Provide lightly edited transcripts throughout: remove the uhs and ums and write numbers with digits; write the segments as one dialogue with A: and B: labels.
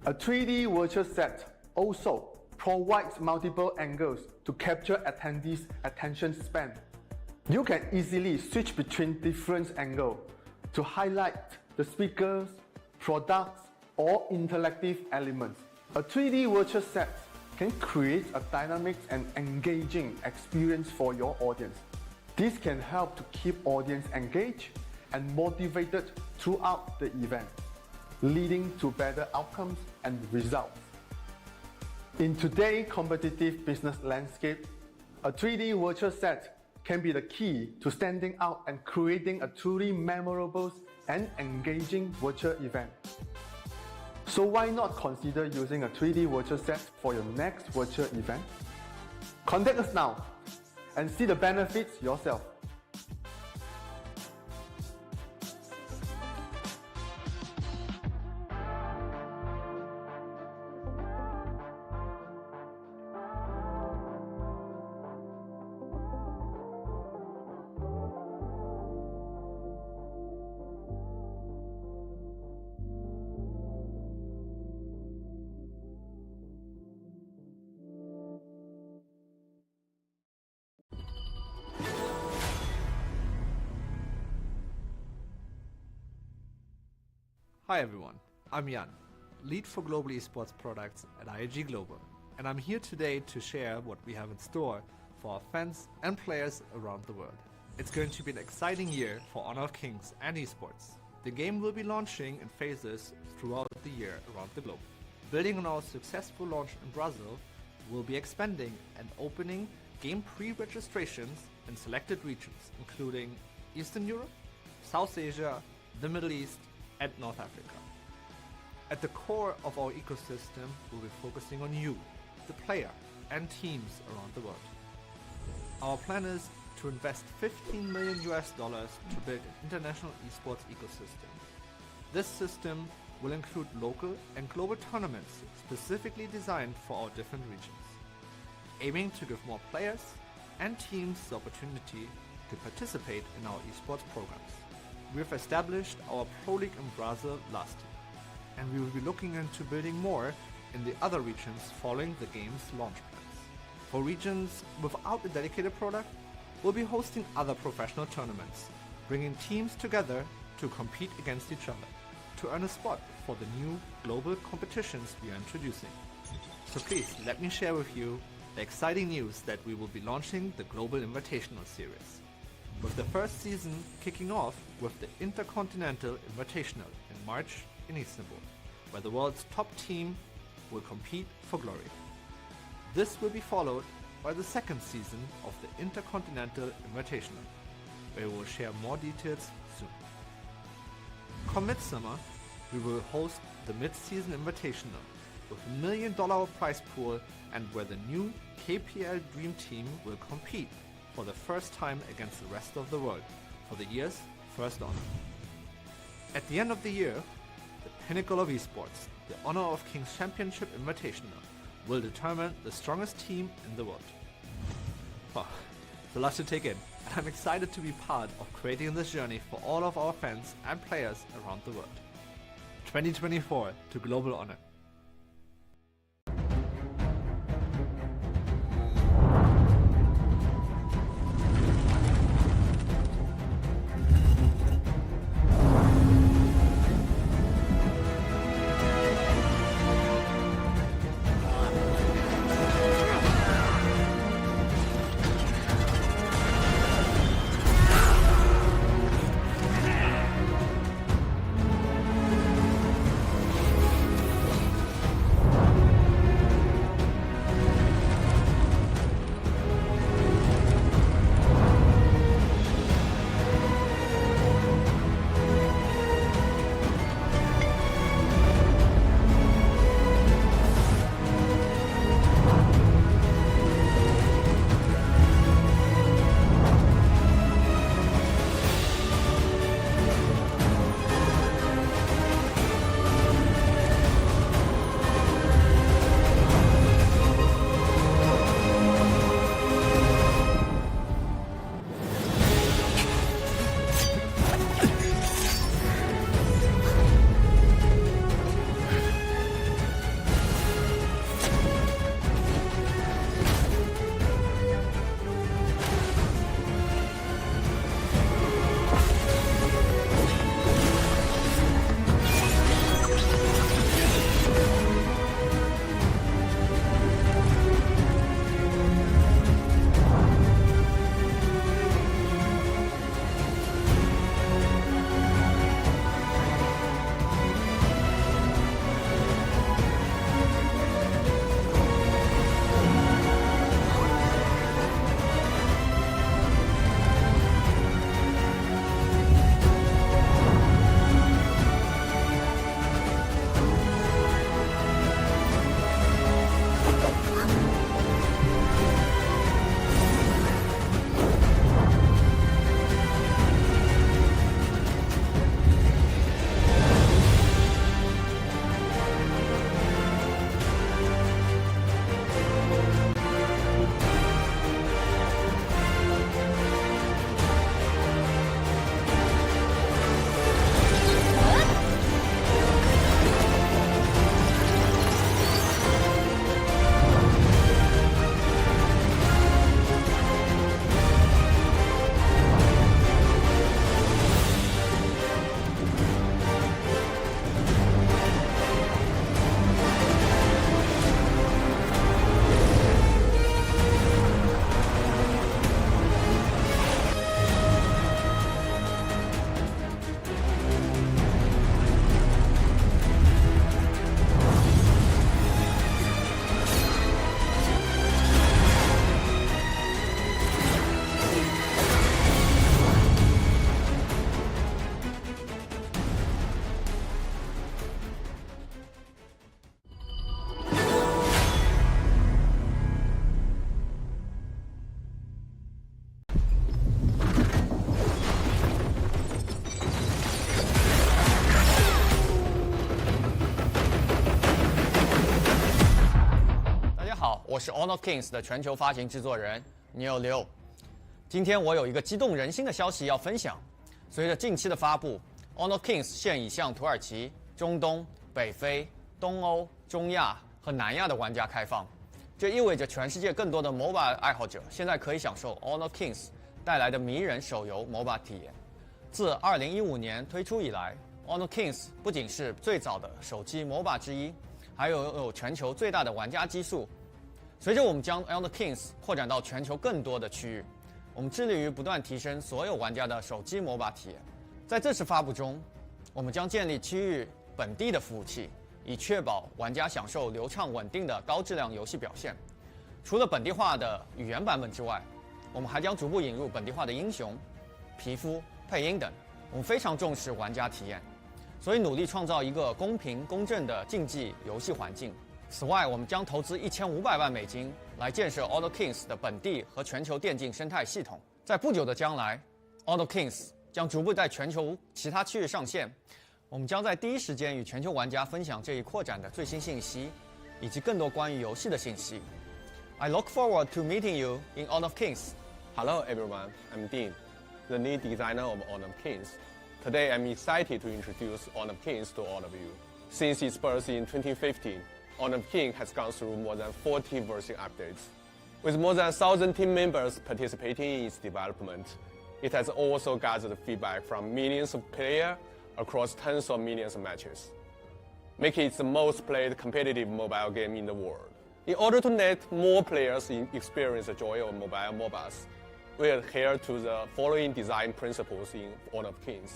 A: A 3D virtual set also provides multiple angles to capture attendees' attention span. You can easily switch between different angles to highlight the speakers, products, or interactive elements. A 3D virtual set can create a dynamic and engaging experience for your audience. This can help to keep audience engaged and motivated throughout the event, leading to better outcomes and results. In today's competitive business landscape, a 3D virtual set can be the key to standing out and creating a truly memorable and engaging virtual event. So why not consider using a 3D virtual set for your next virtual event? Contact us now and see the benefits yourself.
B: Hi everyone, I'm Jan, lead for global esports products at IAG Global, and I'm here today to share what we have in store for our fans and players around the world. It's going to be an exciting year for Honor of Kings and esports. The game will be launching in phases throughout the year around the globe. Building on our successful launch in Brazil, we'll be expanding and opening game pre-registrations in selected regions, including Eastern Europe, South Asia, the Middle East, and North Africa. At the core of our ecosystem, we'll be focusing on you, the player, and teams around the world. Our plan is to invest $15 million to build an international esports ecosystem. This system will include local and global tournaments specifically designed for our different regions, aiming to give more players and teams the opportunity to participate in our esports programs. We have established our Pro League in Brazil last year, and we will be looking into building more in the other regions following the game's launch plans. For regions without a dedicated product, we'll be hosting other professional tournaments, bringing teams together to compete against each other, to earn a spot for the new global competitions we are introducing. So please let me share with you the exciting news that we will be launching the Global Invitational Series, with the first season kicking off with the Intercontinental Invitational in March in Istanbul, where the world's top team will compete for glory. This will be followed by the second season of the Intercontinental Invitational, where we will share more details soon. Come midsummer, we will host the Mid-Season Invitational with $1 million prize pool, and where the new KPL Dream Team will compete for the first time against the rest of the world for the year's first honor. At the end of the year, the pinnacle of esports, the Honor of Kings Championship Invitational, will determine the strongest team in the world. Wow, it's a lot to take in, and I'm excited to be part of creating this journey for all of our fans and players around the world. 2024 to Global Honor.
C: 我是 Honor Kings 的全球发行制作人牛刘。今天我有一个激动人心的消息要分享。随着近期的发布 ，Honor Kings 现已向土耳其、中东、北非、东欧、中亚和南亚的玩家开放。这意味着全世界更多的 MOBA 爱好者现在可以享受 Honor Kings 带来的迷人手游 MOBA 体验。自2015年推出以来 ，Honor Kings 不仅是最早的手机 MOBA 之一，还有全球最大的玩家基数。随着我们将 Honor Kings 扩展到全球更多的区域，我们致力于不断提升所有玩家的手机 MOBA 体验。在这次发布中，我们将建立区域本地的服务器。以确保玩家享受流畅稳定的高质量游戏表现。除了本地化的语言版本之外，我们还将逐步引入本地化的英雄、皮肤、配音等。我们非常重视玩家体验，所以努力创造一个公平公正的竞技游戏环境。此外，我们将投资$1500万来建设 Honor Kings 的本地和全球电竞生态系统。在不久的将来 ，Honor Kings 将逐步在全球其他区域上线。我们将在第一时间与全球玩家分享这一扩展的最新信息，以及更多关于游戏的信息。I look forward to meeting you in Honor Kings.
D: Hello everyone, I'm Dean, the lead designer of Honor Kings. Today I'm excited to introduce Honor Kings to all of you. Since its birth in 2015, Honor King has gone through more than 40 version updates. With more than 1,000 team members participating in its development, it has also gathered feedback from millions of players across tens of millions of matches, making it the most played competitive mobile game in the world. In order to let more players experience the joy of mobile MOBAs, we adhere to the following design principles in Honor Kings.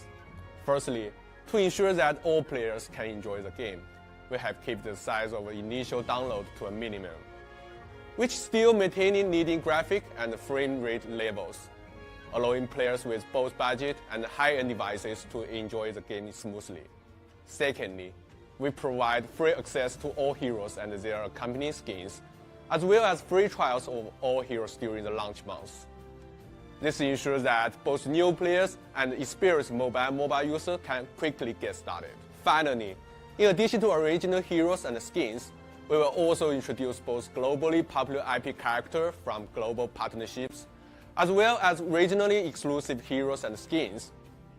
D: Firstly, to ensure that all players can enjoy the game, we have kept the size of initial download to a minimum, which still maintaining leading graphic and frame rate levels, allowing players with both budget and high-end devices to enjoy the game smoothly. Secondly, we provide free access to all heroes and their accompanying skins, as well as free trials of all heroes during the launch months. This ensures that both new players and experienced mobile MOBA users can quickly get started. Finally, in addition to original heroes and skins, we will also introduce both globally popular IP characters from global partnerships, as well as regionally exclusive heroes and skins.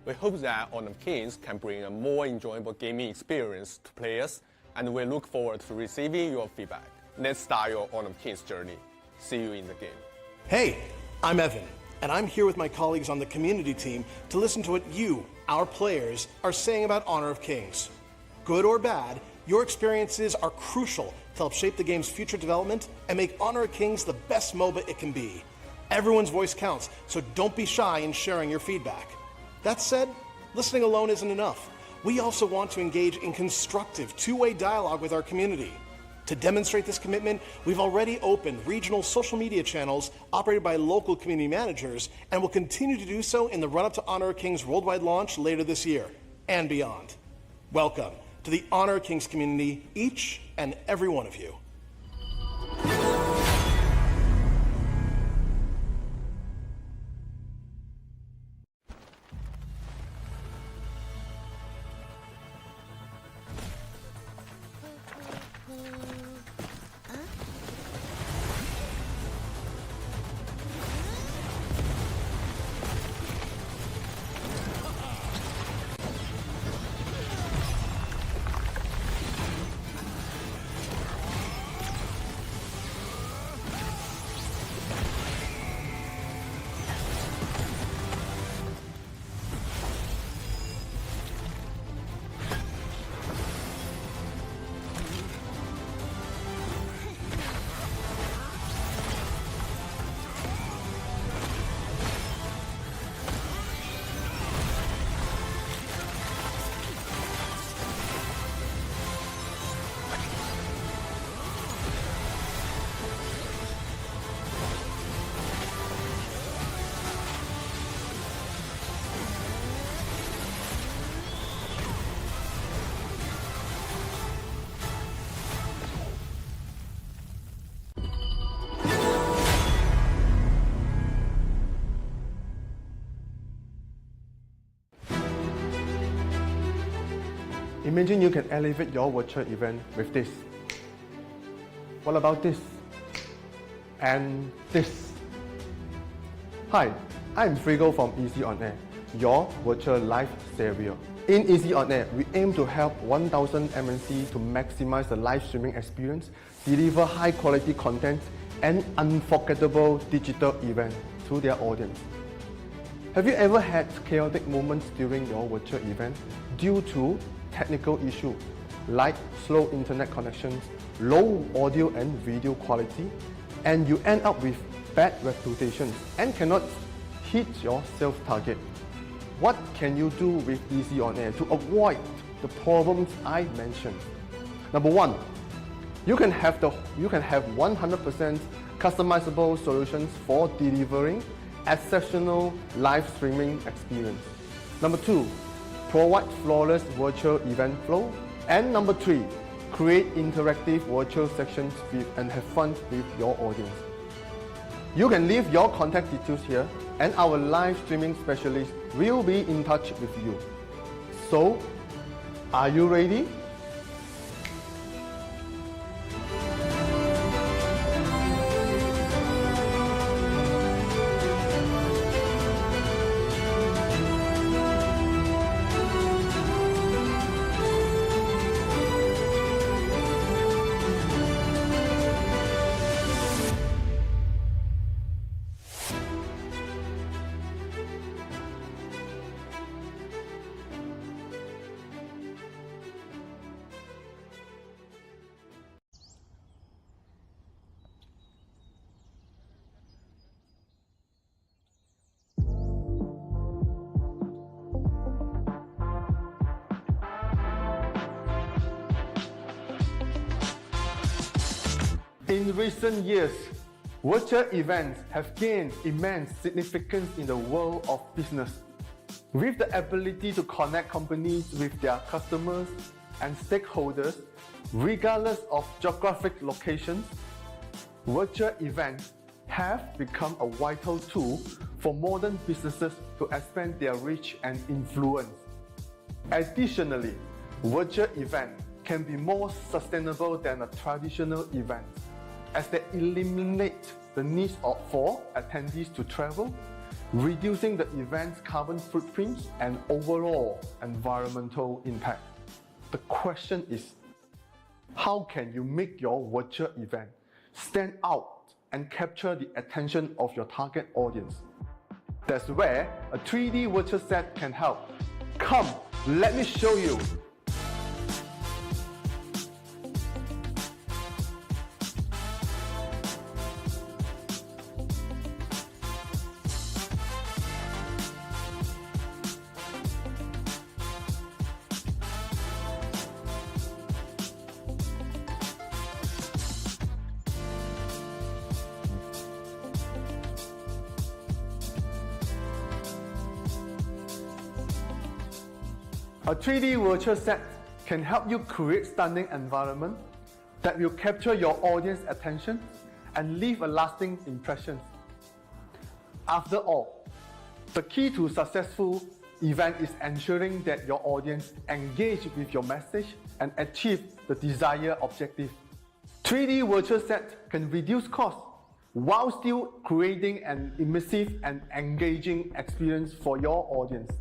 D: We hope that Honor Kings can bring a more enjoyable gaming experience to players, and we look forward to receiving your feedback. Let's start your Honor Kings journey. See you in the game.
E: Hey, I'm Evan, and I'm here with my colleagues on the community team to listen to what you, our players, are saying about Honor of Kings. Good or bad, your experiences are crucial to help shape the game's future development and make Honor of Kings the best MOBA it can be. Everyone's voice counts, so don't be shy in sharing your feedback. That said, listening alone isn't enough. We also want to engage in constructive, two-way dialogue with our community. To demonstrate this commitment, we've already opened regional social media channels operated by local community managers and will continue to do so in the run-up to Honor of Kings worldwide launch later this year and beyond. Welcome to the Honor of Kings community, each and every one of you.
A: Imagine you can elevate your virtual event with this. What about this? and this. Hi, I'm Frigo from Easy OnAir, your virtual live savior. In Easy OnAir, we aim to help 1,000 MNC to maximize the live streaming experience, deliver high quality content, and unforgettable digital events to their audience. Have you ever had chaotic moments during your virtual event due to technical issues like slow internet connections, low audio and video quality, and you end up with bad reputation and cannot hit your sales target? What can you do with Easy OnAir to avoid the problems I mentioned? Number one, you can have 100% customizable solutions for delivering exceptional live streaming experience. Number two, provide flawless virtual event flow. And number three, create interactive virtual sections and have fun with your audience. You can leave your contact details here and our live streaming specialist will be in touch with you. So, are you ready? In recent years, virtual events have gained immense significance in the world of business. With the ability to connect companies with their customers and stakeholders, regardless of geographic locations, virtual events have become a vital tool for modern businesses to expand their reach and influence. Additionally, virtual events can be more sustainable than a traditional event, as they eliminate the need for attendees to travel, reducing the event's carbon footprints and overall environmental impact. The question is, how can you make your virtual event stand out and capture the attention of your target audience? That's where a 3D virtual set can help. Come, let me show you. A 3D virtual set can help you create stunning environment that will capture your audience attention and leave a lasting impression. After all, the key to successful event is ensuring that your audience engage with your message and achieve the desired objective. 3D virtual set can reduce costs while still creating an immersive and engaging experience for your audience.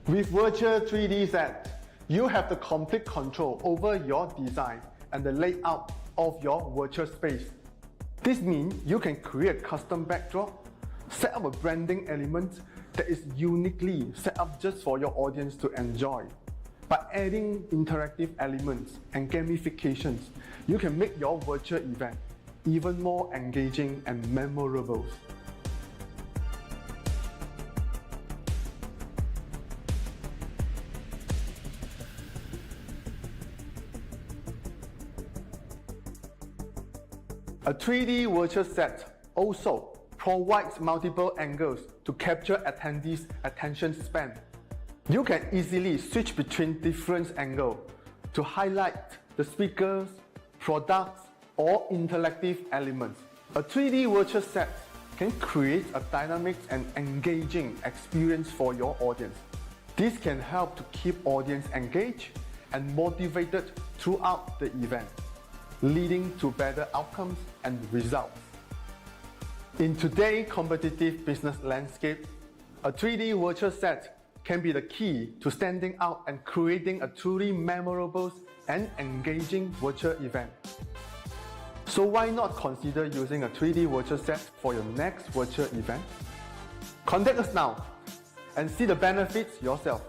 A: With Virtual 3D Set, you have the complete control over your design and the layout of your virtual space. This means you can create custom backdrop, set up a branding element that is uniquely set up just for your audience to enjoy. By adding interactive elements and gamifications, you can make your virtual event even more engaging and memorable. A 3D virtual set also provides multiple angles to capture attendees' attention span. You can easily switch between different angles to highlight the speakers, products, or interactive elements. A 3D virtual set can create a dynamic and engaging experience for your audience. This can help to keep audience engaged and motivated throughout the event, leading to better outcomes and results. In today's competitive business landscape, a 3D virtual set can be the key to standing out and creating a truly memorable and engaging virtual event. So why not consider using a 3D virtual set for your next virtual event? Contact us now and see the benefits yourself.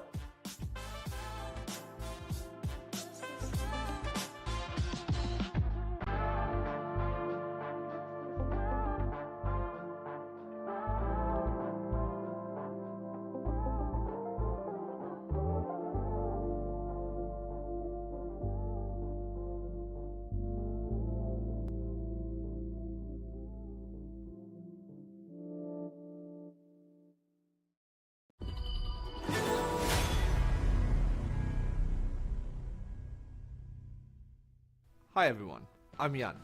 B: Hi everyone, I'm Jan,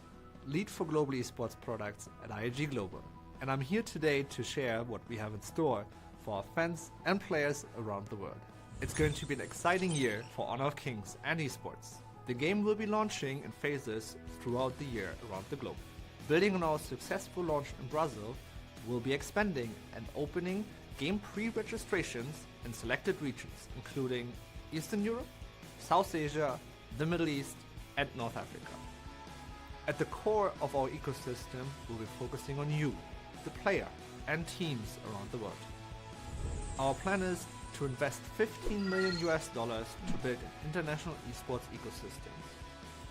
B: lead for global esports products at IAG Global, and I'm here today to share what we have in store for our fans and players around the world. It's going to be an exciting year for Honor of Kings and esports. The game will be launching in phases throughout the year around the globe. Building on our successful launch in Brazil, we'll be expanding and opening game pre-registrations in selected regions, including Eastern Europe, South Asia, the Middle East, and North Africa. At the core of our ecosystem, we'll be focusing on you, the player, and teams around the world. Our plan is to invest $15 million to build an international esports ecosystem.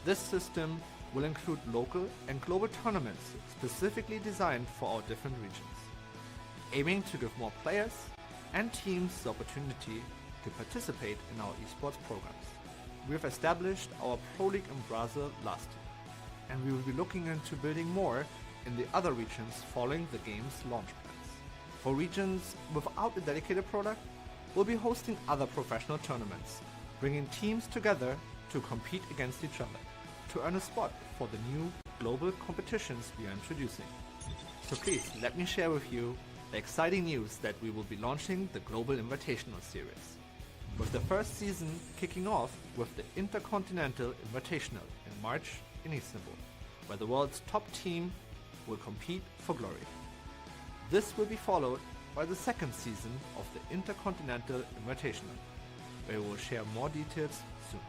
B: This system will include local and global tournaments specifically designed for our different regions, aiming to give more players and teams the opportunity to participate in our esports programs. We have established our Pro League in Brazil last year, and we will be looking into building more in the other regions following the game's launch plans. For regions without a dedicated product, we'll be hosting other professional tournaments, bringing teams together to compete against each other, to earn a spot for the new global competitions we are introducing. So please let me share with you the exciting news that we will be launching the Global Invitational Series, with the first season kicking off with the Intercontinental Invitational in March in Istanbul, where the world's top team will compete for glory. This will be followed by the second season of the Intercontinental Invitational, where we will share more details soon.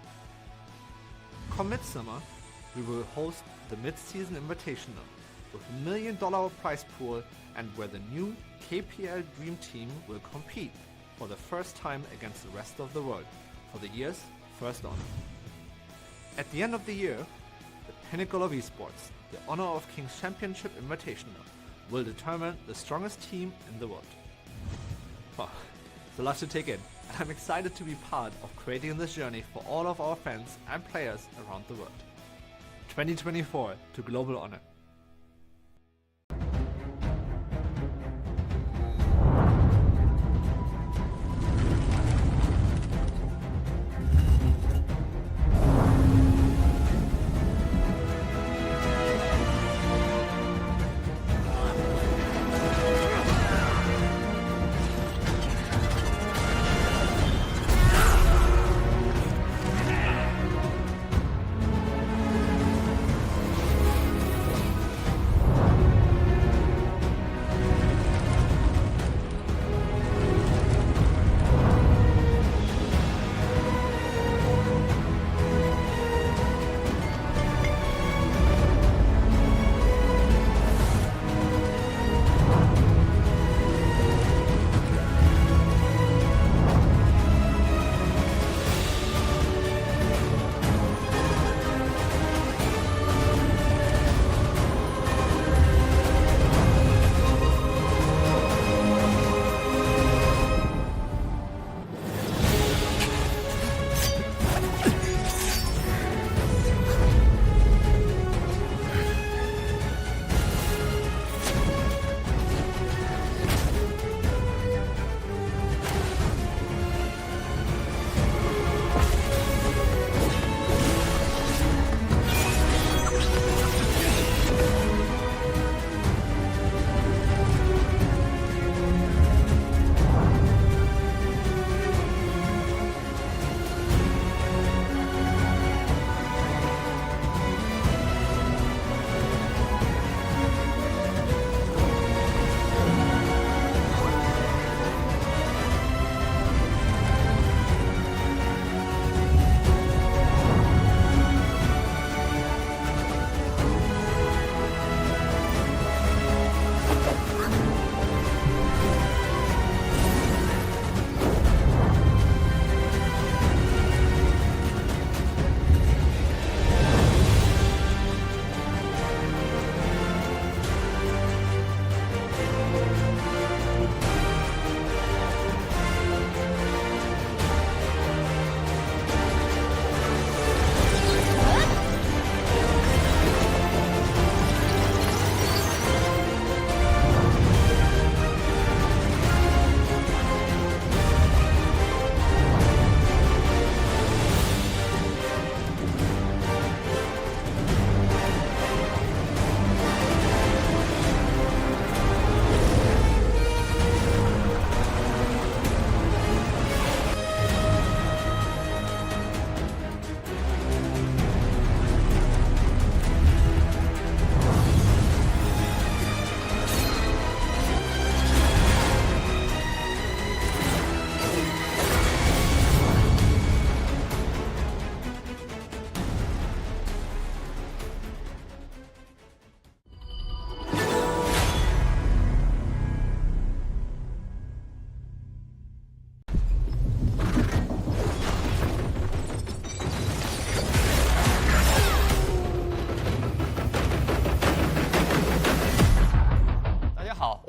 B: Come midsummer, we will host the Mid-Season Invitational with $1 million prize pool, and where the new KPL Dream Team will compete for the first time against the rest of the world for the year's first honor. At the end of the year, the pinnacle of esports, the Honor of Kings Championship Invitational, will determine the strongest team in the world. Wow, it's a lot to take in, and I'm excited to be part of creating this journey for all of our fans and players around the world. 2024 to Global Honor.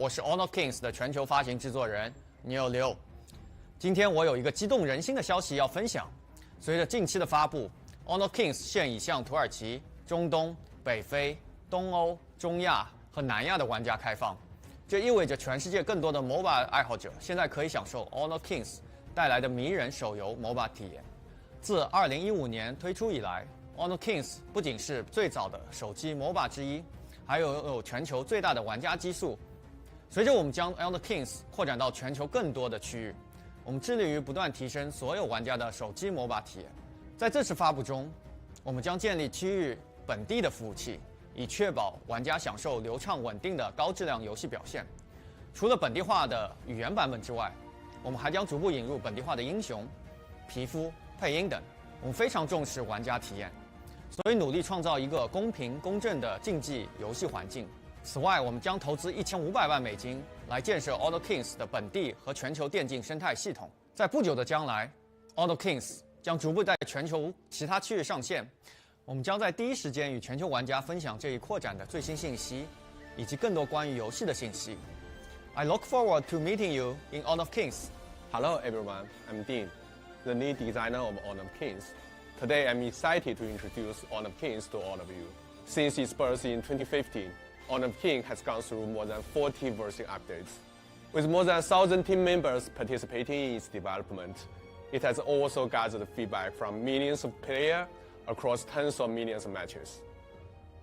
C: 我是 Honor Kings 的全球发行制作人牛六。今天我有一个激动人心的消息要分享。随着近期的发布 ，Honor Kings 现已向土耳其、中东、北非、东欧、中亚和南亚的玩家开放。这意味着全世界更多的 MOBA 爱好者现在可以享受 Honor Kings 带来的迷人手游 MOBA 体验。自2015年推出以来 ，Honor Kings 不仅是最早的手机 MOBA 之一，还有全球最大的玩家基数。随着我们将 Honor Kings 扩展到全球更多的区域，我们致力于不断提升所有玩家的手机 MOBA 体验。在这次发布中，我们将建立区域本地的服务器，以确保玩家享受流畅稳定的高质量游戏表现。除了本地化的语言版本之外，我们还将逐步引入本地化的英雄、皮肤、配音等。我们非常重视玩家体验，所以努力创造一个公平公正的竞技游戏环境。此外，我们将投资$1500万来建设 Honor Kings 的本地和全球电竞生态系统。在不久的将来 ，Honor Kings 将逐步在全球其他区域上线。我们将在第一时间与全球玩家分享这一扩展的最新信息，以及更多关于游戏的信息。I look forward to meeting you in Honor Kings.
D: Hello everyone, I'm Dean, the lead designer of Honor Kings. Today I'm excited to introduce Honor Kings to all of you. Since its birth in 2015, Honor King has gone through more than 40 version updates. With more than 1,000 team members participating in its development, it has also gathered feedback from millions of players across tens of millions of matches,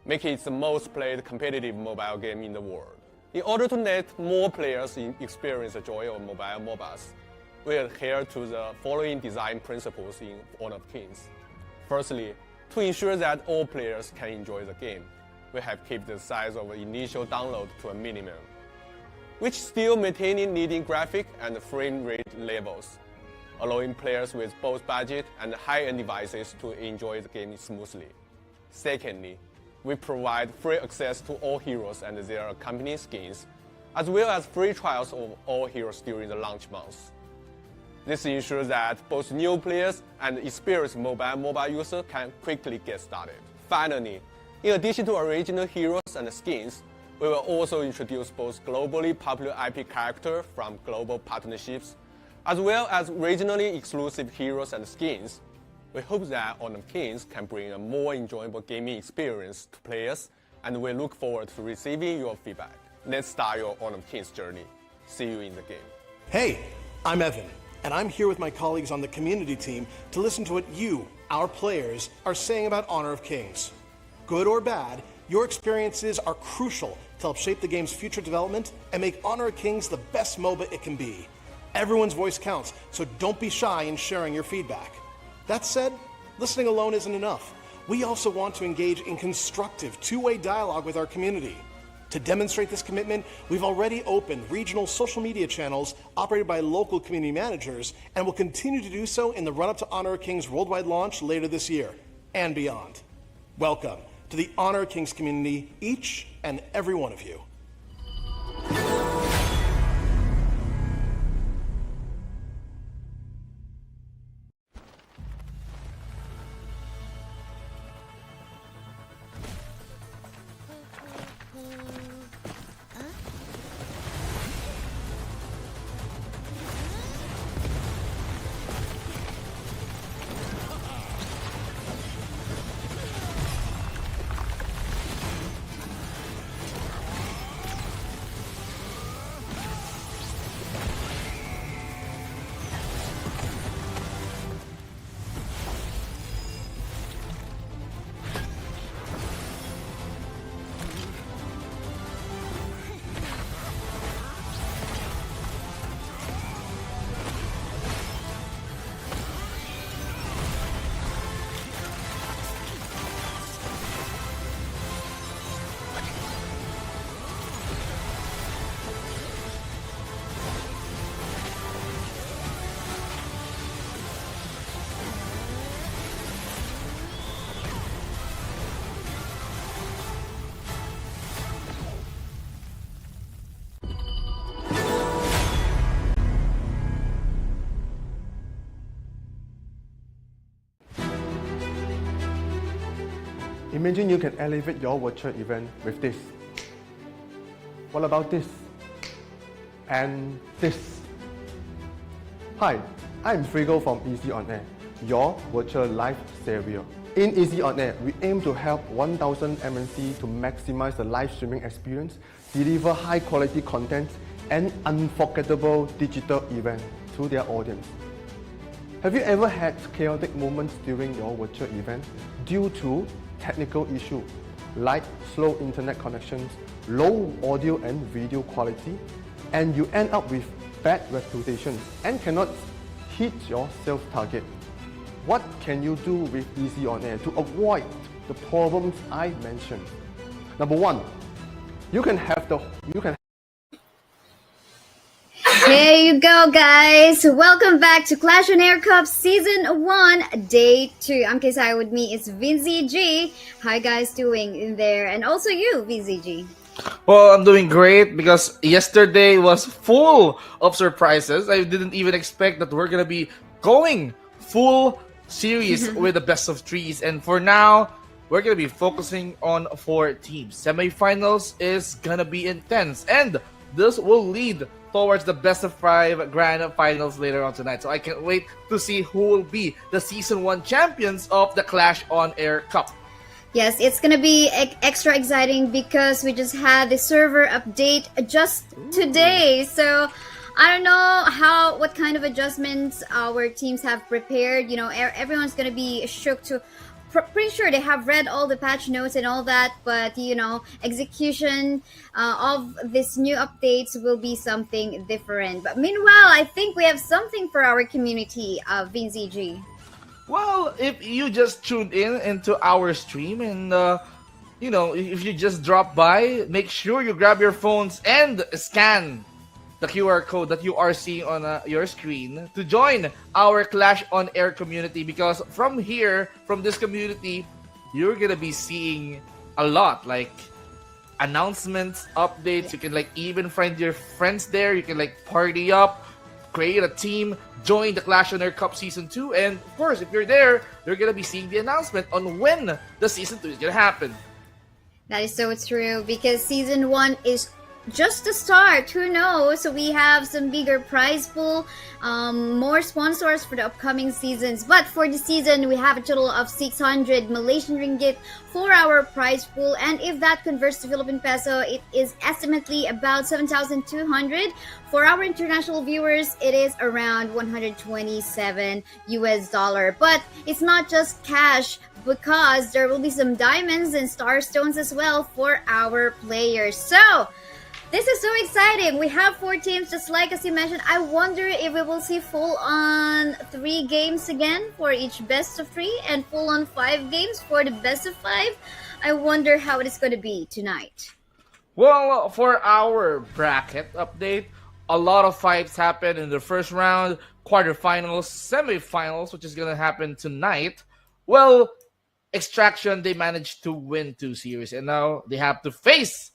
D: making it the most played competitive mobile game in the world. In order to let more players experience the joy of mobile MOBAs, we adhere to the following design principles in Honor Kings. Firstly, to ensure that all players can enjoy the game, we have kept the size of initial download to a minimum, which still maintaining leading graphic and frame rate levels, allowing players with both budget and high-end devices to enjoy the game smoothly. Secondly, we provide free access to all heroes and their accompanying skins, as well as free trials of all heroes during the launch months. This ensures that both new players and experienced mobile MOBA users can quickly get started. Finally, in addition to original heroes and skins, we will also introduce both globally popular IP characters from global partnerships, as well as regionally exclusive heroes and skins. We hope that Honor Kings can bring a more enjoyable gaming experience to players, and we look forward to receiving your feedback. Let's start your Honor Kings journey. See you in the game.
E: Hey, I'm Evan, and I'm here with my colleagues on the community team to listen to what you, our players, are saying about Honor of Kings. Good or bad, your experiences are crucial to help shape the game's future development and make Honor of Kings the best MOBA it can be. Everyone's voice counts, so don't be shy in sharing your feedback. That said, listening alone isn't enough. We also want to engage in constructive, two-way dialogue with our community. To demonstrate this commitment, we've already opened regional social media channels operated by local community managers and will continue to do so in the run-up to Honor of Kings worldwide launch later this year and beyond. Welcome to the Honor of Kings community, each and every one of you.
A: Imagine you can elevate your virtual event with this. What about this? and this. Hi, I'm Frigo from Easy On Air, your virtual life savior. In Easy On Air, we aim to help 1,000 MNC to maximize the live streaming experience, deliver high quality content, and unforgettable digital events to their audience. Have you ever had chaotic moments during your virtual event due to technical issues like slow internet connections, low audio and video quality, and you end up with bad reputation and cannot hit your sales target? What can you do with Easy On Air to avoid the problems I mentioned? Number one, you can
F: There you go, guys. Welcome back to Clash on Air Cup Season 1, Day 2. I'm Kesai. With me is VZG. How you guys doing in there? And also you, VZG.
G: Well, I'm doing great because yesterday was full of surprises. I didn't even expect that we're going to be going full series with the best of threes. And for now, we're going to be focusing on 4 teams. Semifinals is going to be intense. And this will lead towards the best of 5 grand finals later on tonight. So I can't wait to see who will be the Season 1 champions of the Clash on Air Cup.
F: Yes, it's gonna be extra exciting because we just had the server update just today. So I don't know what kind of adjustments our teams have prepared. You know, everyone's gonna be shook to. Pretty sure they have read all the patch notes and all that, but you know, execution of this new updates will be something different. But meanwhile, I think we have something for our community, VZG.
G: Well, if you just tuned in into our stream and, you know, if you just drop by, make sure you grab your phones and scan the QR code that you are seeing on your screen to join our Clash on Air community, because from here, from this community, you're gonna be seeing a lot, like announcements, updates. You can like even find your friends there. You can like party up, create a team, join the Clash on Air Cup Season 2, and of course, if you're there, you're gonna be seeing the announcement on when the Season 2 is gonna happen.
F: That is so true, because Season 1 is just the start. Who knows? So we have some bigger prize pool, more sponsors for the upcoming seasons. But for the season, we have a total of 600 Malaysian ringgit for our prize pool. And if that converts to Philippine peso, it is estimately about 7,200. For our international viewers, it is around 127 US dollar. But it's not just cash, because there will be some diamonds and star stones as well for our players. So this is so exciting. We have 4 teams, just like as you mentioned. I wonder if we will see full on 3 games again for each best of 3 and full on 5 games for the best of 5. I wonder how it is going to be tonight.
G: Well, for our bracket update, a lot of fights happened in the first round, quarterfinals, semifinals, which is going to happen tonight. Well, Extraction, they managed to win 2 series, and now they have to face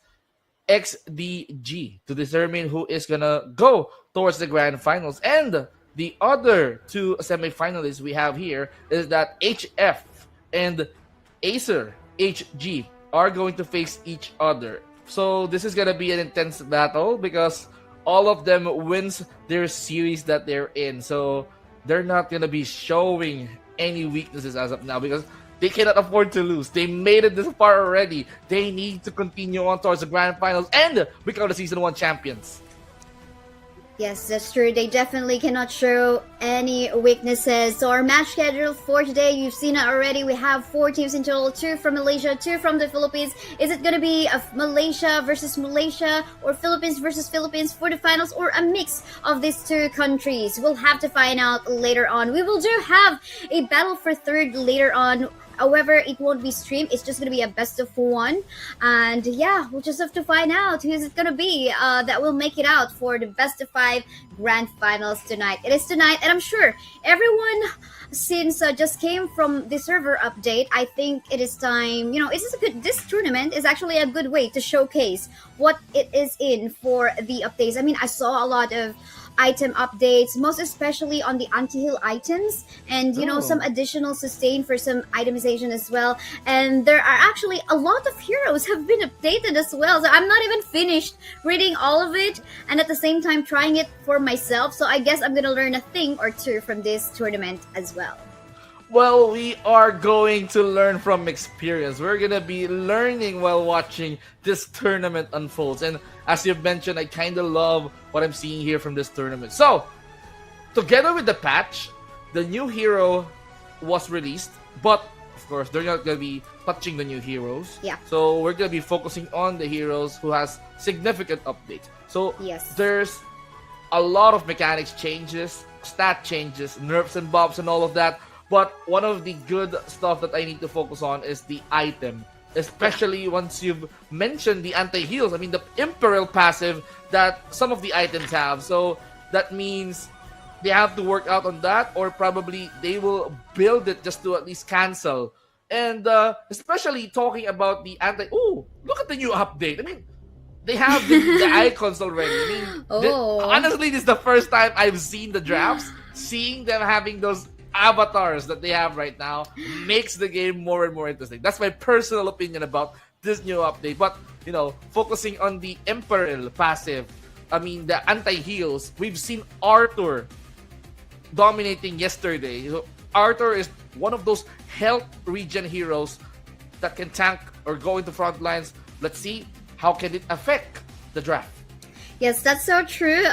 G: XDG to determine who is gonna go towards the grand finals. And the other 2 semifinalists we have here is that HF and Acer HG are going to face each other. So this is gonna be an intense battle because all of them wins their series that they're in. So they're not gonna be showing any weaknesses as of now, because they cannot afford to lose. They made it this far already. They need to continue on towards the grand finals and become the Season 1 champions.
F: Yes, that's true. They definitely cannot show any weaknesses. So our match schedule for today, you've seen it already. We have 4 teams in total, 2 from Malaysia, 2 from the Philippines. Is it going to be a Malaysia versus Malaysia or Philippines versus Philippines for the finals, or a mix of these 2 countries? We'll have to find out later on. We will do have a battle for third later on. However, it won't be streamed. It's just going to be a best of 1. And yeah, we'll just have to find out who's it going to be that will make it out for the best of 5 grand finals tonight. It is tonight, and I'm sure everyone, since just came from the server update, I think it is time, you know, this tournament is actually a good way to showcase what it is in for the updates. I mean, I saw a lot of item updates, most especially on the anti-heal items, and some additional sustain for some itemization as well. And there are actually a lot of heroes have been updated as well, so I'm not even finished reading all of it, and at the same time trying it for myself. So I guess I'm gonna learn a thing or two from this tournament as well.
G: Well, we are going to learn from experience. We're gonna be learning while watching this tournament unfolds. And as you've mentioned, I kind of love what I'm seeing here from this tournament. So, together with the patch, the new hero was released, but of course, they're not gonna be touching the new heroes.
F: Yeah.
G: So we're gonna be focusing on the heroes who has significant updates. So
F: Yes.
G: there's a lot of mechanics changes, stat changes, nerfs and buffs and all of that. But one of the good stuff that I need to focus on is the item. Especially once you've mentioned the anti-heals. I mean, the Imperial passive that some of the items have. So that means they have to work out on that, or probably they will build it just to at least cancel. And especially talking about the Ooh, look at the new update. I mean, they have the icons already. I mean, honestly, this is the first time I've seen the drafts. Seeing them having those avatars that they have right now makes the game more and more interesting. That's my personal opinion about this new update. But, focusing on the Imperial passive, I mean, the anti-heals, we've seen Arthur dominating yesterday. So Arthur is one of those health regen heroes that can tank or go into front lines. Let's see how can it affect the draft.
F: Yes, that's so true.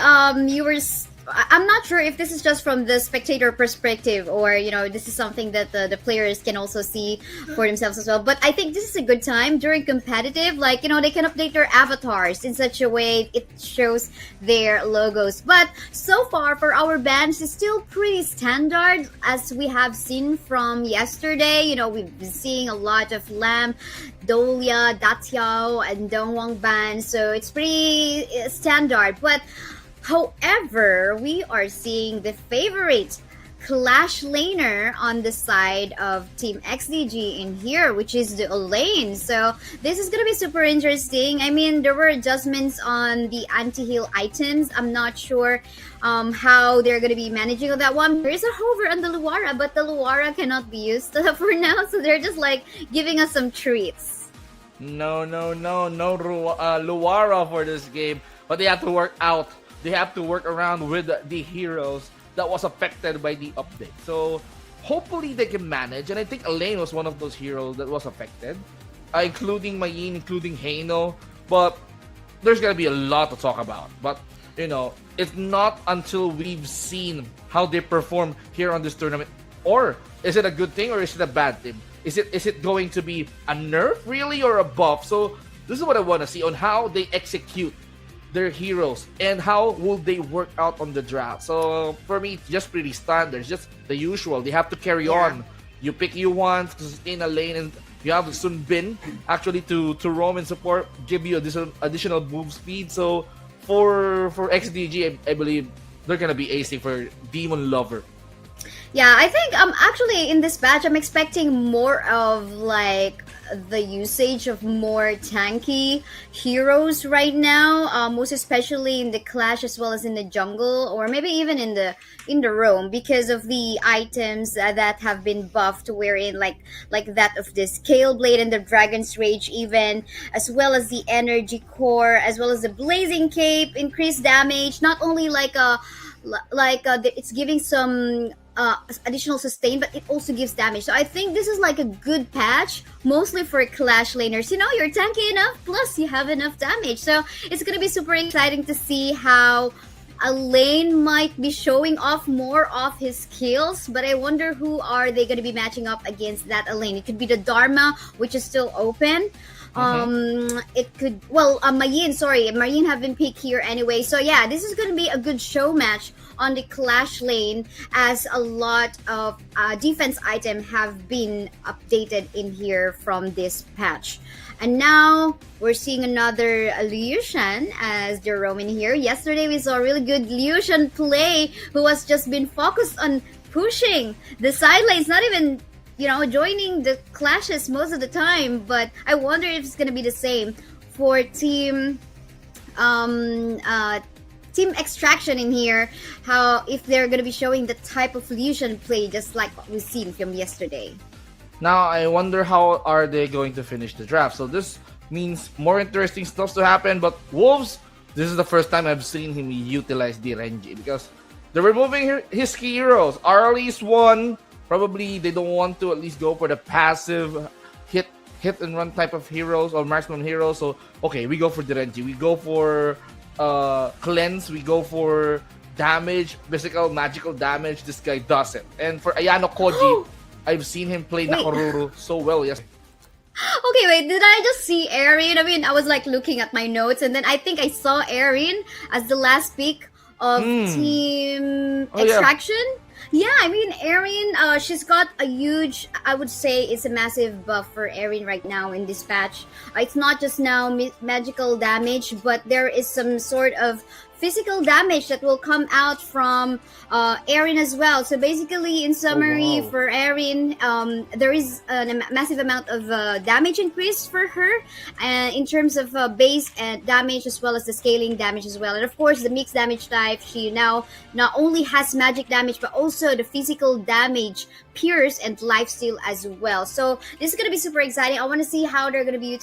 F: I'm not sure if this is just from the spectator perspective, or this is something that the players can also see for themselves as well. But I think this is a good time during competitive, they can update their avatars in such a way it shows their logos. But so far for our bans, it's still pretty standard as we have seen from yesterday. We've been seeing a lot of Lam, Dolia, Datiao, and Dongwang bans, so it's pretty standard. But however, we are seeing the favorite Clash laner on the side of Team XDG in here, which is the Elaine. So this is gonna be super interesting. I mean, there were adjustments on the anti-heal items. I'm not sure how they're gonna be managing on that one. There is a hover on the Luara, but the Luara cannot be used for now, so they're just giving us some treats.
G: No Luara for this game, but they have to work out. They have to work around with the heroes that was affected by the update. So hopefully they can manage. And I think Elaine was one of those heroes that was affected, including Mayin, including Heino. But there's gonna be a lot to talk about. But it's not until we've seen how they perform here on this tournament, or is it a good thing or is it a bad thing? Is it going to be a nerf really or a buff? So this is what I want to see on how they execute their heroes and how will they work out on the draft. So for me, it's just pretty standard, just the usual. They have to carry on. You pick you want to sustain a lane, and you have Sun Bin actually to roam and support, give you additional move speed. So for XDG, I believe they're gonna be acing for Demon Lover.
F: Yeah, I think actually in this batch I'm expecting more of the usage of more tanky heroes right now, most especially in the Clash as well as in the jungle, or maybe even in the roam, because of the items that have been buffed, wherein like that of the Scale Blade and the Dragon's Rage, even as well as the Energy Core, as well as the Blazing Cape, increased damage, not only it's giving some additional sustain, but it also gives damage. So I think this is a good patch, mostly for Clash laners. You're tanky enough, plus you have enough damage. So it's gonna be super exciting to see how Elaine might be showing off more of his skills, but I wonder who are they gonna be matching up against that Elaine. It could be the Dharma, which is still open. It could, Mayin have been picked here anyway. So yeah, this is gonna be a good show match on the Clash lane, as a lot of defense items have been updated in here from this patch. And now we're seeing another Liushan as they're roaming here. Yesterday we saw a really good Liushan play, who has just been focused on pushing the side lanes, not even joining the clashes most of the time. But I wonder if it's gonna be the same for team Team Extraction in here, how if they're gonna be showing the type of Lucian play just like what we've seen from yesterday.
G: Now I wonder how are they going to finish the draft. So this means more interesting stuff to happen. But Wolves, this is the first time I've seen him utilize the RNG because they're removing his key heroes. Arlie's one. Probably they don't want to at least go for the passive hit and run type of heroes or marksman heroes. So okay, we go for the RNG. We go for cleanse. We go for damage, physical, magical damage. This guy does it. And for Ayano Koji, I've seen him play Nakoruru so well. Yes.
F: Okay, wait, did I just see Erin? I mean, I was like looking at my notes, and then I think I saw Erin as the last pick of Team Extraction. Yeah, I mean, Erin, she's got a huge, I would say it's a massive buff for Erin right now in this patch. It's not just now magical damage, but there is some sort of physical damage that will come out from Erin as well. So basically, in summary, for Erin, there is a massive amount of damage increase for her in terms of base and damage as well as the scaling damage as well. And of course, the mixed damage type, she now not only has magic damage, but also the physical damage, pierce, and lifesteal as well. So this is going to be super exciting. I want to see how they're going to be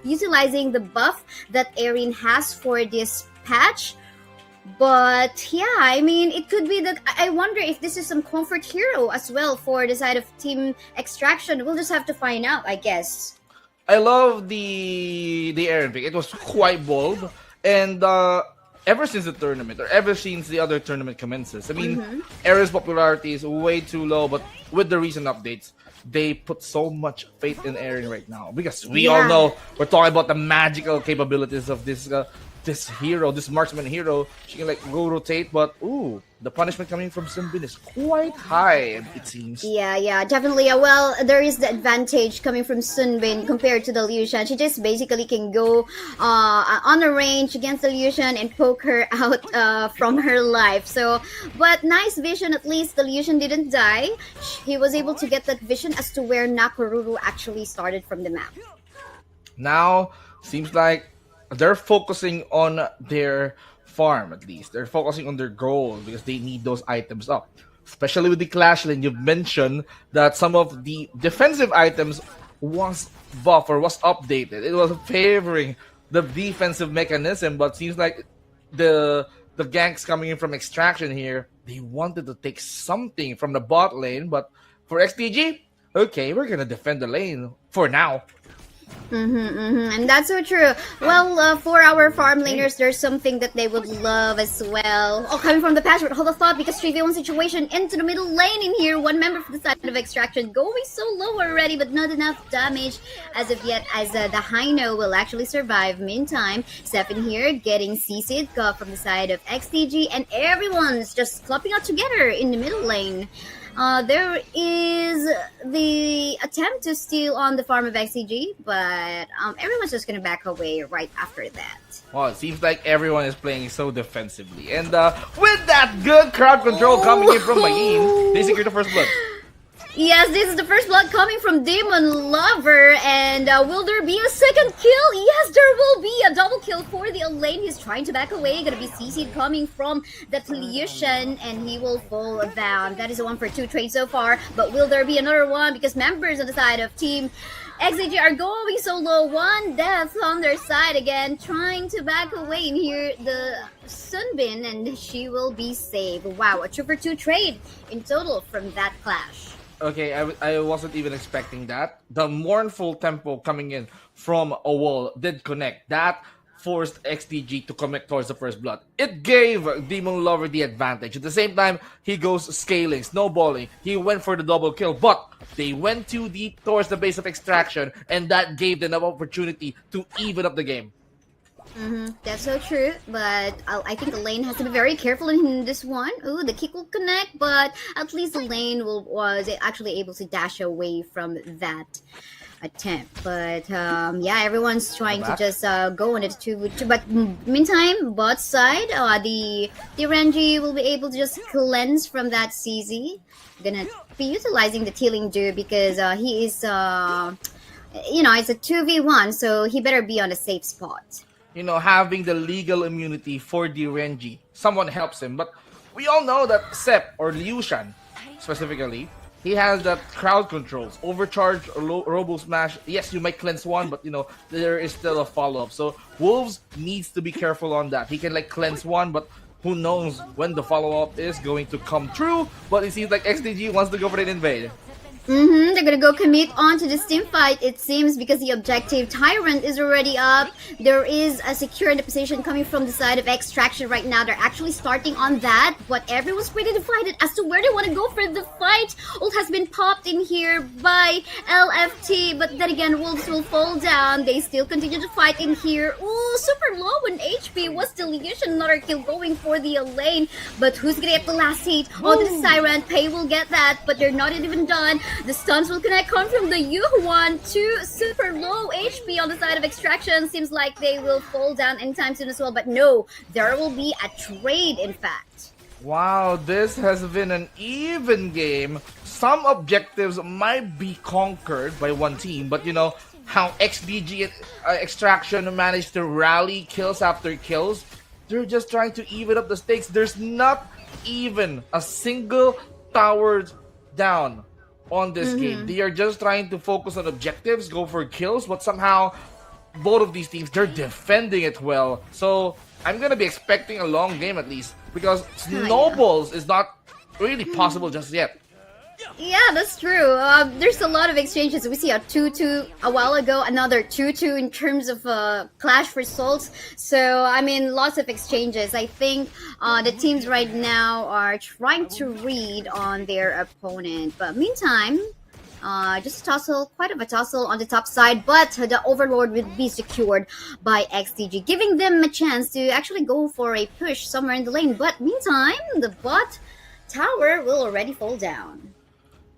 F: utilizing the buff that Erin has for this patch. But yeah, I mean, it could be that I wonder if this is some comfort hero as well for the side of Team Extraction. We'll just have to find out, I guess.
G: I love the Aaron pick. It was quite bold, and ever since the tournament, or ever since the other tournament commences, I mean, Aaron's popularity is way too low. But with the recent updates, they put so much faith in Aaron right now because we all know we're talking about the magical capabilities of this hero, this marksman hero. She can like go rotate, but the punishment coming from Sunbin is quite high, it seems.
F: Yeah, definitely. Well, there is the advantage coming from Sunbin compared to the Lucian. She just basically can go on a range against the Lucian and poke her out from her life. So, but nice vision, at least the Lucian didn't die. He was able to get that vision as to where Nakoruru actually started from the map.
G: Now, seems like they're focusing on their farm, at least. They're focusing on their goal because they need those items up. Especially with the Clash Lane, you've mentioned that some of the defensive items was buffed or was updated. It was favoring the defensive mechanism, but seems like the ganks coming in from Extraction here, they wanted to take something from the bot lane, but for XTG, okay, we're gonna defend the lane for now.
F: And that's so true. Well, for our farm laners, there's something that they would love as well. Oh, coming from the password, hold the thought, because 3v1 situation into the middle lane in here. One member from the side of Extraction going so low already, but not enough damage as of yet, as the Hino will actually survive. Meantime, Stefan here getting CC'd from the side of XTG, and everyone's just clumping out together in the middle lane. There is the attempt to steal on the farm of XCG, but everyone's just going to back away right after that.
G: Well, it seems like everyone is playing so defensively. And with that good crowd control coming in from Mayin, they secure the first blood.
F: Yes, this is the first blood coming from Demon Lover, and will there be a second kill? Yes, there will be a double kill for the Elaine. He's trying to back away. Gonna be CC'd coming from the Lucian, and he will fall down. That is a 1-for-2 trade so far, but will there be another one? Because members on the side of Team XAG are going so low. One death on their side again, trying to back away. And here the Sunbin, and she will be saved. Wow, a 2-for-2 trade in total from that clash.
G: Okay, I wasn't even expecting that. The mournful tempo coming in from a wall did connect. That forced XTG to connect towards the first blood. It gave Demon Lover the advantage. At the same time, he goes scaling, snowballing. He went for the double kill, but they went too deep towards the base of Extraction, and that gave them an opportunity to even up the game.
F: That's so true, but I think Elaine has to be very careful in this one. Ooh, the kick will connect, but at least Elaine was actually able to dash away from that attempt. But yeah, everyone's trying to just go on it too. But meantime, bot side, the Renji will be able to just cleanse from that CZ. Gonna be utilizing the Tealing Dew because he is, it's a 2v1, so he better be on a safe spot.
G: having the legal immunity for the Renji. Someone helps him, but we all know that Sep or Liu Shan specifically, he has that crowd controls, overcharge or robo smash. Yes, you might cleanse one, but there is still a follow up. So Wolves needs to be careful on that. He can cleanse one, but who knows when the follow up is going to come true. But it seems like XDG wants to go for an invade.
F: They're gonna go commit onto this team fight, it seems, because the objective Tyrant is already up. There is a secure position coming from the side of Extraction right now. They're actually starting on that, but everyone's pretty divided as to where they want to go for the fight. Ult has been popped in here by LFT, but then again, Wolves will fall down. They still continue to fight in here. Ooh, super low in HP was the Legion. Another kill going for the lane, but who's gonna get the last hit? Oh, the Tyrant. Pei will get that, but they're not even done. The stuns will connect, come from the Yuhuan to super low HP on the side of Extraction. Seems like they will fall down anytime soon as well, but no, there will be a trade in fact.
G: Wow, this has been an even game. Some objectives might be conquered by one team, but how XDG Extraction managed to rally kills after kills, they're just trying to even up the stakes. There's not even a single tower down on this game. They are just trying to focus on objectives, go for kills, but somehow both of these teams, they're defending it well. So I'm gonna be expecting a long game at least, because snowballs is not really possible just yet.
F: Yeah, that's true. There's a lot of exchanges. We see a 2-2 a while ago, another 2-2 in terms of clash results. So, I mean, lots of exchanges. I think the teams right now are trying to read on their opponent. But meantime, just a tussle, quite of a tussle on the top side, but the Overlord will be secured by XDG, giving them a chance to actually go for a push somewhere in the lane. But meantime, the bot tower will already fall down.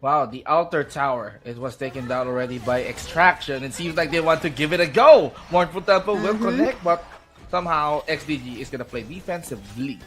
G: Wow, the outer tower, it was taken down already by Extraction. It seems like they want to give it a go. Mournful Temple will connect, but somehow XDG is going to play defensively.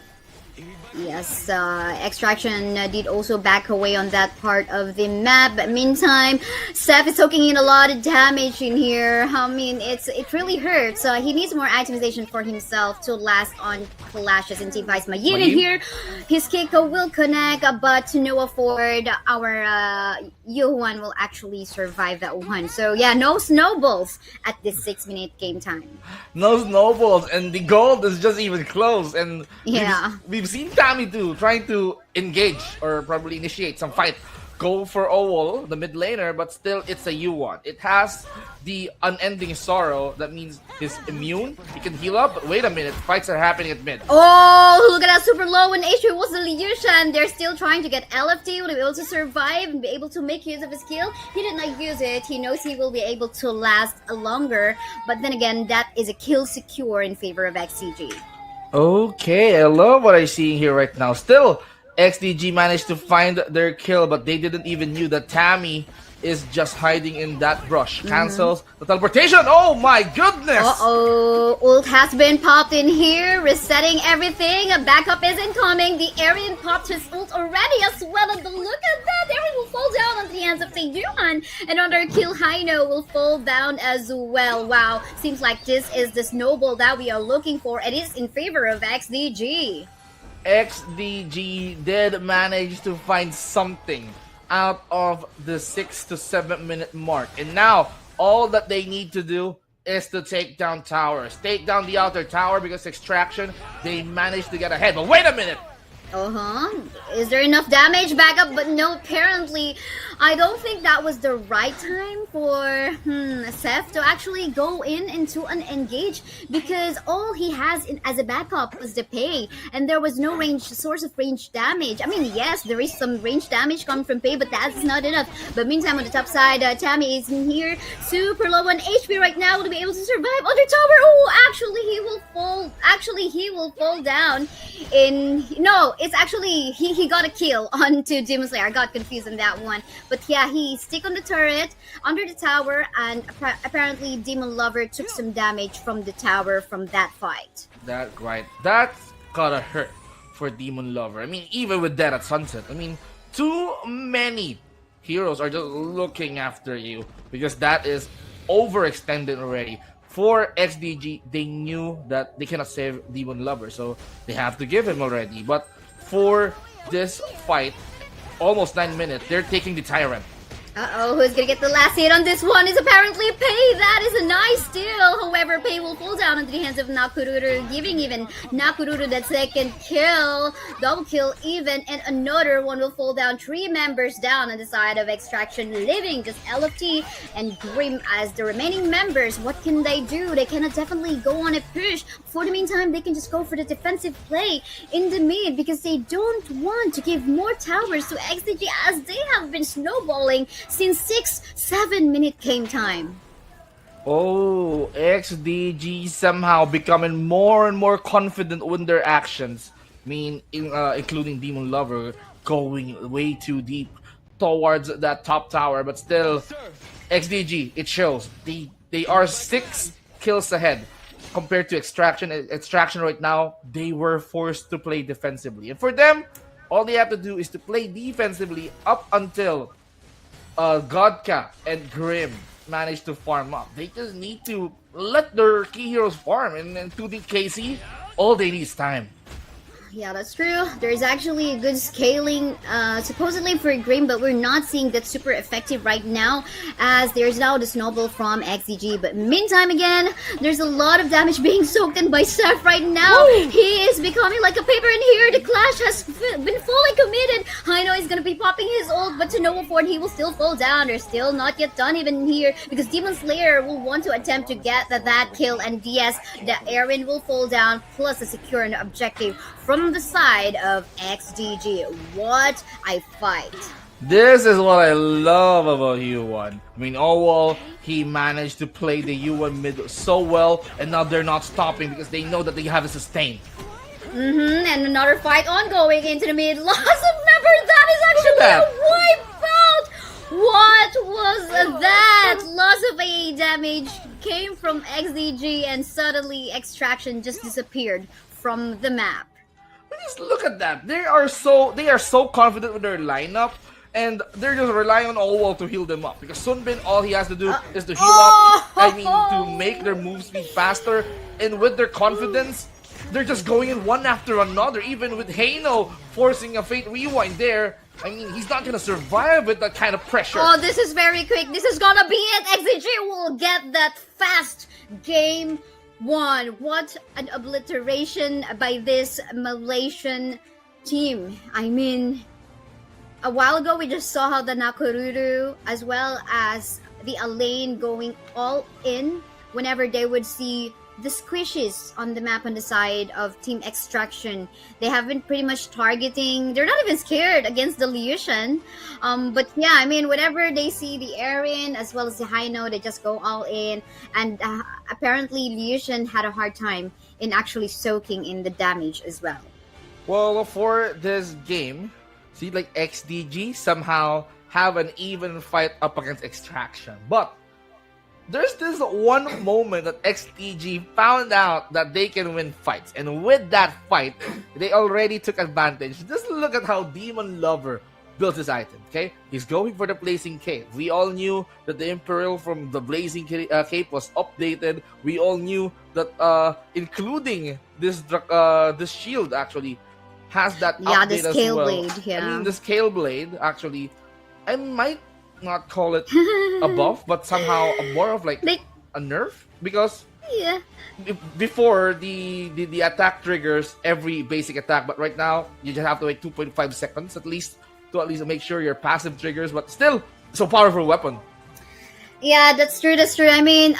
F: Yes, Extraction did also back away on that part of the map. But meantime, Seth is soaking in a lot of damage in here. I mean, it really hurts. He needs more itemization for himself to last on clashes in Team Vice. Mayin in here, his kick will connect, but to no afford, our Yuhuan will actually survive that one. So yeah, no snowballs at this 6-minute game time.
G: No snowballs, and the gold is just even close. And
F: yeah,
G: we've seen Tammy too trying to engage or probably initiate some fight, go for Owol, the mid laner, but still it's a U1. It has the unending sorrow. That means he's immune, he can heal up, but wait a minute, fights are happening at mid.
F: Oh, look at that, super low in HP was the Liushan. They're still trying to get LFT, will be able to survive and be able to make use of his skill. He did not use it, he knows he will be able to last longer, but then again, that is a kill secure in favor of XCG.
G: Okay, I love what I'm seeing here right now. Still, XDG managed to find their kill, but they didn't even knew that Tammy is just hiding in that brush. Cancels the teleportation. Oh my goodness!
F: Uh-oh. Ult has been popped in here, resetting everything. A backup is incoming. The Aryan popped his ult already as well. And look at that! Aryan will fall down on the hands of Taeyuan. Another kill, Haino will fall down as well. Wow. Seems like this is the snowball that we are looking for. It is in favor of XDG.
G: XDG did manage to find something out of the 6 to 7 minute mark, and now all that they need to do is to take down towers, take down the outer tower, because Extraction, they managed to get ahead. But wait a minute,
F: is there enough damage back up? But no, apparently I don't think that was the right time for Seth to actually go into an engage, because all he has as a backup was the Pei, and there was no source of range damage. I mean, yes, there is some range damage coming from Pei, but that's not enough. But meantime, on the top side, Tammy is in here, super low on HP right now to be able to survive on the tower. Oh, actually he will fall. Actually, he will fall down. It's actually he got a kill onto Demon Slayer. I got confused on that one. But yeah, he stick on the turret, under the tower, and apparently Demon Lover took some damage from the tower from that fight.
G: That's gotta hurt for Demon Lover. I mean, even with that at Sunset, I mean, too many heroes are just looking after you, because that is overextended already. for XDG, they knew that they cannot save Demon Lover, so they have to give him already. But for this fight, almost 9 minutes, they're taking the Tyrant.
F: Uh-oh, who's gonna get the last hit on this one is apparently Pei. That is a nice steal. However, Pei will fall down into the hands of Nakururu, giving even Nakururu that second kill. Double kill even, and another one will fall down. 3 members down on the side of Extraction, leaving just LFT and Grim as the remaining members. What can they do? They cannot definitely go on a push. For the meantime, they can just go for the defensive play in the mid because they don't want to give more towers to XDG as they have been snowballing since 6-7 minute game time.
G: Oh, XDG somehow becoming more and more confident with their actions. Including Demon Lover going way too deep towards that top tower. But still, XDG, it shows. They are 6 kills ahead compared to Extraction. Extraction right now, they were forced to play defensively. And for them, all they have to do is to play defensively up until Godka and Grim manage to farm up. They just need to let their key heroes farm, and 2D KC, all they need is time.
F: Yeah, that's true. There's actually a good scaling supposedly for Grim, but we're not seeing that super effective right now as there's now the snowball from XDG. But meantime, again, there's a lot of damage being soaked in by Seth right now. Woo! He is becoming like a paper in here. The Clash has been fully committed. I know he's going to be popping his ult, but to no afford, he will still fall down. They're still not yet done even here because Demon Slayer will want to attempt to get that kill, and DS, the Aaron will fall down, plus a secure an objective from the side of XDG. What a fight.
G: This is what I love about U1. Owal, he managed to play the U1 mid so well, and now they're not stopping because they know that they have a sustain.
F: And another fight ongoing into the mid. Loss of member, that is actually a wipeout. What was that? Loss of AE damage came from XDG, and suddenly Extraction just disappeared from the map.
G: Just look at that. They are so confident with their lineup, and they're just relying on OnAir to heal them up. Because Sunbin, all he has to do is to heal up. To make their move speed faster. And with their confidence, they're just going in one after another. Even with Heino forcing a Fate Rewind there, he's not gonna survive with that kind of pressure.
F: Oh, this is very quick. This is gonna be it. XDG will get that fast game 1. What an obliteration by this Malaysian team. A while ago we just saw how the Nakururu as well as the Alain going all in whenever they would see the squishes on the map on the side of Team Extraction. They have been pretty much targeting. They're not even scared against the Liushan. But yeah, whenever they see the Aaron as well as the Heino, they just go all in. And apparently Liushan had a hard time in actually soaking in the damage as well.
G: Well, for this game, see, like XDG somehow have an even fight up against Extraction. But there's this one moment that XDG found out that they can win fights. And with that fight, they already took advantage. Just look at how Demon Lover built his item, okay? He's going for the Blazing Cape. We all knew that the Imperial from the Blazing Cape was updated. We all knew that including this shield actually has that update
F: the
G: as
F: scale
G: well.
F: blade, yeah.
G: The Scale Blade, actually, I might not call it a buff, but somehow more of like a nerf, because before the attack triggers every basic attack, but right now you just have to wait 2.5 seconds at least to make sure your passive triggers, but still so powerful weapon.
F: Yeah, that's true. Demon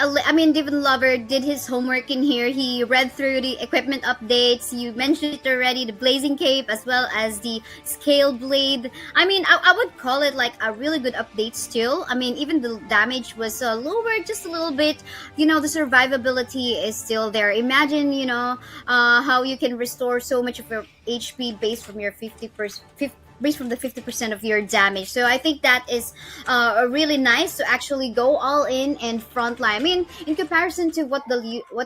F: Lover did his homework in here. He read through the equipment updates. You mentioned it already, the Blazing Cape as well as the Scale Blade. I would call it like a really good update still. Even the damage was lower just a little bit. The survivability is still there. Imagine, how you can restore so much of your HP based from your 50%. Based from the 50% of your damage. So I think that is really nice to actually go all in and frontline. In comparison to what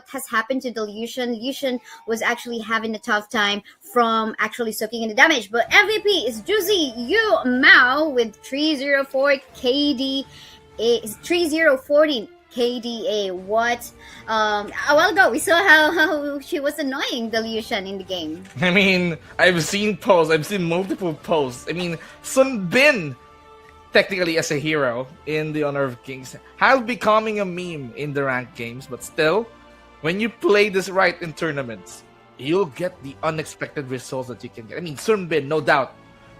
F: has happened to the Liushan was actually having a tough time from actually soaking in the damage. But MVP is Juicy Yu Mao with 304 KD. Is 3040 KDA. What? A while ago, we saw how she was annoying the Liu Shan in the game.
G: I mean, I've seen posts, I've seen multiple posts. I mean, Sun Bin, technically as a hero in the Honor of Kings, has becoming a meme in the ranked games, but still, when you play this right in tournaments, you'll get the unexpected results that you can get. I mean, Sun Bin, no doubt.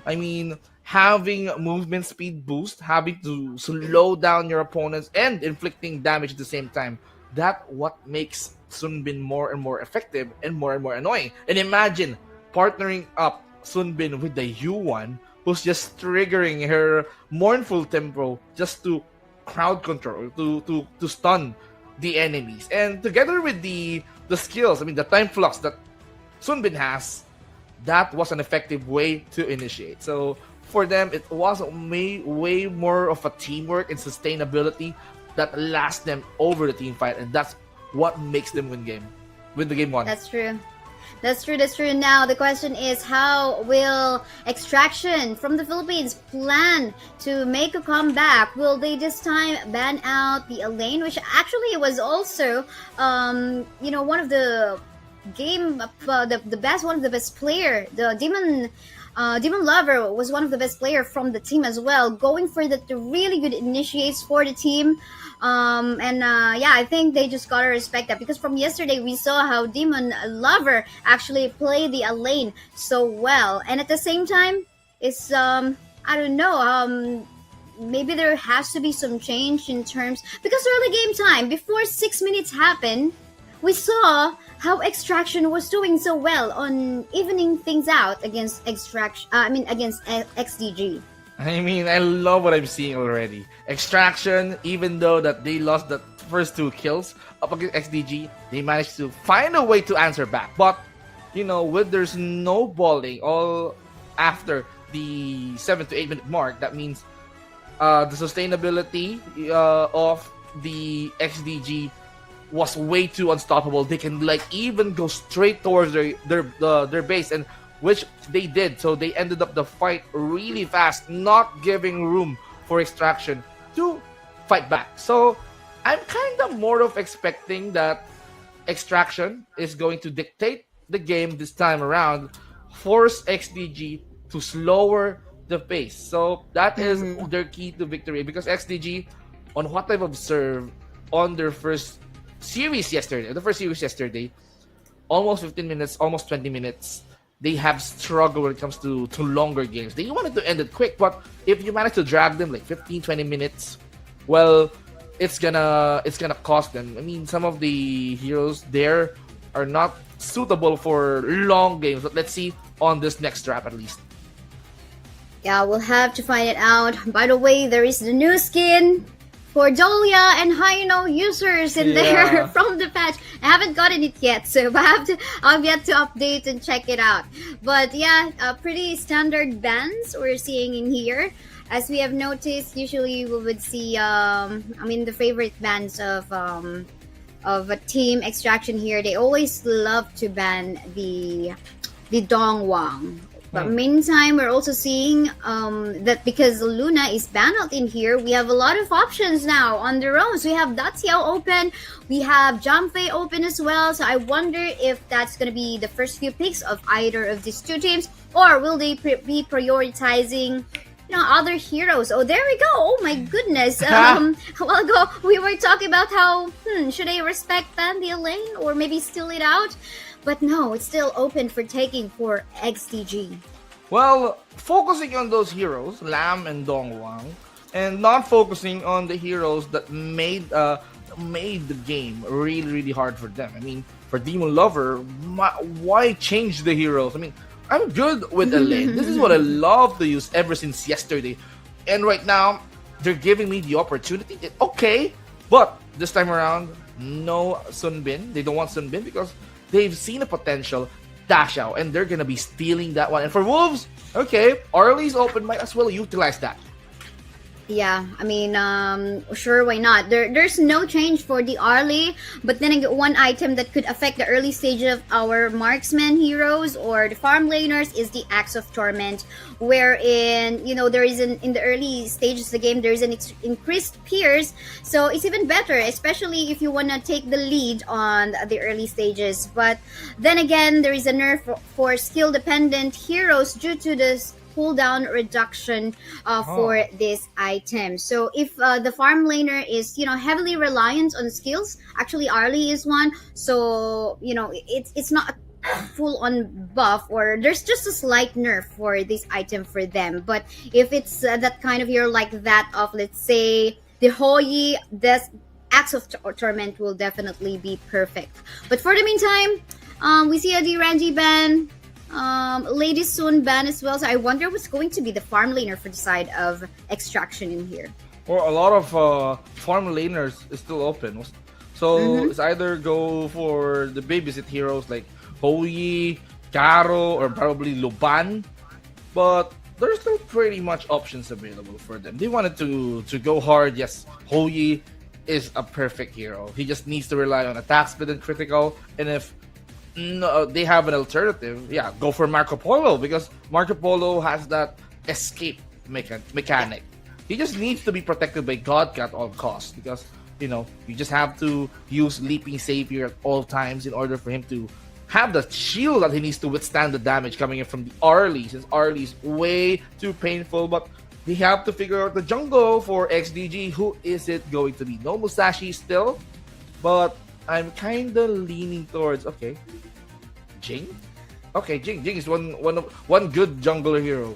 G: I mean, having movement speed boost, having to slow down your opponents, and inflicting damage at the same time. That's what makes Sun Bin more and more effective and more annoying. And imagine partnering up Sun Bin with the Yu1, who's just triggering her mournful tempo just to crowd control, to stun the enemies. And together with the skills, I mean, the time flux that Sun Bin has, that was an effective way to initiate. So for them, it was way more of a teamwork and sustainability that lasts them over the team fight, and that's what makes them win the game one.
F: That's true. That's true. Now, the question is, how will Extraction from the Philippines plan to make a comeback? Will they this time ban out the Elaine, which actually was also, one of the game, one of the best player, the Demon Lover was one of the best player from the team as well, going for the really good initiates for the team. I think they just gotta respect that, because from yesterday we saw how Demon Lover actually played the Elaine so well, and at the same time, it's I don't know, maybe there has to be some change in terms, because early game time, before 6 minutes happened, we saw how Extraction was doing so well on evening things out against against XDG.
G: I mean, I love what I'm seeing already. Extraction, even though that they lost the first 2 kills up against XDG, they managed to find a way to answer back. But, with their snowballing all after the 7 to 8 minute mark, that means the sustainability of the XDG was way too unstoppable. They can even go straight towards their base, and which they did. So they ended up the fight really fast, not giving room for Extraction to fight back. So I'm kind of more of expecting that Extraction is going to dictate the game this time around, force XDG to slower the pace. So that is their key to victory, because XDG, on what I've observed on their first series yesterday, almost 15 minutes, almost 20 minutes, they have struggled when it comes to longer games. They wanted to end it quick, but if you manage to drag them 15-20 minutes, well, it's gonna cost them. I mean, some of the heroes there are not suitable for long games, but let's see on this next trap at least.
F: Yeah, we'll have to find it out. By the way, there is the new skin for Dolia and Haino users in there from the patch. I haven't gotten it yet, so I've yet to update and check it out. But yeah, pretty standard bans we're seeing in here. As we have noticed, usually we would see, the favorite bans of a team Extraction here. They always love to ban the Dongwang. But meantime, we're also seeing that because Luna is banned out in here, we have a lot of options now on their own. So we have Datiao open, we have Jamfei open as well. So I wonder if that's going to be the first few picks of either of these two teams, or will they be prioritizing other heroes? Oh, there we go. Oh my goodness. A while ago, we were talking about how, should I respect ban the Elaine or maybe steal it out? But no, it's still open for taking for XDG.
G: Well, focusing on those heroes, Lam and Dongwang, and not focusing on the heroes that made the game really hard for them. I mean, for Demon Lover, why change the heroes? I mean, I'm good with Elaine. This is what I love to use ever since yesterday. And right now, they're giving me the opportunity. Okay, but this time around, no Sun Bin. They don't want Sun Bin because they've seen a potential dash out, and they're gonna be stealing that one. And for Wolves, okay, Arlie's open, might as well utilize that.
F: Yeah, I mean, sure, why not? There's no change for the Arlie, but then again, one item that could affect the early stage of our marksman heroes or the farm laners is the Axe of Torment, wherein, there is in the early stages of the game, there is an increased pierce, so it's even better, especially if you want to take the lead on the early stages. But then again, there is a nerf for skill-dependent heroes due to this cooldown reduction for this item. So if the farm laner is heavily reliant on skills, actually Arlie is one, so it's not a full on buff, or there's just a slight nerf for this item for them. But if it's that kind of hero like that of, let's say, the Hoyi, this Axe of Torment will definitely be perfect. But for the meantime, we see a Randy ban, Lady Soon ban as well, so I wonder what's going to be the farm laner for the side of Extraction in here.
G: Well, a lot of farm laners is still open, so it's either go for the babysit heroes like Hoyi, Garo, or probably Luban, but there's still pretty much options available for them. They wanted to go hard. Yes, Hoyi is a perfect hero. He just needs to rely on attack speed and critical, and if they have an alternative, yeah, go for Marco Polo, because Marco Polo has that escape mechanic. He just needs to be protected by Godcat at all costs, because you just have to use Leaping Savior at all times in order for him to have the shield that he needs to withstand the damage coming in from the Arlie, since Arlie is way too painful. But they have to figure out the jungle for XDG. Who is it going to be? No Musashi still, but I'm kind of leaning towards, okay, Jing? Okay, Jing is one good jungler hero.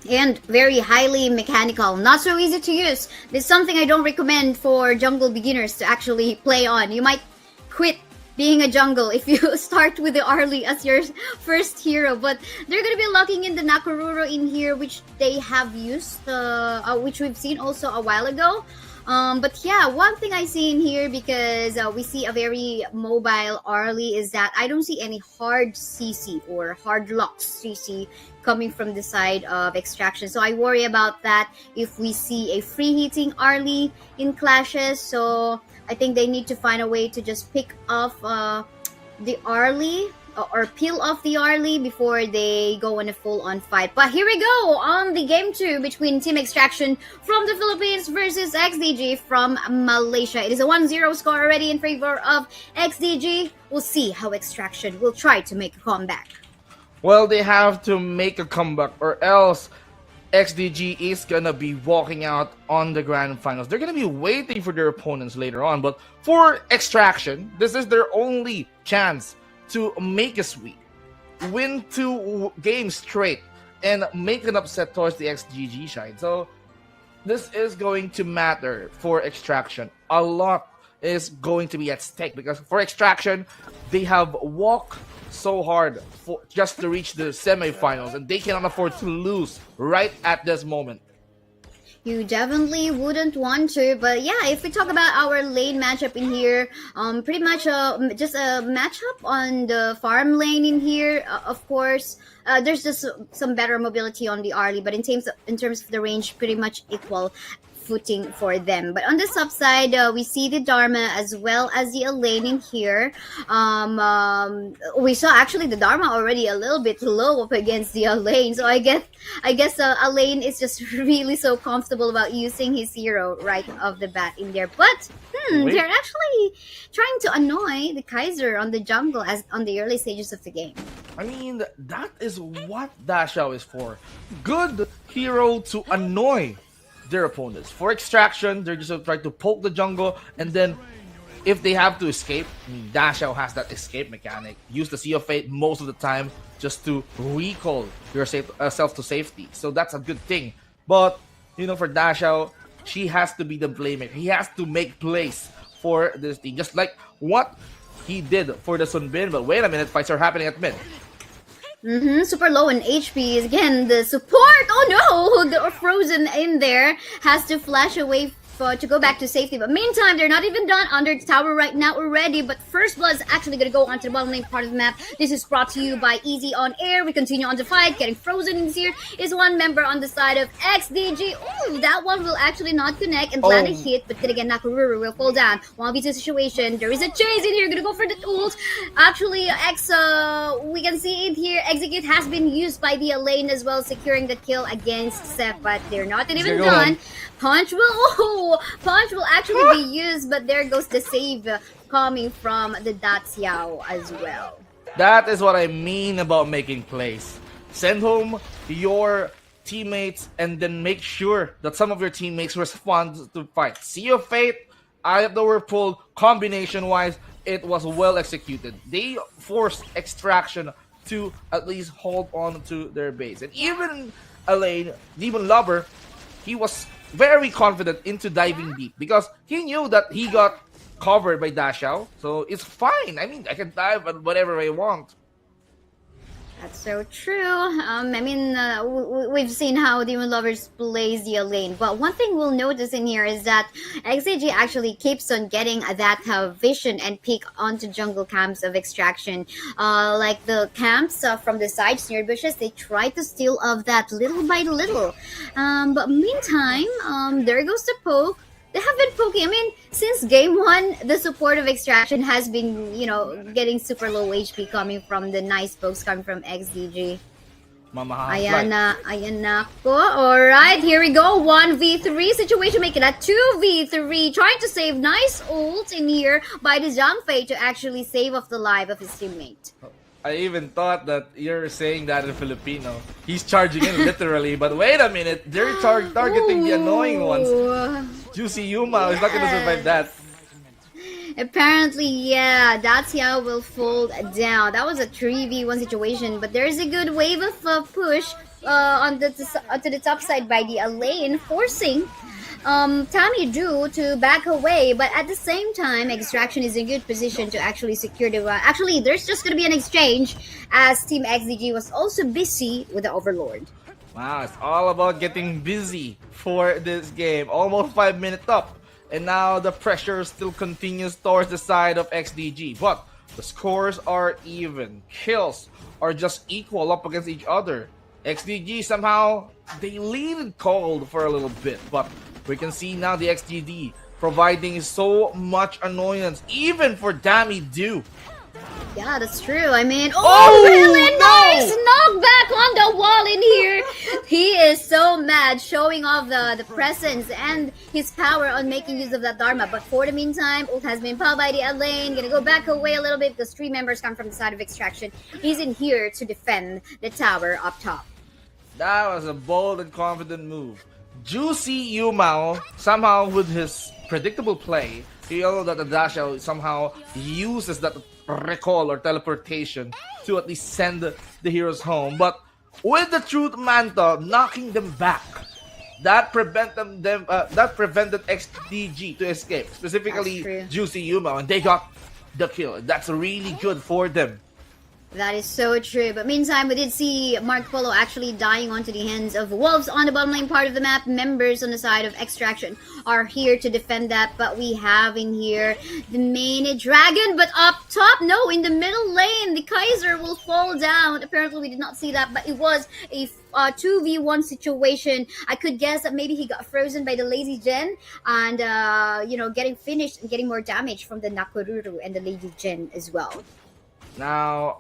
F: And very highly mechanical, not so easy to use. This is something I don't recommend for jungle beginners to actually play on. You might quit being a jungle if you start with the Arlie as your first hero, but they're gonna be locking in the Nakoruro in here, which they have used, which we've seen also a while ago. But yeah, one thing I see in here, because we see a very mobile Arlie, is that I don't see any hard CC or hard locks CC coming from the side of Extraction. So I worry about that if we see a free hitting Arlie in clashes. So I think they need to find a way to just pick off the Arlie, or peel off the Arlie before they go in a full-on fight. But here we go on the game 2 between Team Extraction from the Philippines versus XDG from Malaysia. It is a 1-0 score already in favor of XDG. We'll see how Extraction will try to make a comeback.
G: Well, they have to make a comeback, or else XDG is gonna be walking out on the grand finals. They're gonna be waiting for their opponents later on, but for Extraction, this is their only chance to make a sweep, win 2 games straight, and make an upset towards the XGG side. So this is going to matter for Extraction. A lot is going to be at stake, because for Extraction, they have walked so hard just to reach the semifinals, and they cannot afford to lose right at this moment.
F: You definitely wouldn't want to, but yeah, if we talk about our lane matchup in here, pretty much just a matchup on the farm lane in here. Of course, there's just some better mobility on the Arlie, but in terms of the range, pretty much equal footing for them. But on the sub side, we see the Dharma as well as the Elaine in here. We saw actually the Dharma already a little bit low up against the Elaine, so I guess Elaine is just really so comfortable about using his hero right off the bat in there. But they're actually trying to annoy the Kaiser on the jungle as on the early stages of the game.
G: I mean, that is what Dashao is for. Good hero to annoy their opponents. For Extraction, they're just trying to poke the jungle, and then if they have to escape, Dashao has that escape mechanic. Use the Sea of Fate most of the time just to recall yourself to safety. So that's a good thing. But, for Dashao, she has to be the playmaker. He has to make plays for this team, just like what he did for the Sunbin. But wait a minute, fights are happening at mid.
F: Super low in HP. Again, the support. Oh no, the Frozen in there has to flash away to go back to safety. But meantime, they're not even done under the tower right now already. But first blood is actually going to go onto the bottom lane part of the map. This is brought to you by Easy OnAir. We continue on the fight. Getting frozen in here is one member on the side of XDG. Ooh, that one will actually not connect and land a hit. But then again, Nakaruru will fall down. 1v2 situation. There is a chase in here. Gonna go for the ult. Actually, we can see it here. Execute has been used by the lane as well, securing the kill against Sep. But they're not even done. Punch will actually be used, but there goes the save coming from the Daxiao as well.
G: That is what I mean about making plays. Send home your teammates and then make sure that some of your teammates respond to fight. Sea of Fate, Eye of the Whirlpool, combination-wise, it was well executed. They forced Extraction to at least hold on to their base. And even Elaine, Demon Lover, he was very confident into diving deep because he knew that he got covered by Dashao. So it's fine. I mean, I can dive at whatever I want.
F: That's so true. We've seen how Demon Lovers plays the lane, but one thing we'll notice in here is that XAG actually keeps on getting that vision and peek onto jungle camps of Extraction. Like the camps from the sides near bushes, they try to steal of that little by little. But meantime, there goes the poke. They have been poking. I mean, since game 1, the support of Extraction has been, getting super low HP coming from the nice pokes coming from XDG. Ayan na po. Alright, here we go. 1v3 situation, making a 2v3. Trying to save nice ult in here by the Zhangfei to actually save off the life of his teammate.
G: I even thought that you're saying that in Filipino. He's charging in literally, but wait a minute. They're targeting the annoying ones. Juicy Yuma is not gonna survive that.
F: Apparently, yeah, Dacia will fold down. That was a 3v1 situation, but there's a good wave of push onto the top side by the lane, forcing Tommy Drew to back away, but at the same time, Extraction is in good position to actually secure the run. Actually, there's just gonna be an exchange as Team XDG was also busy with the Overlord.
G: Wow, it's all about getting busy for this game. Almost 5 minutes up. And now the pressure still continues towards the side of XDG. But the scores are even. Kills are just equal up against each other. XDG somehow, they lead cold for a little bit. But we can see now the XDD providing so much annoyance, even for Dammy Do.
F: Yeah, that's true. I mean, really nice knockback on the wall in here. He is so mad, showing off the presence and his power on making use of that Dharma. But for the meantime, ult has been powered by the lane. Gonna go back away a little bit because 3 members come from the side of Extraction. He's in here to defend the tower up top.
G: That was a bold and confident move. Juicy Yumao, somehow with his predictable play, you know that the Dashao somehow uses that recall or teleportation to at least send the heroes home. But with the Truth Manta knocking them back, that prevented XDG to escape, specifically Juicy Yuma, and they got the kill. That's really good for them.
F: That is so true. But meantime, we did see Mark Polo actually dying onto the hands of wolves on the bottom lane part of the map. Members on the side of Extraction are here to defend that. But we have in here the main dragon. But up top, no, in the middle lane, the Kaiser will fall down. Apparently, we did not see that. But it was a 2v1 situation. I could guess that maybe he got frozen by the Lazy Gen. And, getting finished and getting more damage from the Nakoruru and the Lazy Gen as well.
G: Now,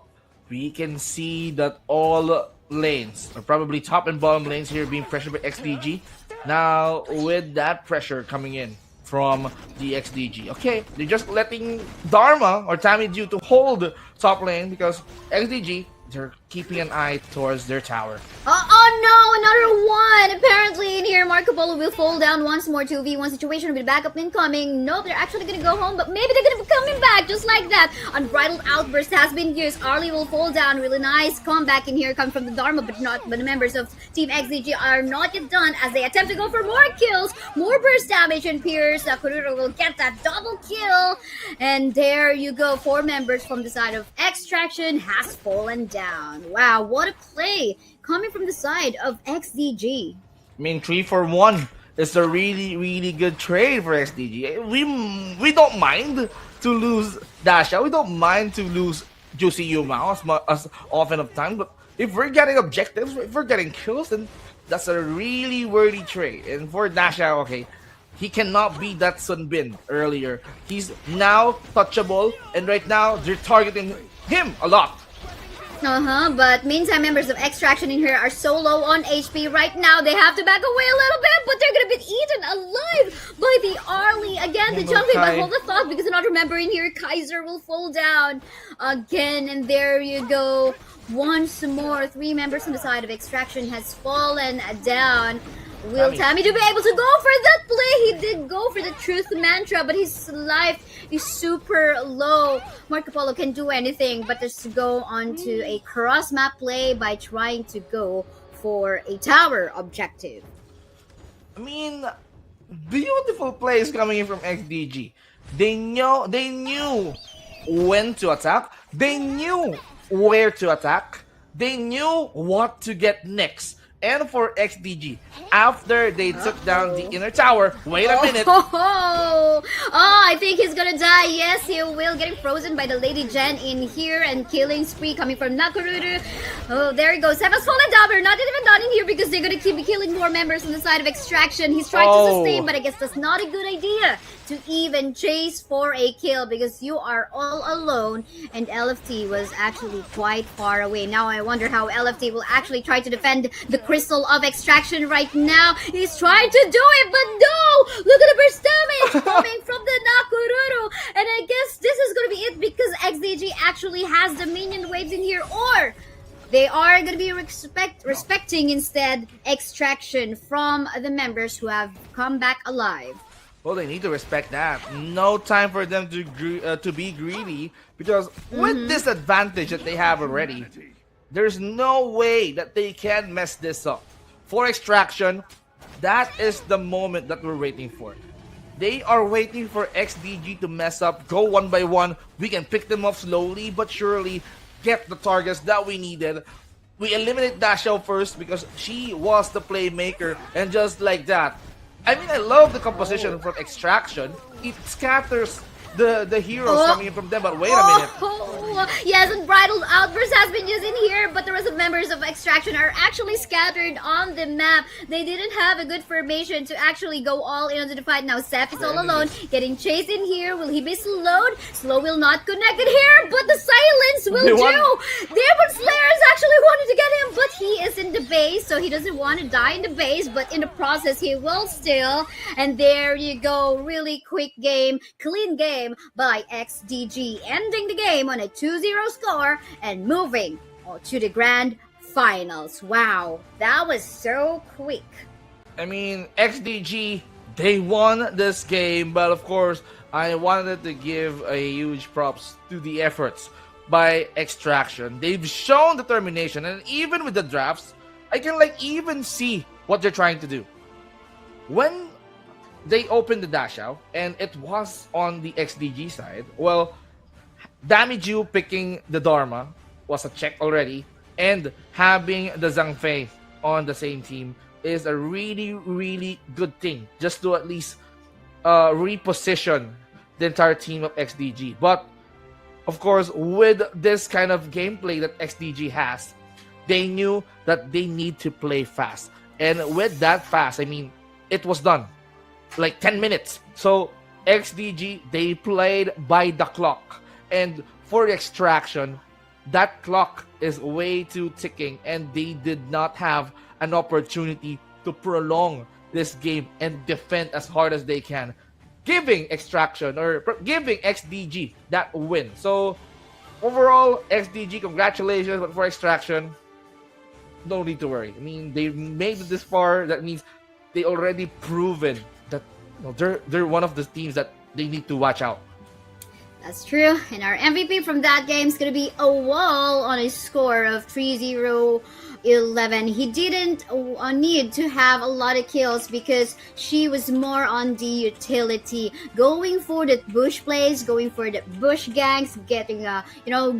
G: we can see that all lanes, or probably top and bottom lanes here, being pressured by XDG. Now, with that pressure coming in from the XDG, okay, they're just letting Dharma or Tammy Dew to hold top lane because XDG, they're keeping an eye towards their tower.
F: Oh no, another one! Apparently in here, Marco Polo will fall down once more. 2v1 situation with backup incoming. Nope, they're actually gonna go home, but maybe they're gonna be coming back just like that. Unbridled Outburst has been used. Arlie will fall down. Really nice comeback in here coming from the Dharma, but the members of Team XDG are not yet done as they attempt to go for more kills, more burst damage, and Pierce Kururo will get that double kill. And there you go, 4 members from the side of Extraction has fallen down. Wow, what a play coming from the side of XDG.
G: I mean, 3 for 1 it's a really, really good trade for XDG. We don't mind to lose Dasha. We don't mind to lose Juicy Yumao as often of time. But if we're getting objectives, if we're getting kills, then that's a really worthy trade. And for Dasha, okay, he cannot be that Sun Bin earlier. He's now touchable, and right now they're targeting him a lot.
F: But meantime, members of Extraction in here are so low on HP right now. They have to back away a little bit, but they're gonna be eaten alive by the Arlie. Again, the jumping, but hold the thought because another member in here, Kaiser, will fall down again. And there you go. Once more, 3 members on the side of Extraction has fallen down. Will Tammy to be able to go for that play? He did go for the truth mantra, but his life is super low. Marco Polo can do anything but just go on to a cross map play by trying to go for a tower objective.
G: I mean, beautiful plays coming in from XDG. They knew when to attack. They knew where to attack. They knew what to get next. And for XDG, after they took down the inner tower, wait a minute.
F: I think he's gonna die. Yes, he will, getting frozen by the Lady Jen in here, and killing spree coming from Nakoruru. Oh, there he goes. Seva's fallen down. We're not even done in here because they're gonna keep killing more members on the side of Extraction. He's trying to sustain, but I guess that's not a good idea to even chase for a kill because you are all alone, and LFT was actually quite far away. Now I wonder how LFT will actually try to defend the crystal of Extraction right now. He's trying to do it, but no! Look at the burst damage coming from the Nakoruru, and I guess this is gonna be it because XDG actually has the minion waves in here, or they are going to be respecting instead Extraction from the members who have come back alive.
G: Well, they need to respect that. No time for them to be greedy because with this advantage that they have already, there's no way that they can mess this up. For Extraction, that is the moment that we're waiting for. They are waiting for XDG to mess up, go one by one. We can pick them up slowly but surely, get the targets that we needed. We eliminate Dasha first because she was the playmaker, and just like that, I mean, I love the composition from Extraction. It scatters the heroes coming in from them, but wait a minute.
F: Yes, Unbridled Outburst has been used in here, but the rest of members of Extraction are actually scattered on the map. They didn't have a good formation to actually go all in onto the fight. Now Seth is all alone, getting chased in here. Will he be slowed? Slow will not connect it here, but the silence will do. Demon Slayer is actually wanting to get him, but he is in the base, so he doesn't want to die in the base, but in the process, he will still. And there you go. Really quick game, clean game by XDG, ending the game on a 2-0 score and moving to the grand finals. Wow, that was so quick.
G: I mean, XDG, they won this game, but of course, I wanted to give a huge props to the efforts by Extraction. They've shown determination, and even with the drafts, I can even see what they're trying to do. When they opened the dash out, and it was on the XDG side, well, Damiju picking the Dharma was a check already, and having the Zhangfei on the same team is a really, really good thing, just to at least reposition the entire team of XDG. But, of course, with this kind of gameplay that XDG has, they knew that they need to play fast. And with that fast, I mean, it was done. Like 10 minutes. So XDG, they played by the clock. And for Extraction, that clock is way too ticking, and they did not have an opportunity to prolong this game and defend as hard as they can, giving Extraction or giving XDG that win. So overall, XDG, congratulations. But for Extraction, no need to worry. I mean, they made it this far. That means they already proven that they're one of the teams that they need to watch out.
F: That's true. And our MVP from that game is going to be a wall on a score of 3-0 11. He didn't need to have a lot of kills because she was more on the utility, going for the bush plays, going for the bush gangs, getting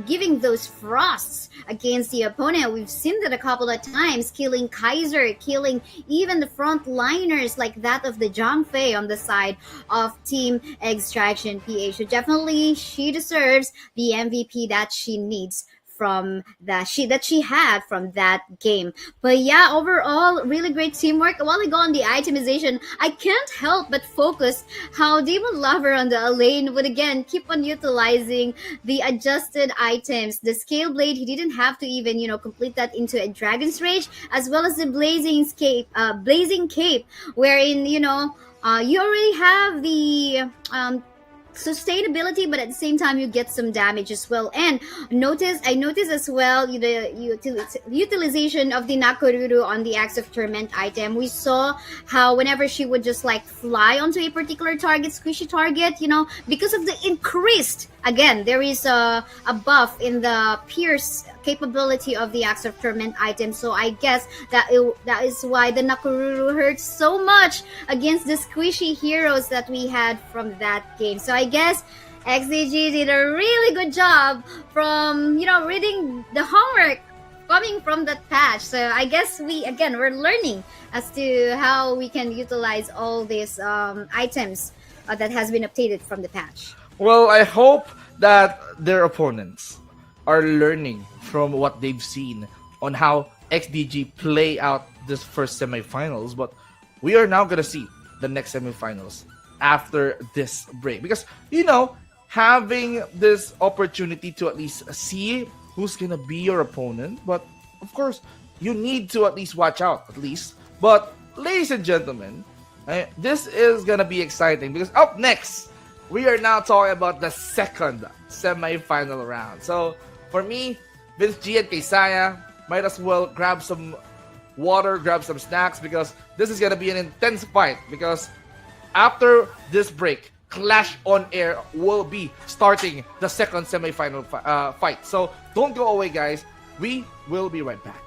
F: giving those frosts against the opponent. We've seen that a couple of times, killing Kaiser, killing even the frontliners like that of the Zhang Fei on the side of Team Extraction PH. So definitely she deserves the MVP that she needs from that she had from that game. But yeah, overall, really great teamwork. While I go on the itemization, I can't help but focus how Demon Lover on the lane would again keep on utilizing the adjusted items. The Scale Blade, he didn't have to even complete that into a Dragon's Rage, as well as the Blazing Cape, wherein you already have the sustainability, but at the same time you get some damage as well. And I noticed as well the utilization of the Nakoruru on the Axe of Torment item. We saw how whenever she would just like fly onto a particular target, squishy target, because of the increased, again, there is a buff in the pierce capability of the Axe of Torment item. So I guess that is why the Nakoruru hurts so much against the squishy heroes that we had from that game. So I guess XDG did a really good job from reading the homework coming from that patch. So I guess we're learning as to how we can utilize all these items that has been updated from the patch.
G: Well, I hope that their opponents are learning from what they've seen on how XDG play out this first semifinals. But we are now going to see the next semifinals after this break. Because, having this opportunity to at least see who's going to be your opponent. But, of course, you need to at least watch out, at least. But, ladies and gentlemen, this is going to be exciting. Because up next, we are now talking about the second semi-final round. So, for me, Vince G and Kaysaya might as well grab some water, grab some snacks, because this is going to be an intense fight. Because after this break, Clash on Air will be starting the second semi-final fight. So, don't go away, guys. We will be right back.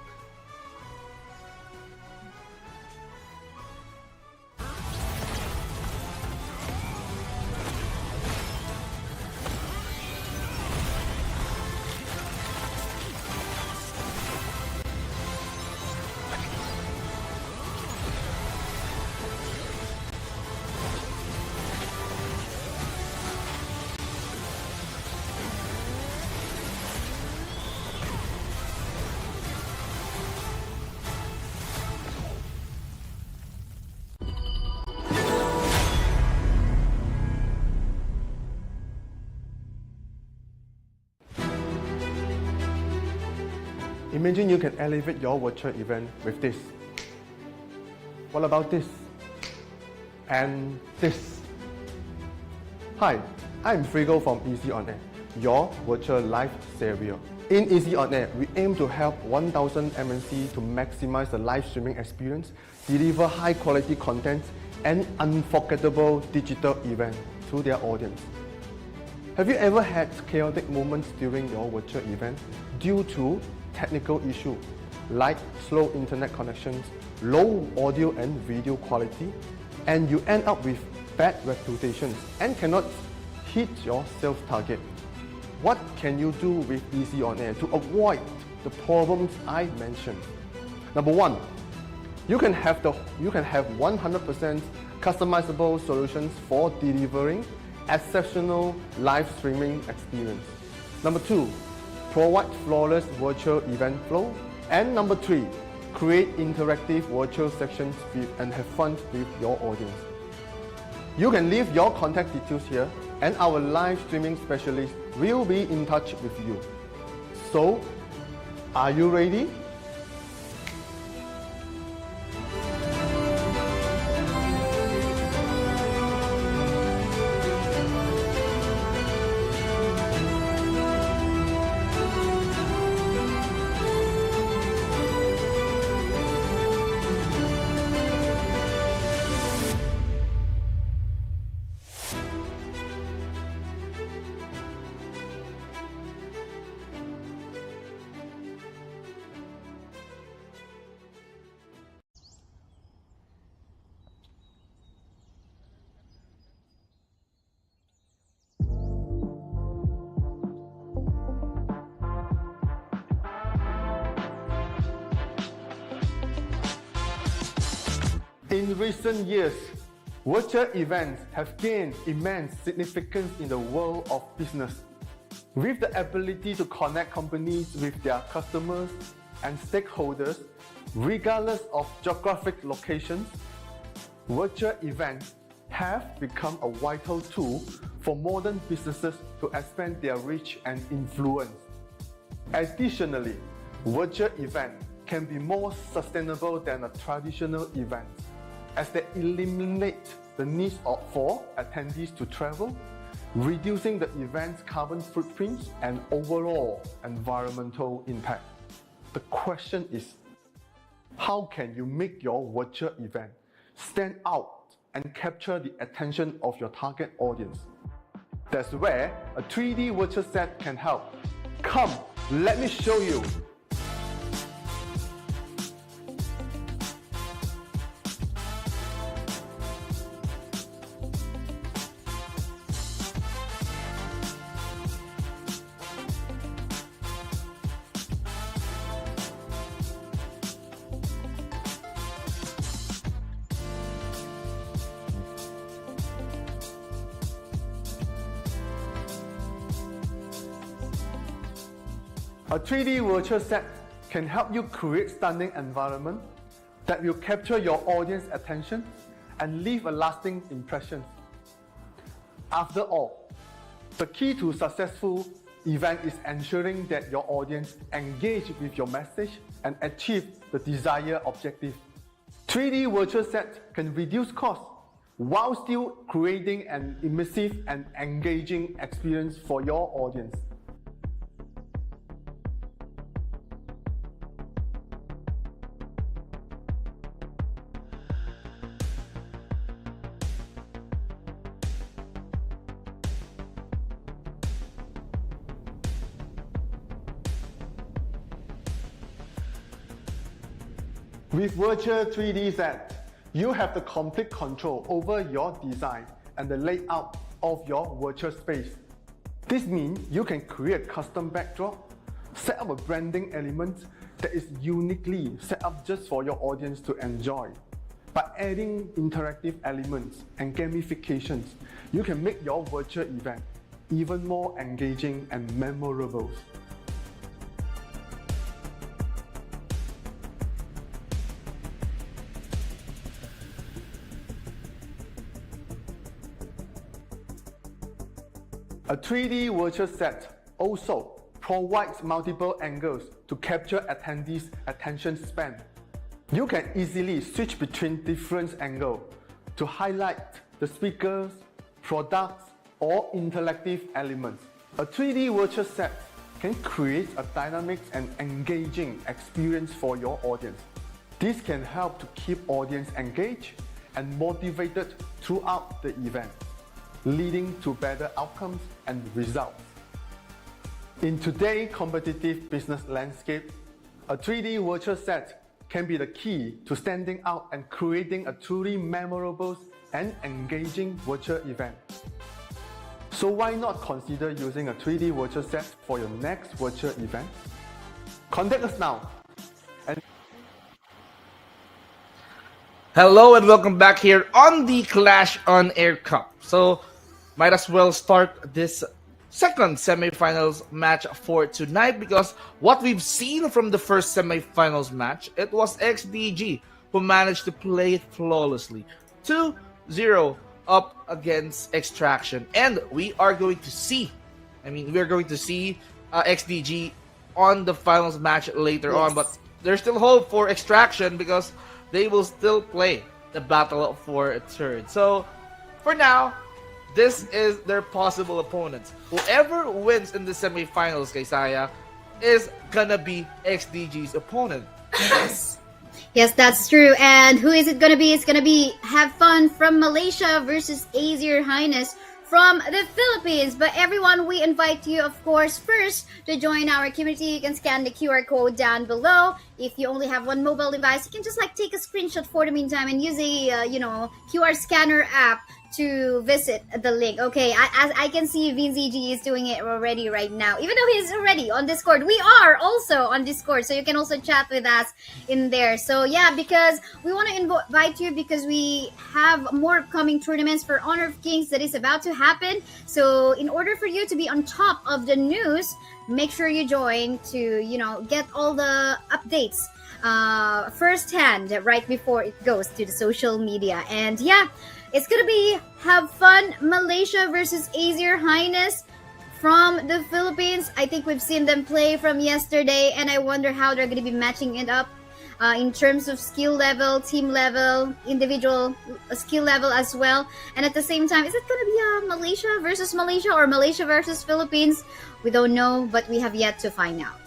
A: Imagine you can elevate your virtual event with this. What about this? And this. Hi, I'm Frigo from Easy On Air, your virtual live savior. In Easy On Air, we aim to help 1,000 MNC to maximize the live streaming experience, deliver high quality content, and unforgettable digital event to their audience. Have you ever had chaotic moments during your virtual event due to technical issues like slow internet connections, low audio and video quality, and you end up with bad reputations and cannot hit your sales target? What can you do with Easy On Air to avoid the problems I mentioned? Number one, you can have 100% customizable solutions for delivering exceptional live streaming experience. Number two, provide flawless virtual event flow. And number three, create interactive virtual sections and have fun with your audience. You can leave your contact details here and our live streaming specialist will be in touch with you. So, are you ready? In recent years, virtual events have gained immense significance in the world of business. With the ability to connect companies with their customers and stakeholders, regardless of geographic locations, virtual events have become a vital tool for modern businesses to expand their reach and influence. Additionally, virtual events can be more sustainable than a traditional event, as they eliminate the need for attendees to travel, reducing the event's carbon footprints and overall environmental impact. The question is, how can you make your virtual event stand out and capture the attention of your target audience? That's where a 3D virtual set can help. Come, let me show you. A 3D virtual set can help you create stunning environment that will capture your audience attention and leave a lasting impression. After all, the key to successful event is ensuring that your audience engage with your message and achieve the desired objective. 3D virtual set can reduce costs while still creating an immersive and engaging experience for your audience. With virtual 3D set, you have the complete control over your design and the layout of your virtual space. This means you can create custom backdrop, set up a branding element that is uniquely set up just for your audience to enjoy. By adding interactive elements and gamifications, you can make your virtual event even more engaging and memorable. A 3D virtual set also provides multiple angles to capture attendees' attention span. You can easily switch between different angles to highlight the speakers, products, or interactive elements. A 3D virtual set can create a dynamic and engaging experience for your audience. This can help to keep audience engaged and motivated throughout the event, leading to better outcomes and results. In today's competitive business landscape, a 3D virtual set can be the key to standing out and creating a truly memorable and engaging virtual event. So why not consider using a 3D virtual set for your next virtual event? Contact us now.
G: Hello and welcome back here on the Clash on Air Cup. So, might as well start this second semifinals match for tonight, because what we've seen from the first semifinals match, it was XDG who managed to play it flawlessly. 2-0 up against Extraction. And we are going to see, XDG on the finals match later on, but there's still hope for Extraction because they will still play the battle for a third. So, for now, this is their possible opponents. Whoever wins in the semifinals, Kaysaya, is gonna be XDG's opponent.
F: Yes. Yes, that's true. And who is it gonna be? It's gonna be Have Fun from Malaysia versus AZ Your Highness from the Philippines. But everyone, we invite you, of course, first to join our community. You can scan the QR code down below. If you only have one mobile device, you can just take a screenshot for the meantime and use a QR scanner app to visit the link. Okay, as I can see, VZG is doing it already right now. Even though he's already on Discord, we are also on Discord, so you can also chat with us in there. So yeah, because we want to invite you because we have more upcoming tournaments for Honor of Kings that is about to happen. So in order for you to be on top of the news, make sure you join to get all the updates firsthand right before it goes to the social media. And yeah, it's gonna be have fun. Malaysia versus Azir Highness from the Philippines. I think we've seen them play from yesterday, and I wonder how they're gonna be matching it up in terms of skill level, team level, individual skill level as well. And at the same time, is it gonna be Malaysia versus Malaysia or Malaysia versus Philippines? We don't know, but we have yet to find out.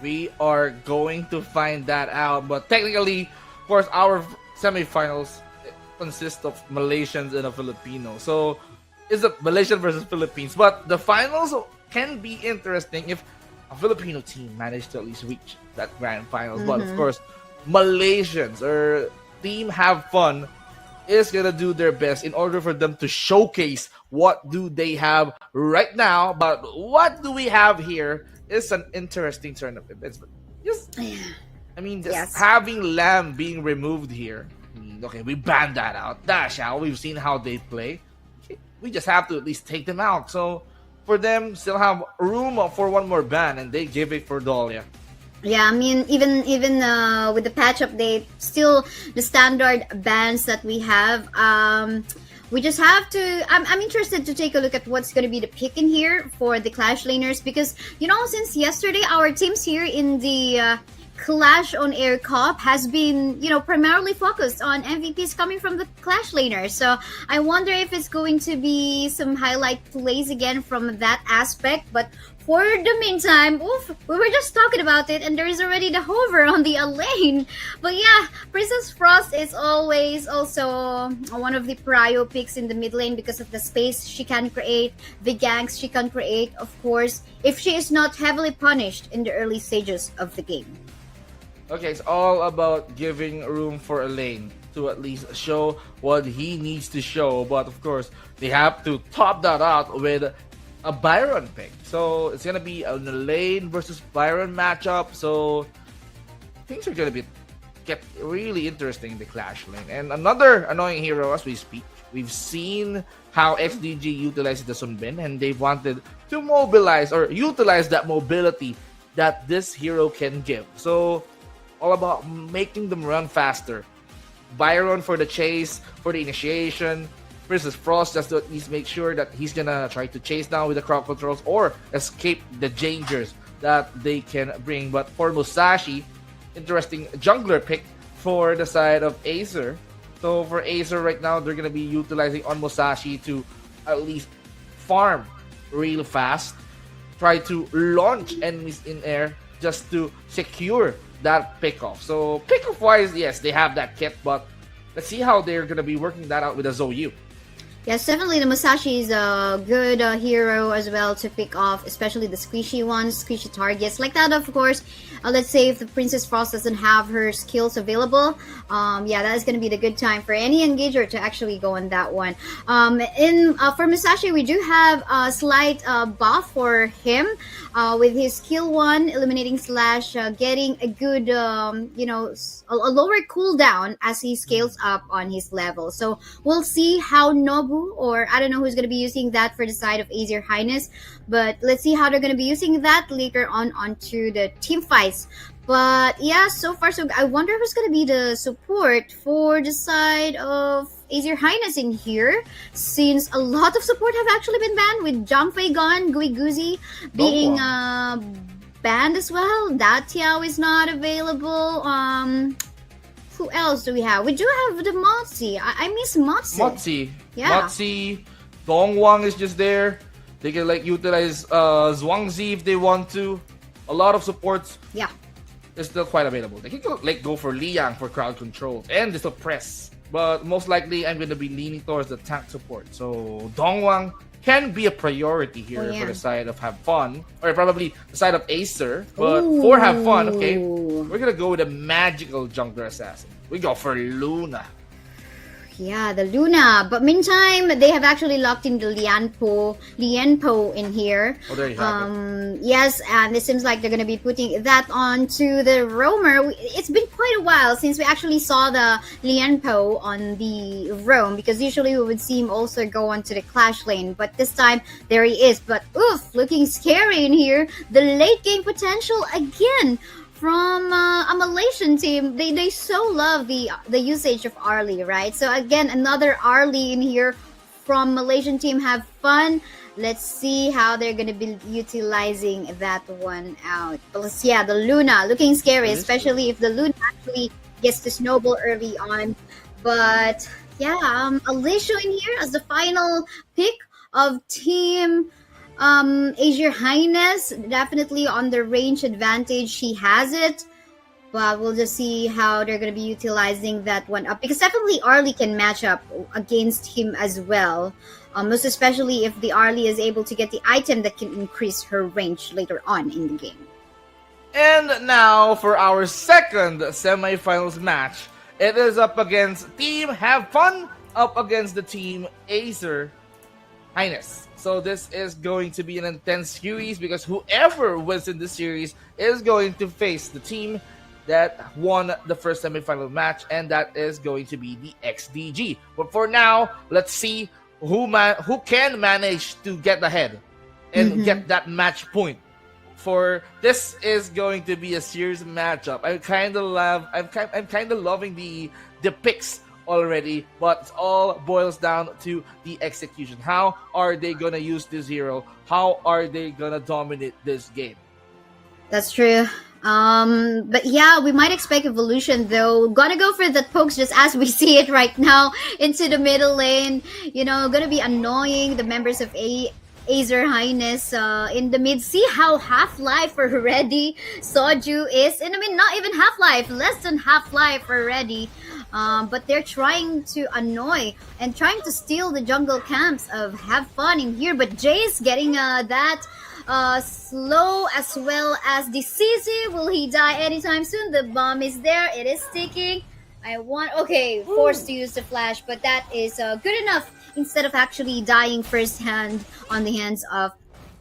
G: We are going to find that out. But technically, of course, our semifinals consist of Malaysians and a Filipino. So it's a Malaysian versus Philippines. But the finals can be interesting if a Filipino team managed to at least reach that grand finals. But of course, Malaysians or Team Have Fun is gonna do their best in order for them to showcase what do they have right now. But what do we have here is an interesting turn of events. But just, I mean, just having Lamb being removed here. Okay, we banned that out. That's how we've seen how they play. We just have to at least take them out. So for them, still have room for one more ban, and they give it for Dahlia.
F: Yeah, I mean, even with the patch update, still the standard bans that we have. We just have to. I'm interested to take a look at what's going to be the pick in here for the Clash laners because since yesterday, our teams here in the Clash OnAir Cup has been primarily focused on MVPs coming from the Clash laners. So I wonder if it's going to be some highlight plays again from that aspect, but. For the meantime, we were just talking about it, and there is already the hover on the lane. But yeah, Princess Frost is always also one of the prio picks in the mid lane because of the space she can create, the ganks she can create, of course, if she is not heavily punished in the early stages of the game.
G: Okay, it's all about giving room for a lane to at least show what he needs to show. But of course, they have to top that out with a Byron pick. So it's gonna be a lane versus Byron matchup. So things are gonna get really interesting in the Clash lane. And another annoying hero as we speak. We've seen how XDG utilizes the Sunbin, and they wanted to mobilize or utilize that mobility that this hero can give. So all about making them run faster. Byron for the chase, for the initiation. Versus Frost just to at least make sure that he's gonna try to chase down with the crowd controls or escape the dangers that they can bring. But for Musashi, interesting jungler pick for the side of Acer. So for Acer right now, they're gonna be utilizing on Musashi to at least farm real fast, try to launch enemies in air just to secure that pick-off. So pick-off wise, yes, they have that kit, but let's see how they're gonna be working that out with a Zhou.
F: Yes, definitely the Musashi is a good hero as well to pick off, especially the squishy ones, squishy targets. Like that, of course, let's say if the Princess Frost doesn't have her skills available, yeah, that is going to be the good time for any engager to actually go on that one. For Musashi, we do have a slight buff for him with his skill 1, eliminating slash, getting a good, a lower cooldown as he scales up on his level. So we'll see how Nobu, or I don't know who's going to be using that for the side of Azir Highness, but let's see how they're going to be using that later on onto the team fights. But yeah, so far so I wonder who's going to be the support for the side of Azir Highness in here, since a lot of support have actually been banned, with Jangfei gone, Guiguzi being banned as well. Datiao is not available. Who else do we have? We do have the Motzi. I miss Motzi.
G: Motzi.
F: Yeah.
G: Motzi. Dongwang is just there. They can utilize Zhuangzi if they want to. A lot of supports.
F: Yeah.
G: Is still quite available. They can go for Liang for crowd control and the suppress. But most likely I'm going to be leaning towards the tank support. So Dongwang can be a priority here for the side of Have Fun, or probably the side of Acer. But for Have Fun, okay, we're gonna go with a magical jungler assassin. We go for Luna.
F: Yeah, the Luna. But meantime, they have actually locked in the Lianpo in here.
G: Oh, there you have it.
F: Yes, and it seems like they're going to be putting that onto the roamer. It's been quite a while since we actually saw the Lianpo on the roam, because usually we would see him also go onto the clash lane. But this time, there he is. But oof, looking scary in here. The late game potential again from a Malaysian team. They so love the usage of Arlie, right? So again, another Arlie in here from Malaysian team. Have fun. Let's see how they're gonna be utilizing that one out. But yeah, the Luna looking scary, especially if the Luna actually gets to snowball early on. But yeah, Alicia in here as the final pick of team Azure Highness, definitely on the range advantage. He has it, but we'll just see how they're going to be utilizing that one up, because definitely Arlie can match up against him as well, most especially if the Arlie is able to get the item that can increase her range later on in the game.
G: And now for our second semifinals match. It is up against Team Have Fun up against the Team Acer Highness. So this is going to be an intense series, because whoever wins in this series is going to face the team that won the first semifinal match, and that is going to be the XDG. But for now, let's see who can manage to get ahead and get that match point. For this is going to be a serious matchup. I'm kind of loving the picks already, but it all boils down to the execution. How are they gonna use this hero? How are they gonna dominate this game?
F: That's true. But yeah, we might expect evolution though. Gonna go for the pokes just as we see it right now into the middle lane. You know, gonna be annoying the members of Acer Highness in the mid. See how Half-Life already Soju is. And I mean, not even Half-Life, less than Half-Life already. But they're trying to annoy and trying to steal the jungle camps of Have Fun in here. But Jace getting that slow, as well as the CZ. Will he die anytime soon? The bomb is there. It is sticking. Okay, forced to use the flash, but that is good enough instead of actually dying firsthand on the hands of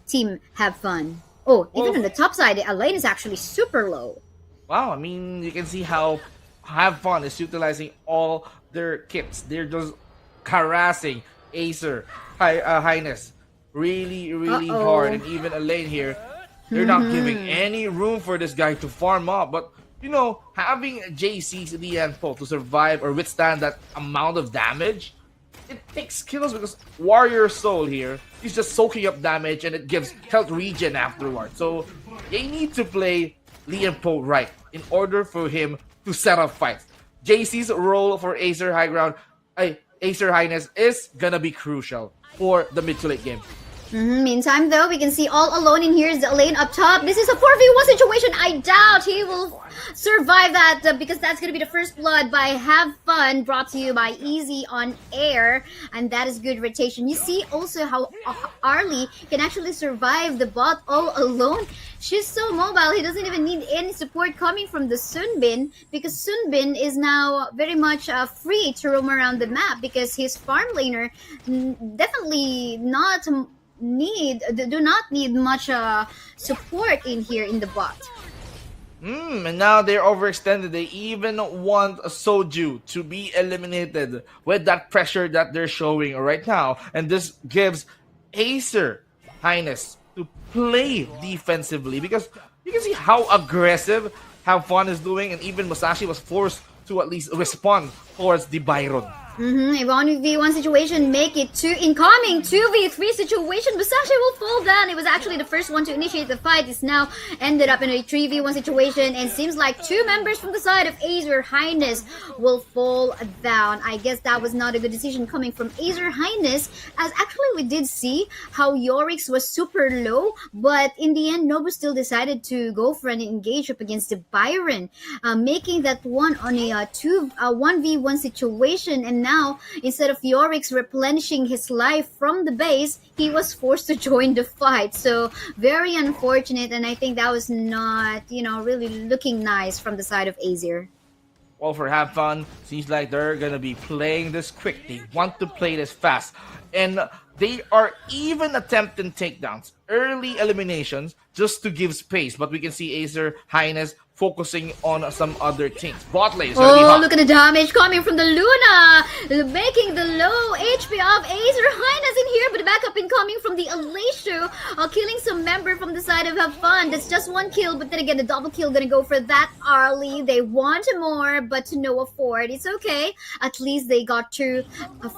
F: Team Have Fun. Oh, even on the top side, the lane is actually super low.
G: Wow, I mean, you can see how Have Fun is utilizing all their kits. They're just harassing Acer Highness really hard. And even a lane here, they're not giving any room for this guy to farm up. But, you know, having JC's Lianpo to survive or withstand that amount of damage, it takes kills, because Warrior Soul here, he's just soaking up damage and it gives health regen afterwards. So they need to play Lianpo right in order for him to set up fights. JC's role for Acer Acer Highness is gonna be crucial for the mid to late game.
F: Meantime, though, we can see all alone in here is the lane up top. This is a 4v1 situation. I doubt he will survive that because that's going to be the first blood by Have Fun, brought to you by Easy on Air. And that is good rotation. You see also how Arlie can actually survive the bot all alone. She's so mobile. He doesn't even need any support coming from the Sunbin, because Sunbin is now very much free to roam around the map, because his farm laner definitely do not need much support in here in the bot.
G: And now they're overextended. They even want Soju to be eliminated with that pressure that they're showing right now. And this gives Acer Highness to play defensively, because you can see how aggressive Have Fun is doing, and even Musashi was forced to at least respond towards the Byron.
F: A 1v1 situation, make it 2 incoming 2v3 situation. Musashi will fall down. It was actually the first one to initiate the fight. It's now ended up in a 3v1 situation, and seems like 2 members from the side of Acer Highness will fall down. I guess that was not a good decision coming from Acer Highness, as actually we did see how Yorix was super low, but in the end Nobu still decided to go for an engage up against the Byron, making that one on a 1v1 situation. And now, instead of Yorix replenishing his life from the base, he was forced to join the fight. So very unfortunate, and I think that was not, really looking nice from the side of Acer.
G: Well, for Have Fun, seems like they're gonna be playing this quick. They want to play this fast. And they are even attempting takedowns, early eliminations, just to give space. But we can see Acer Highness focusing on some other things. Bot lane is gonna be
F: Oh,
G: hot.
F: look at the damage coming from the Luna, making the low HP of Acer Highness in here, but the backup incoming from the Alacio, killing some member from the side of Have Fun. That's just one kill, but then again, the double kill gonna go for that Arlie. They want more, but to no afford. It's okay. At least they got two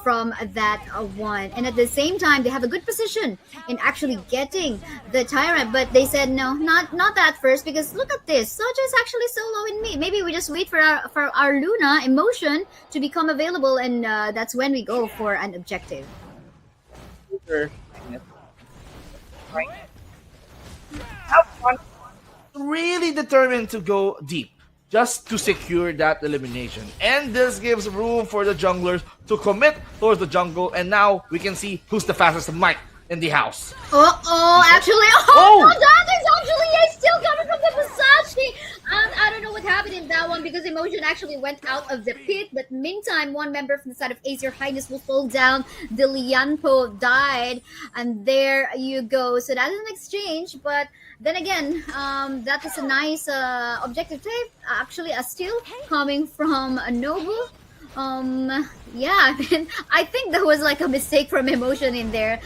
F: from that one. And at the same time, they have a good position in actually getting the Tyrant, but they said no, not that first, because look at this. Soja is actually so low in me. Maybe we just wait for our Luna emotion to become available, and that's when we go for an objective.
G: Have Fun really determined to go deep just to secure that elimination. And this gives room for the junglers to commit towards the jungle, and now we can see who's the fastest Mike in the house.
F: Actually, no, that is actually still coming from the Musashi. And I don't know what happened in that one because Emotion actually went out of the pit. But meantime, one member from the side of Acer Highness will fall down. The Lianpo died, and there you go. So that is an exchange, but then again, that is a nice objective tape. Actually, a steal coming from Nobu. Yeah, I think that was like a mistake from Emotion in there.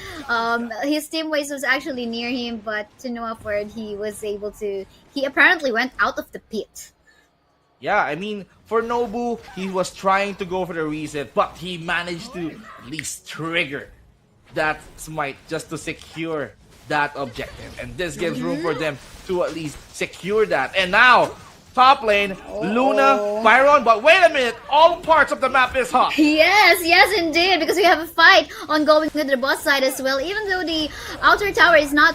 F: His team waste was actually near him, but to no effort, he was able to. He apparently went out of the pit.
G: Yeah, I mean, for Nobu, he was trying to go for the reset, but he managed to at least trigger that smite just to secure that objective. And this gives room for them to at least secure that. And now, top lane, Luna, Byron, but wait a minute, all parts of the map is hot.
F: Yes, indeed, because we have a fight ongoing with the boss side as well. Even though the outer tower has not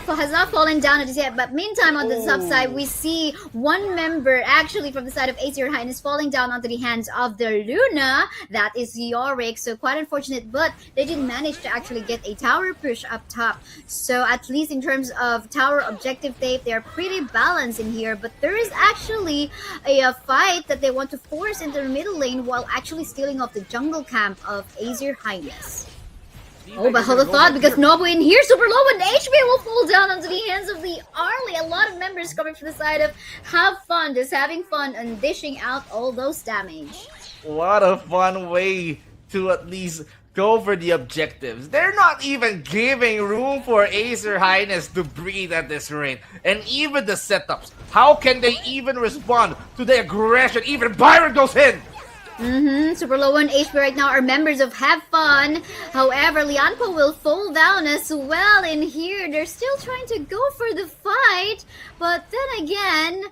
F: fallen down as yet, but meantime on the sub side, we see one member actually from the side of Acer Highness falling down onto the hands of the Luna. That is Yorick, so quite unfortunate, but they did manage to actually get a tower push up top. So at least in terms of tower objective tape, they are pretty balanced in here, but there is actually a fight that they want to force into the middle lane while actually stealing off the jungle camp of Acer Highness. Oh, but hold the thought, because Nobu in here, super low, and HP will fall down onto the hands of the Arlie. A lot of members coming from the side of Have Fun, just having fun and dishing out all those damage.
G: What a fun way to at least go for the objectives. They're not even giving room for Acer Highness to breathe at this rate. And even the setups, how can they even respond to the aggression? Even Byron goes in!
F: Super low on HP right now are members of Have Fun. However, Lianpo will fall down as well in here. They're still trying to go for the fight, but then again,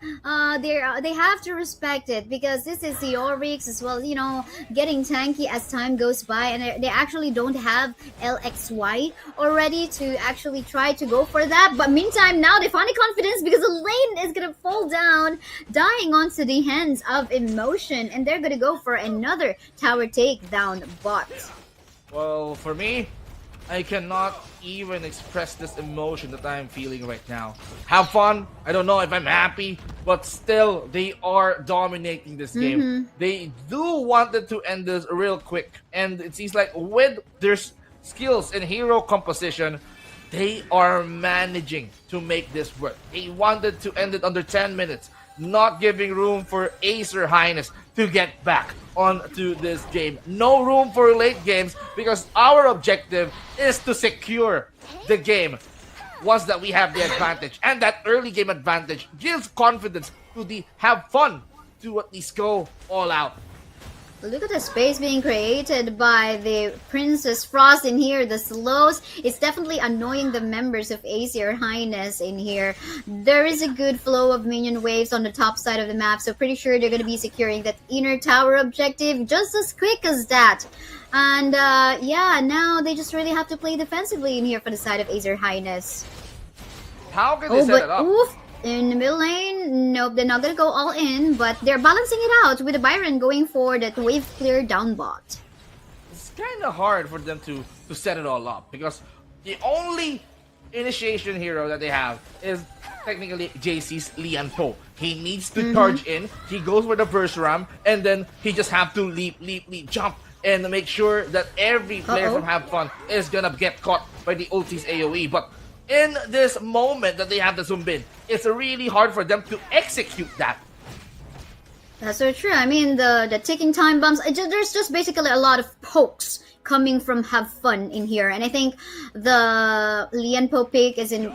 F: they have to respect it because this is the Oryx as well, you know, getting tanky as time goes by, and they actually don't have LXY already to actually try to go for that. But meantime, now they find the confidence because the lane is gonna fall down, dying onto the hands of Emotion, and they're gonna go for another tower takedown bot.
G: Well, for me, I cannot even express this emotion that I'm feeling right now. Have Fun. I don't know if I'm happy, but still, they are dominating this game. They do want it to end this real quick, and it seems like with their skills and hero composition, they are managing to make this work. They wanted to end it under 10 minutes, not giving room for Acer Highness to get back onto this game. No room for late games because our objective is to secure the game once that we have the advantage. And that early game advantage gives confidence to the Have Fun to at least go all out.
F: Look at the space being created by the Princess Frost in here. The slows, it's definitely annoying the members of Acer Highness in here. There is a good flow of minion waves on the top side of the map, so pretty sure they're going to be securing that inner tower objective just as quick as that. And yeah, now they just really have to play defensively in here for the side of Acer Highness.
G: How can they set it up?
F: Oof. In the middle lane, nope, they're not gonna go all in, but they're balancing it out with the Byron going for that wave clear down bot.
G: It's kind of hard for them to set it all up because the only initiation hero that they have is technically JC's Lian Po. He needs to charge in. He goes for the first ram, and then he just have to leap, jump, and make sure that every player from Have Fun is gonna get caught by the ulti's AoE. But in this moment that they have the Sunbin, it's really hard for them to execute that.
F: That's so true. I mean, the ticking time bombs, there's just basically a lot of pokes coming from Have Fun in here. And I think the Lianpo pick is in,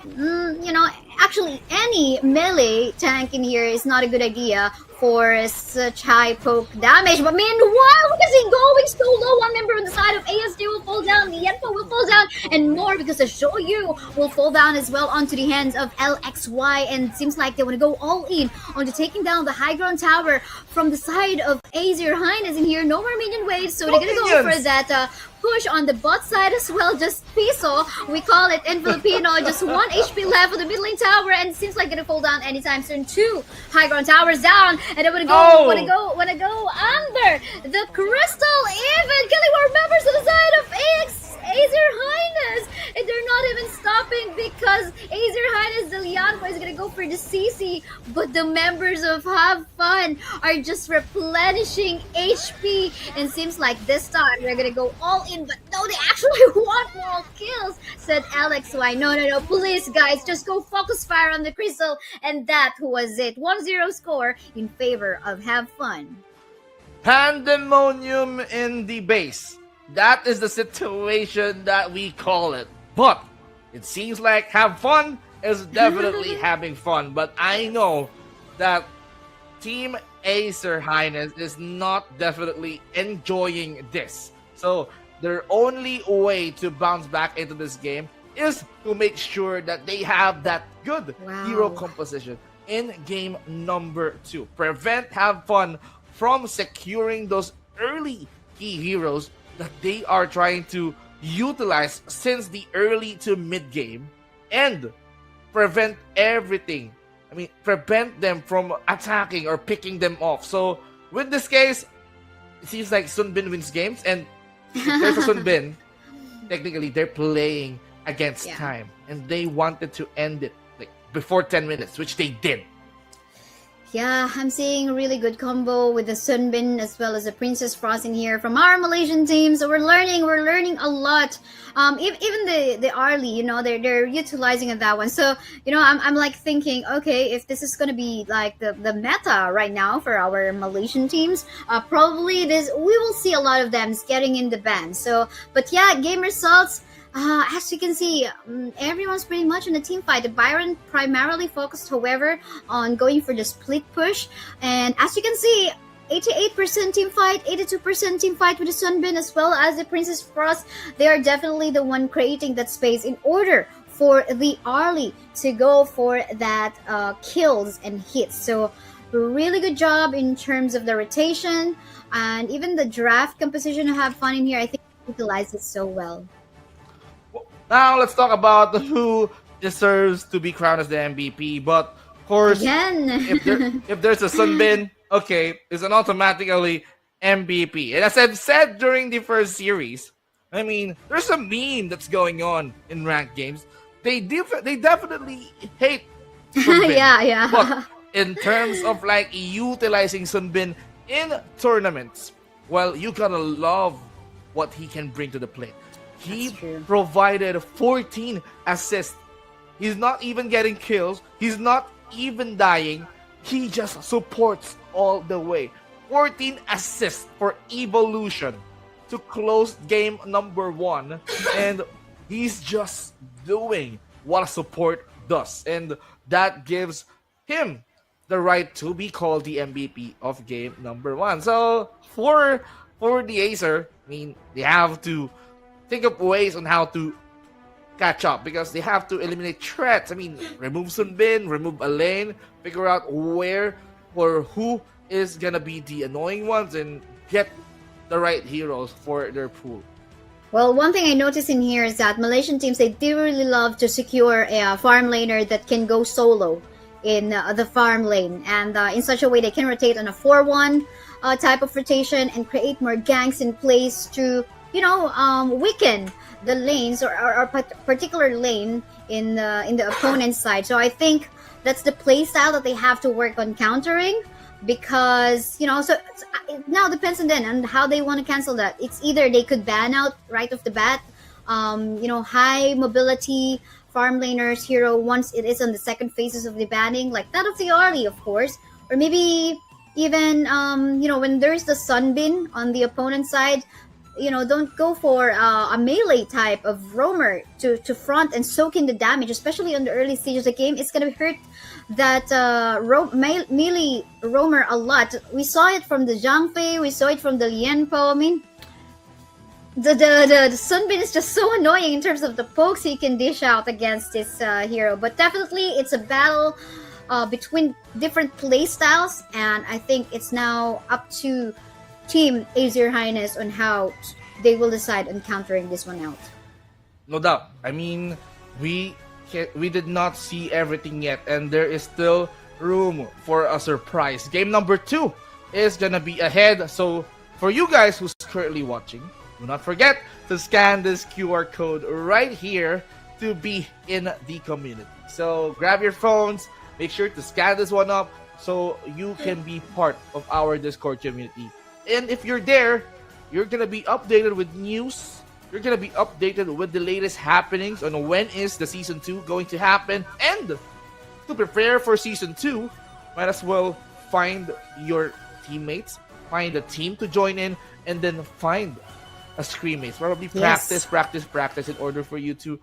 F: actually any melee tank in here is not a good idea for such high poke damage. But meanwhile, look at he going so low. One member on the side of ASD will fall down, Lianpo will fall down, and more because the Shoyu will fall down as well onto the hands of LXY. And it seems like they want to go all in onto taking down the high ground tower from the side of Azir Highness in here. No more minion waves, so they're gonna go for that push on the bot side as well. Just piso, we call it in Filipino. Just 1 HP left for the mid lane tower, and it seems like gonna fall down anytime soon. 2 high ground towers down, and I wanna go under the crystal. Even killing more members to the side of Azir Highness, and they're not even stopping because Azir Highness, the Lianpo, is gonna go for the CC, but the members of Have Fun are just replenishing HP, and seems like this time they're gonna go all in, but no, they actually want more kills, said LXY. No, please guys, just go focus fire on the crystal, and that was it. 1-0 score in favor of Have Fun.
G: Pandemonium in the base. That is the situation that we call it. But it seems like Have Fun is definitely having fun. But I know that Team Acer Highness is not definitely enjoying this. So their only way to bounce back into this game is to make sure that they have that good hero composition in game number 2. Prevent Have Fun from securing those early key heroes that they are trying to utilize since the early to mid game, and prevent everything. I mean, prevent them from attacking or picking them off. So with this case, it seems like Sunbin wins games, and if there's a Sunbin, technically they're playing against time, and they wanted to end it like before 10 minutes, which they did.
F: Yeah, I'm seeing a really good combo with the Sunbin as well as the Princess Frost in here from our Malaysian team. So we're learning a lot. Even the Arlie, they're utilizing that one. So I'm like thinking, okay, if this is gonna be like the meta right now for our Malaysian teams, probably we will see a lot of them getting in the ban. So, but yeah, game results. As you can see, everyone's pretty much in a team fight. The Byron primarily focused, however, on going for the split push. And as you can see, 88% team fight, 82% team fight with the Sunbin as well as the Princess Frost. They are definitely the one creating that space in order for the Arlie to go for that kills and hits. So really good job in terms of the rotation and even the draft composition to Have Fun in here. I think utilized it so well.
G: Now let's talk about who deserves to be crowned as the MVP. But of course, if there's a Sunbin, okay, it's an automatically MVP. And as I've said during the first series, I mean, there's a meme that's going on in ranked games. They definitely hate Sunbin.
F: yeah.
G: But in terms of like utilizing Sunbin in tournaments, well, you gotta love what he can bring to the plate. He provided 14 assists. He's not even getting kills. He's not even dying. He just supports all the way. 14 assists for Evolution to close game number 1. And he's just doing what a support does. And that gives him the right to be called the MVP of game number 1. So for the Acer, I mean, they have to think of ways on how to catch up because they have to eliminate threats. I mean, remove Sunbin, remove a lane, figure out where or who is gonna be the annoying ones, and get the right heroes for their pool.
F: Well, one thing I noticed in here is that Malaysian teams, they do really love to secure a farm laner that can go solo in the farm lane, and in such a way they can rotate on a 4-1 type of rotation and create more ganks in place to weaken the lanes or particular lane in the opponent's side. So I think that's the play style that they have to work on countering, because so it now depends on them and how they want to cancel that. It's either they could ban out right off the bat, high mobility farm laners hero once it is on the second phases of the banning, like that of the Arlie, of course, or maybe even when there's the Sunbin on the opponent side, don't go for a melee type of roamer to front and soak in the damage, especially on the early stages of the game. It's gonna hurt that melee roamer a lot. We saw it from the Zhang Fei, we saw it from the Lianpo. I mean, the Sunbin is just so annoying in terms of the pokes he can dish out against this hero. But definitely, it's a battle between different play styles, and I think it's now up to Team Azir Highness on how they will decide on countering this one out.
G: No doubt. I mean, we did not see everything yet, and there is still room for a surprise. Game number 2 is gonna be ahead. So for you guys who's currently watching, do not forget to scan this QR code right here to be in the community. So grab your phones, make sure to scan this one up so you can be part of our Discord community. And if you're there, you're gonna be updated with news. You're gonna be updated with the latest happenings on when is the Season 2 going to happen. And to prepare for Season 2, might as well find your teammates, find a team to join in, and then find a screenmates. Probably practice in order for you to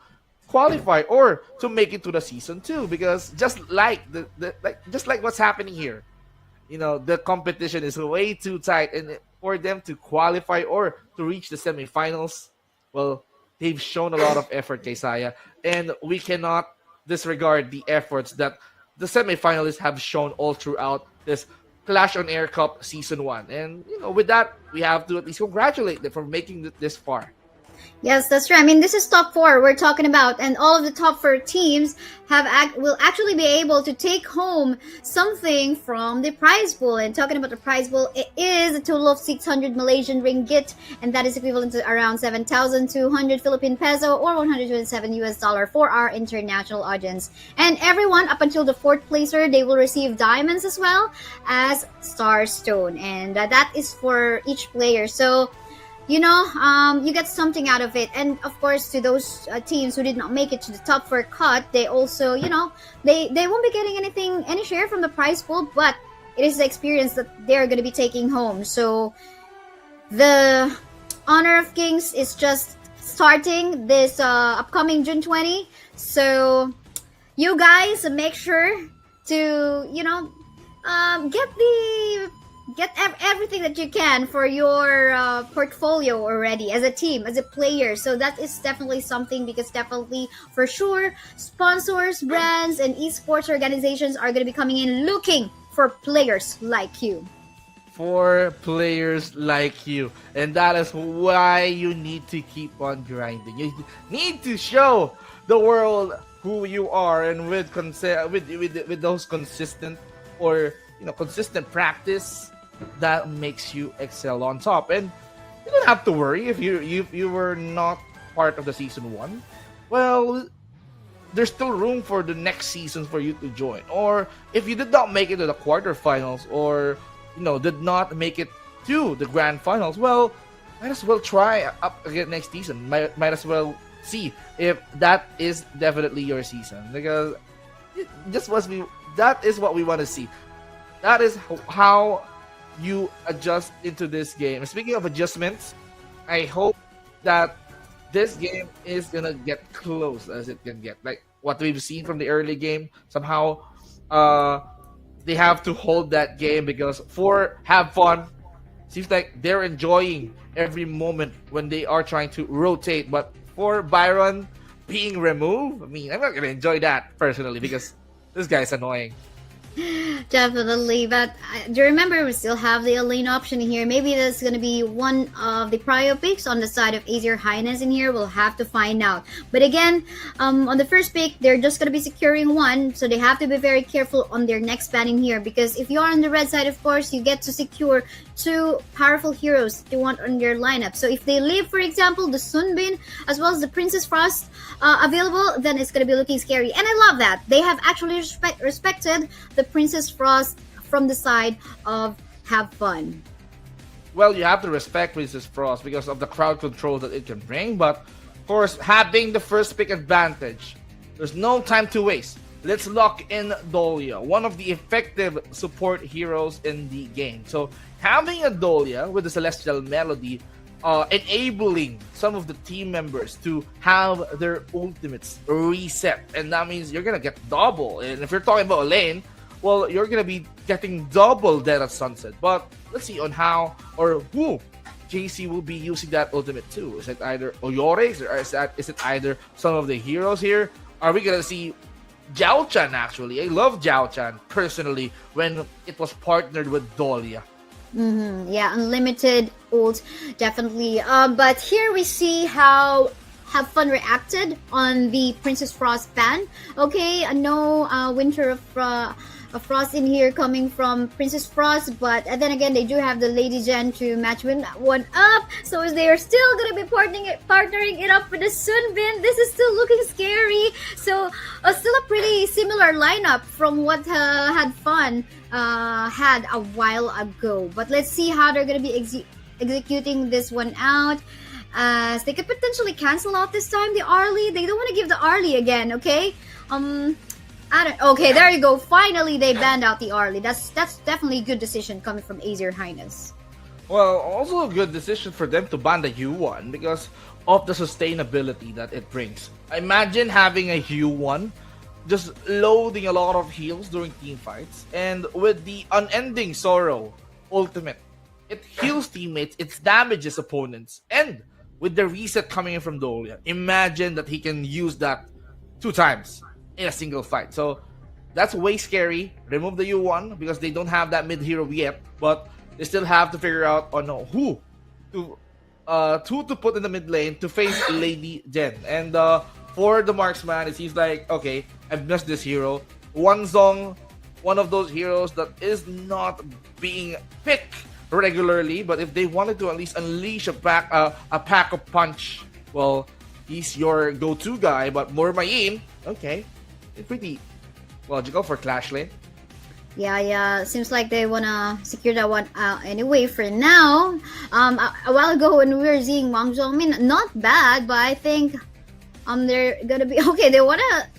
G: qualify or to make it to the Season 2. Because just like just like what's happening here, the competition is way too tight, and for them to qualify or to reach the semifinals, well, they've shown a lot of effort, Kaysaya, and we cannot disregard the efforts that the semifinalists have shown all throughout this Clash on Air Cup Season 1. And, with that, we have to at least congratulate them for making it this far.
F: Yes, that's right. I mean, this is top 4 we're talking about, and all of the top 4 teams will actually be able to take home something from the prize pool. And talking about the prize pool, it is a total of 600 Malaysian ringgit, and that is equivalent to around 7,200 Philippine peso or $127 for our international audience. And everyone up until the 4th placer, they will receive diamonds as well as Starstone, and that is for each player. So you get something out of it. And of course, to those teams who did not make it to the top 4 cut, they also, they won't be getting any share from the prize pool, but it is the experience that they're going to be taking home. So the Honor of Kings is just starting this upcoming June 20. So you guys make sure to, get everything that you can for your portfolio already as a team, as a player. So that is definitely something, because definitely for sure sponsors, brands, and esports organizations are going to be coming in looking for players like you.
G: For players like you. And that is why you need to keep on grinding. You need to show the world who you are, and with those consistent or consistent practice, that makes you excel on top. And you don't have to worry if you were not part of the Season 1. Well, there's still room for the next season for you to join. Or if you did not make it to the quarterfinals, or did not make it to the grand finals, well, might as well try up again next season. Might as well see if that is definitely your season, because that is what we want to see. That is how you adjust into this game. Speaking of adjustments, I hope that this game is gonna get close as it can get. Like what we've seen from the early game, somehow they have to hold that game, because for Have Fun, seems like they're enjoying every moment when they are trying to rotate. But for Byron being removed, I mean, I'm not gonna enjoy that personally, because this guy's annoying.
F: Definitely, but do you remember we still have the Elaine option here? Maybe that's gonna be one of the prio picks on the side of Aether Highness in here. We'll have to find out. But again, on the first pick, they're just gonna be securing one, so they have to be very careful on their next ban in here. Because if you are on the red side, of course, you get to secure two powerful heroes that you want on your lineup. So if they leave, for example, the Sunbin as well as the Princess Frost available, then it's gonna be looking scary. And I love that they have actually respected the Princess Frost from the side of have fun.
G: Well, you have to respect Princess Frost because of the crowd control that it can bring, but of course, having the first pick advantage, there's no time to waste. Let's lock in Dolia, one of the effective support heroes in the game. So having a Dolia with the Celestial Melody enabling some of the team members to have their ultimates reset, and that means you're gonna get double. And if you're talking about a lane, well, you're gonna be getting double Dead at Sunset. But let's see on how or who JC will be using that ultimate too. Is it either Oyores or is it either some of the heroes here? Are we gonna see Jiao Chan actually? I love Jiao Chan personally when it was partnered with Dolia.
F: Yeah, unlimited ult, definitely. But here we see how Have Fun reacted on the Princess Frost ban. Okay, no Winter of Frost in here coming from Princess Frost, but then again, they do have the Lady Jen to match one up. So they are still gonna be partnering it up with the Sunbin. This is still looking scary. So still a pretty similar lineup from what Had Fun had a while ago. But let's see how they're gonna be executing this one out. As they could potentially cancel out this time the Arlie. They don't want to give the Arlie again, okay? Okay, there you go. Finally, they banned out the Arlie. That's definitely a good decision coming from Aether Highness.
G: Well, also a good decision for them to ban the U1 because of the sustainability that it brings. Imagine having a U1 just loading a lot of heals during team fights, and with the Unending Sorrow ultimate, it heals teammates, it damages opponents, and with the reset coming in from Dolia, imagine that he can use that 2 times in a single fight. So that's way scary. Remove the U1 because they don't have that mid hero yet, but they still have to figure out who to put in the mid lane to face Lady Jen. And for the marksman, it seems like, okay, I've missed this hero. Wanzong, one of those heroes that is not being picked regularly, but if they wanted to at least unleash a pack of punch, well, he's your go-to guy. But Mormayin, okay, it's pretty logical for Clash Lane.
F: Yeah. Seems like they wanna secure that one out anyway for now. A while ago when we were seeing Wang Zhong, I mean, not bad, but I think they're gonna be okay. They wanna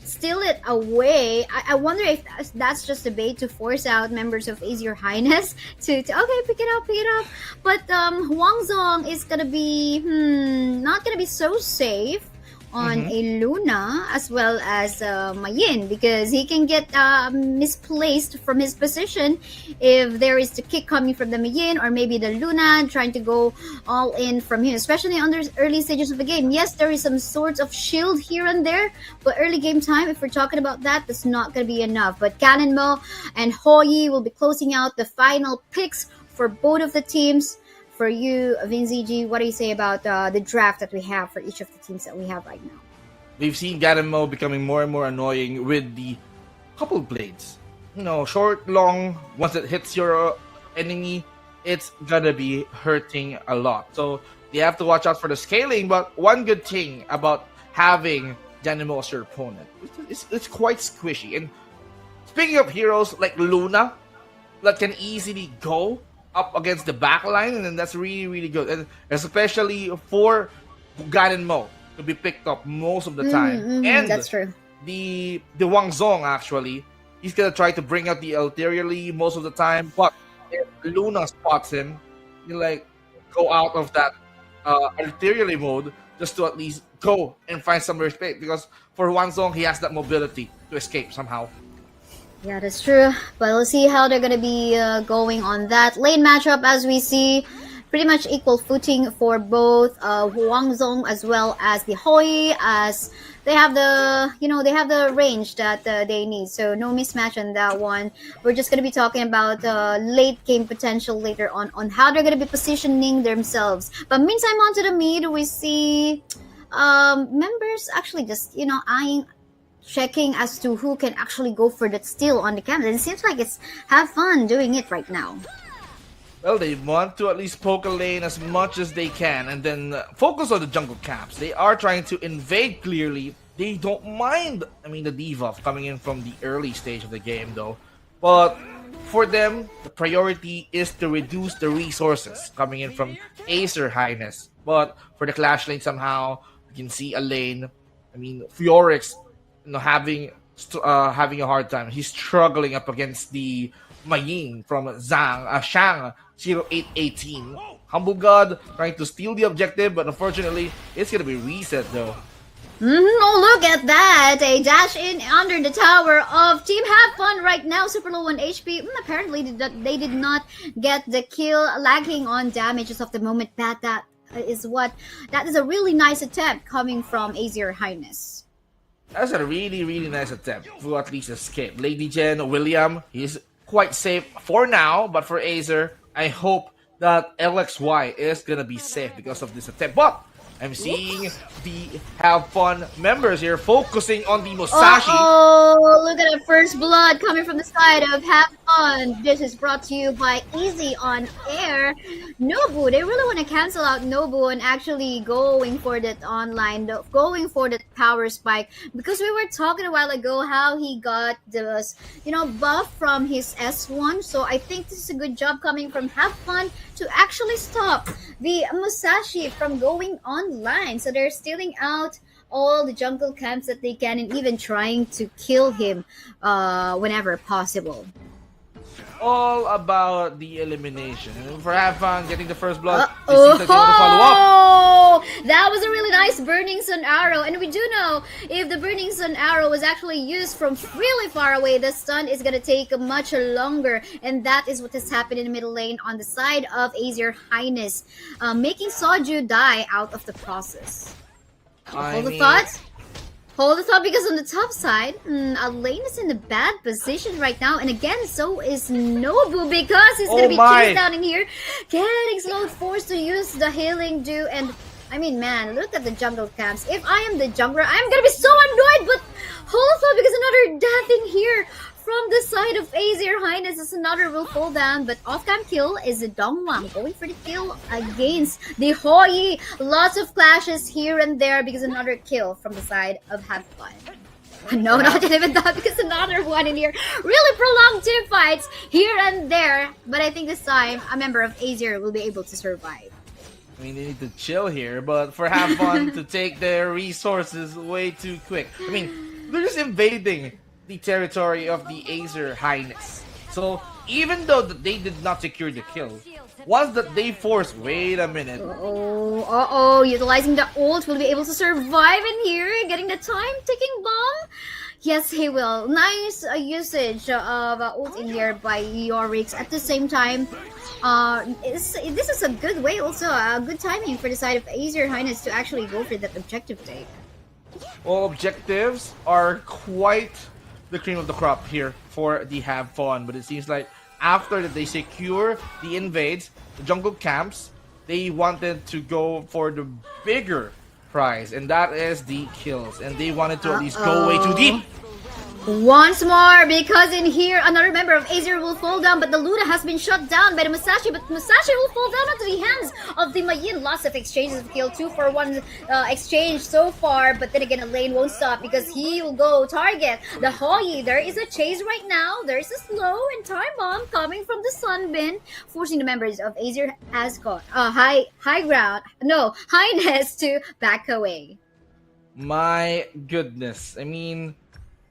F: steal it away. I wonder if that's just a bait to force out members of Aether Highness to okay, pick it up. But Wang Zong is gonna be not gonna be so safe on a Luna as well as Mayin, because he can get misplaced from his position if there is the kick coming from the Mayin or maybe the Luna trying to go all in from him, especially on the early stages of the game. Yes, there is some sorts of shield here and there, but early game time, if we're talking about that, that's not going to be enough. But Cannonball and Hoyi will be closing out the final picks for both of the teams. For you, VinZG, what do you say about the draft that we have for each of the teams that we have right now?
G: We've seen Ganemo becoming more and more annoying with the couple blades. Short, long, once it hits your enemy, it's gonna be hurting a lot. So they have to watch out for the scaling, but one good thing about having Ganemo as your opponent, it's quite squishy. And speaking of heroes like Luna, that can easily go up against the backline, and then that's really, really good. And especially for Ganemo to be picked up most of the time. And
F: that's true.
G: The Wang Zong, actually, he's gonna try to bring out the ulteriorly most of the time, but if Luna spots him, you go out of that ulteriorly mode just to at least go and find some respect, because for Wang Zong, he has that mobility to escape somehow.
F: Yeah, that's true. But let's see how they're going to be going on that lane matchup. As we see, pretty much equal footing for both Huang Zong as well as the Hoi, as they have the range that they need, so no mismatch on that one. We're just gonna be talking about late game potential later on how they're gonna be positioning themselves. But meantime, onto the mid, we see members actually just eyeing, checking as to who can actually go for that steal on the camp. And it seems like it's have fun doing it right now.
G: Well, they want to at least poke a lane as much as they can and then focus on the jungle camps. They are trying to invade clearly. They don't mind, the debuff coming in from the early stage of the game though. But for them, the priority is to reduce the resources coming in from Acer Highness. But for the Clash lane, somehow, you can see a lane. Fiorix, having a hard time. He's struggling up against the Maying from Shang 0818. Humble God trying to steal the objective, but unfortunately, it's gonna be reset though.
F: Oh, look at that! A dash in under the tower of Team Have Fun right now. Super low on HP. Apparently, they did not get the kill, lagging on damages of the moment. That is a really nice attempt coming from Azir Highness.
G: That's a really, really nice attempt to at least escape. Lady Jen, William, he's quite safe for now, but for Acer, I hope that LXY is gonna be safe because of this attempt. But I'm seeing the Have Fun members here focusing on the Musashi.
F: Oh, look at that first blood coming from the side of Have Fun. This is brought to you by Easy on Air. Nobu, they really want to cancel out Nobu and actually going for that online, going for that power spike, because we were talking a while ago how he got this, buff from his S1. So I think this is a good job coming from Have Fun to actually stop the Musashi from going online. So they're stealing out all the jungle camps that they can and even trying to kill him whenever possible.
G: All about the elimination. For Have Fun getting the first blood, it seems like they want to follow up.
F: That was a really nice Burning Sun arrow, and we do know if the Burning Sun arrow was actually used from really far away, the stun is gonna take much longer, and that is what has happened in the middle lane on the side of Azir Highness, making Soju die out of the process. Hold the thought, because on the top side, Lane is in a bad position right now. And again, so is Nobu, because he's going to be chased down in here. Getting slowed, forced to use the healing dew. And, man, look at the jungle camps. If I am the jungler, I'm going to be so annoyed. But hold thought, because another death in here from the side of Azir Highness, as another will fall down, but off-cam kill is a Dongwang going for the kill against the Hoi. Lots of clashes here and there because another kill from the side of Have Fun. No, not even that, because another one in here. Really prolonged team fights here and there, but I think this time a member of Azir will be able to survive.
G: They need to chill here, but for Have Fun to take their resources way too quick. They're just invading the territory of the Acer Highness. So even though they did not secure the kill, once that they force, wait a minute.
F: Utilizing the ult, will be able to survive in here, getting the time ticking bomb. Yes, he will. Nice usage of ult in here by Yorix. At the same time, this is a good way, also a good timing for the side of Azir Highness to actually go for that objective take.
G: All objectives are quite the cream of the crop here for the Have Fun, but it seems like after that they secure the invades, the jungle camps, they wanted to go for the bigger prize, and that is the kills, and they wanted to at least go way too deep.
F: Once more, because in here another member of Azir will fall down, but the Luna has been shot down by the Musashi, but Musashi will fall down into the hands of the Mayin. Lots of exchanges of kill, 2-for-1 exchange so far, but then again a lane won't stop because he will go target the Hoi. There is a chase right now, there is a slow and time bomb coming from the Sunbin, forcing the members of Azir Highness to back away.
G: My goodness,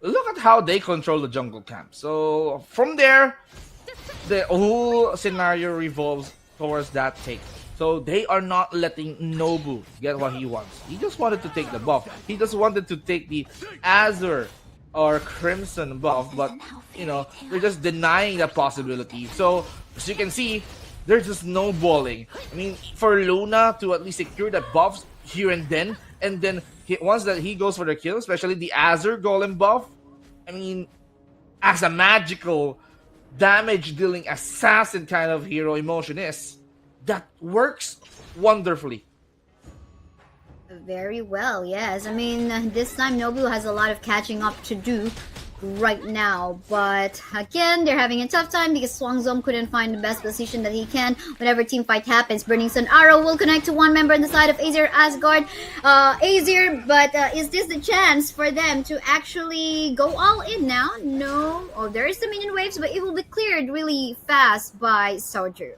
G: look at how they control the jungle camp. So from there, the whole scenario revolves towards that take. So they are not letting Nobu get what he wants. He just wanted to take the buff. He just wanted to take the Azure or Crimson buff, but they're just denying that possibility. So as you can see, they're just snowballing. For Luna to at least secure the buffs here and then, and then once that he goes for the kill, especially the Azure Golem buff, I mean, as a magical damage dealing assassin kind of hero emotion is, that works wonderfully.
F: Very well, yes. I mean, this time Nobu has a lot of catching up to do right now, but again, they're having a tough time because Swangzong couldn't find the best position that he can whenever team fight happens. Burning Sun Arrow will connect to one member on the side of Azir Asgard. Azir, but is this the chance for them to actually go all in now? No. Oh, there is the minion waves, but it will be cleared really fast by Soldier.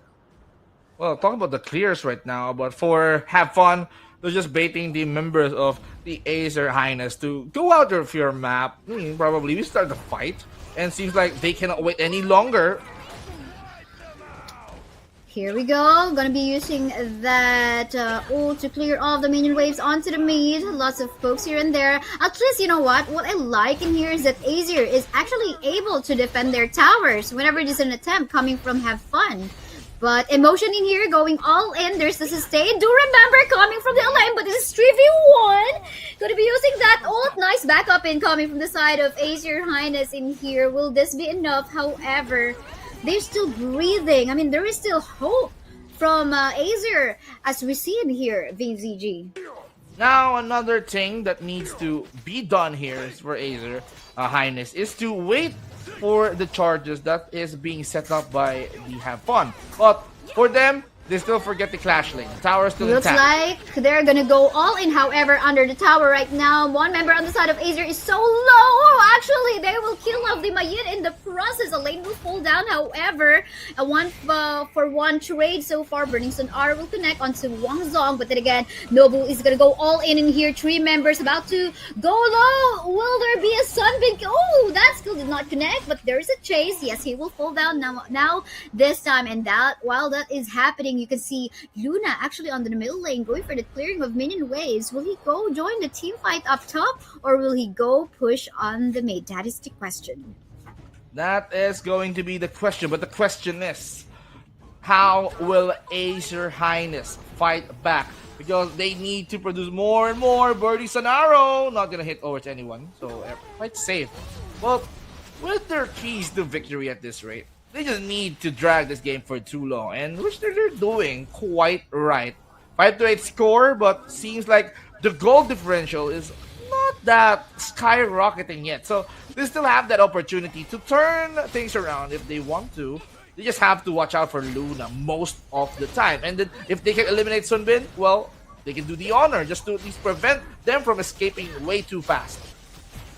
G: Well, talking about the clears right now, but for have fun, they're just baiting the members of the Acer Highness to go out of your map. Probably we start the fight, and seems like they cannot wait any longer.
F: Here we go. Gonna be using that ult to clear all the minion waves onto the mid. Lots of pokes here and there. At least, you know what? What I like in here is that Azir is actually able to defend their towers whenever there's an attempt coming from Have Fun. But emotion in here, going all in. There's the sustain. Do remember coming from the lane, but this is 3v1. Gonna be using that ult. Nice backup incoming from the side of Azir Highness in here. Will this be enough? However, they're still breathing. I mean, there is still hope from Azir, as we see in here, VZG.
G: Now, another thing that needs to be done here for Azir Highness is to wait for the charges that is being set up by the Have Fun. But for them, they still forget the Clash Lane. Tower is still
F: Looks
G: intact.
F: like they're gonna go all in, however, under the tower right now. One member on the side of Azir is so low. Actually, they will kill off the Mayin in the process. A lane will fall down, however. A 1-for-1 trade so far. Burning Sun R will connect onto Wang Zong, but then again, Nobu is gonna go all in here. 3 members about to go low. Will there be a Sunbeam? Oh, that skill did not connect, but there is a chase. Yes, he will fall down now this time, and that while that is happening, you can see Luna actually on the middle lane going for the clearing of minion waves. Will he go join the team fight up top, or will he go push on the mid? That is the question.
G: That is going to be the question, but the question is, how will Acer Highness fight back? Because they need to produce more and more. Birdie Sonaro, not gonna hit over to anyone, so quite safe. Well, with their keys to victory at this rate, they just need to drag this game for too long, and which they're doing quite right. 5-8 score, but seems like the goal differential is not that skyrocketing yet. So they still have that opportunity to turn things around if they want to. They just have to watch out for Luna most of the time. And then if they can eliminate Sunbin, well, they can do the honor just to at least prevent them from escaping way too fast.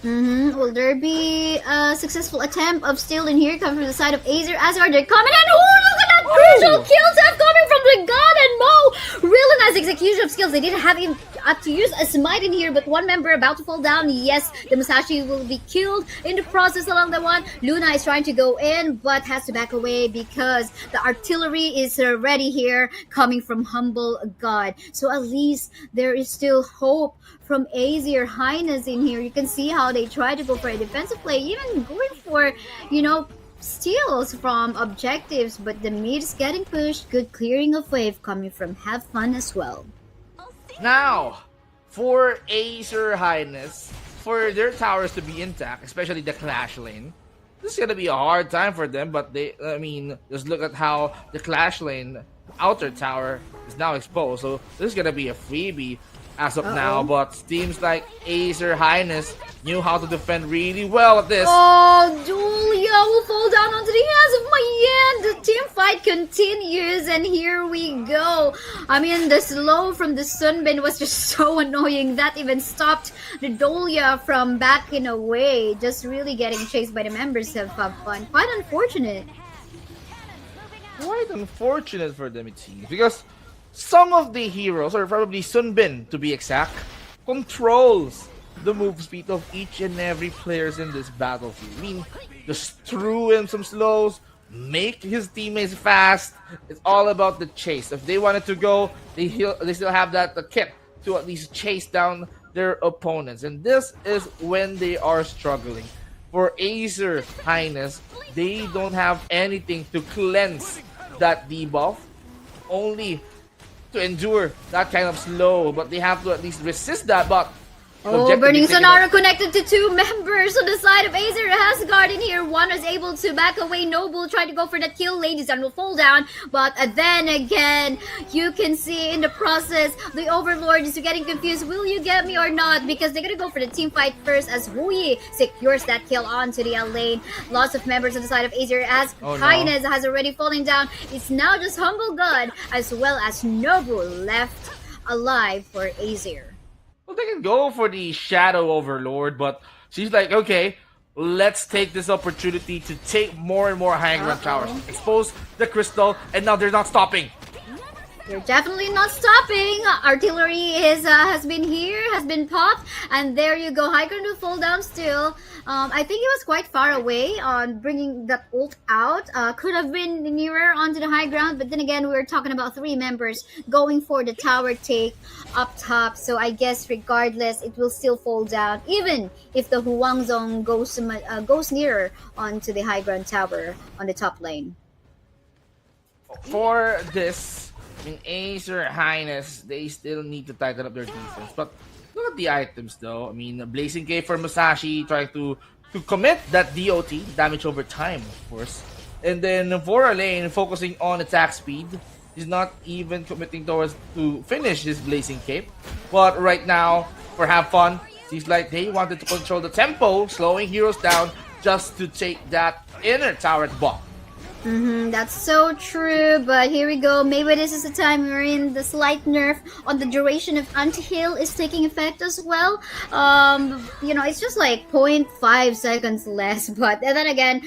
F: Will there be a successful attempt of steal in here coming from the side of Azir Asgard? They're coming in. Oh, look at that crucial kill tap coming from the God and Mo. Really nice execution of skills. They didn't have him to use a smite in here, but one member about to fall down. Yes, the Musashi will be killed in the process along the one. Luna is trying to go in, but has to back away because the artillery is ready here coming from Humble God. So at least there is still hope from Azir Highness in here. You can see how they try to go for a defensive play, even going for, steals from objectives, but the mid is getting pushed. Good clearing of wave coming from Have Fun as well.
G: Now, for Acer Highness, for their towers to be intact, especially the Clash Lane, this is gonna be a hard time for them, but just look at how the Clash Lane outer tower is now exposed, so this is gonna be a freebie as of now, but seems like Acer Highness knew how to defend really well at this.
F: Oh, Julia will fall down onto the hands of Mayan. The team fight continues, and here we go. I mean, the slow from the Sunbin was just so annoying. That even stopped the Dolia from backing away. Just really getting chased by the members of Have Fun. Quite unfortunate.
G: Quite unfortunate for them, it seems, because some of the heroes, or probably Sunbin to be exact, controls the move speed of each and every players in this battlefield. I mean, just threw in some slows, make his teammates fast. It's all about the chase. If they wanted to go, they still have that kit to at least chase down their opponents. And this is when they are struggling. For Acer Highness, they don't have anything to cleanse that debuff. Only to endure that kind of slow, but they have to at least resist that. But the
F: Oh,
G: objective
F: Burning
G: is taken
F: Sonara
G: up.
F: connected to two members on the side of Acer Asgard in here. One is able to back away. Noble tried to go for that kill. Ladies and will fall down. But then again, you can see in the process, the Overlord is getting confused. Will you get me or not? Because they're going to go for the team fight first as Huyi secures that kill onto the L lane. Lots of members on the side of Acer as
G: Oh, no.
F: Highness has already fallen down. It's now just Humble God as well as Noble left alive for Acer.
G: Well, they can go for the Shadow Overlord, but she's like, okay, let's take this opportunity to take more and more high ground towers, expose the crystal, and now they're not stopping.
F: They're definitely not stopping. Artillery has been here, has been popped, and there you go. High ground will fall down still. I think it was quite far away on bringing that ult out. Could have been nearer onto the high ground, but then again, we were talking about three members going for the tower take up top. So I guess regardless, it will still fall down, even if the Huang Zone goes nearer onto the high ground tower on the top lane.
G: For this, I mean, Acer Highness, they still need to tighten up their defense. But look at the items though. I mean, Blazing Gate for Musashi, trying to commit that DOT, damage over time, of course. And then for a lane, focusing on attack speed. He's not even committing towards to finish his Blazing Cape. But right now, for Have Fun, seems like they wanted to control the tempo, slowing heroes down just to take that inner tower at the bottom.
F: That's so true, but here we go. Maybe this is the time we're in. The slight nerf on the duration of anti-heal is taking effect as well. It's just like 0.5 seconds less, but then again,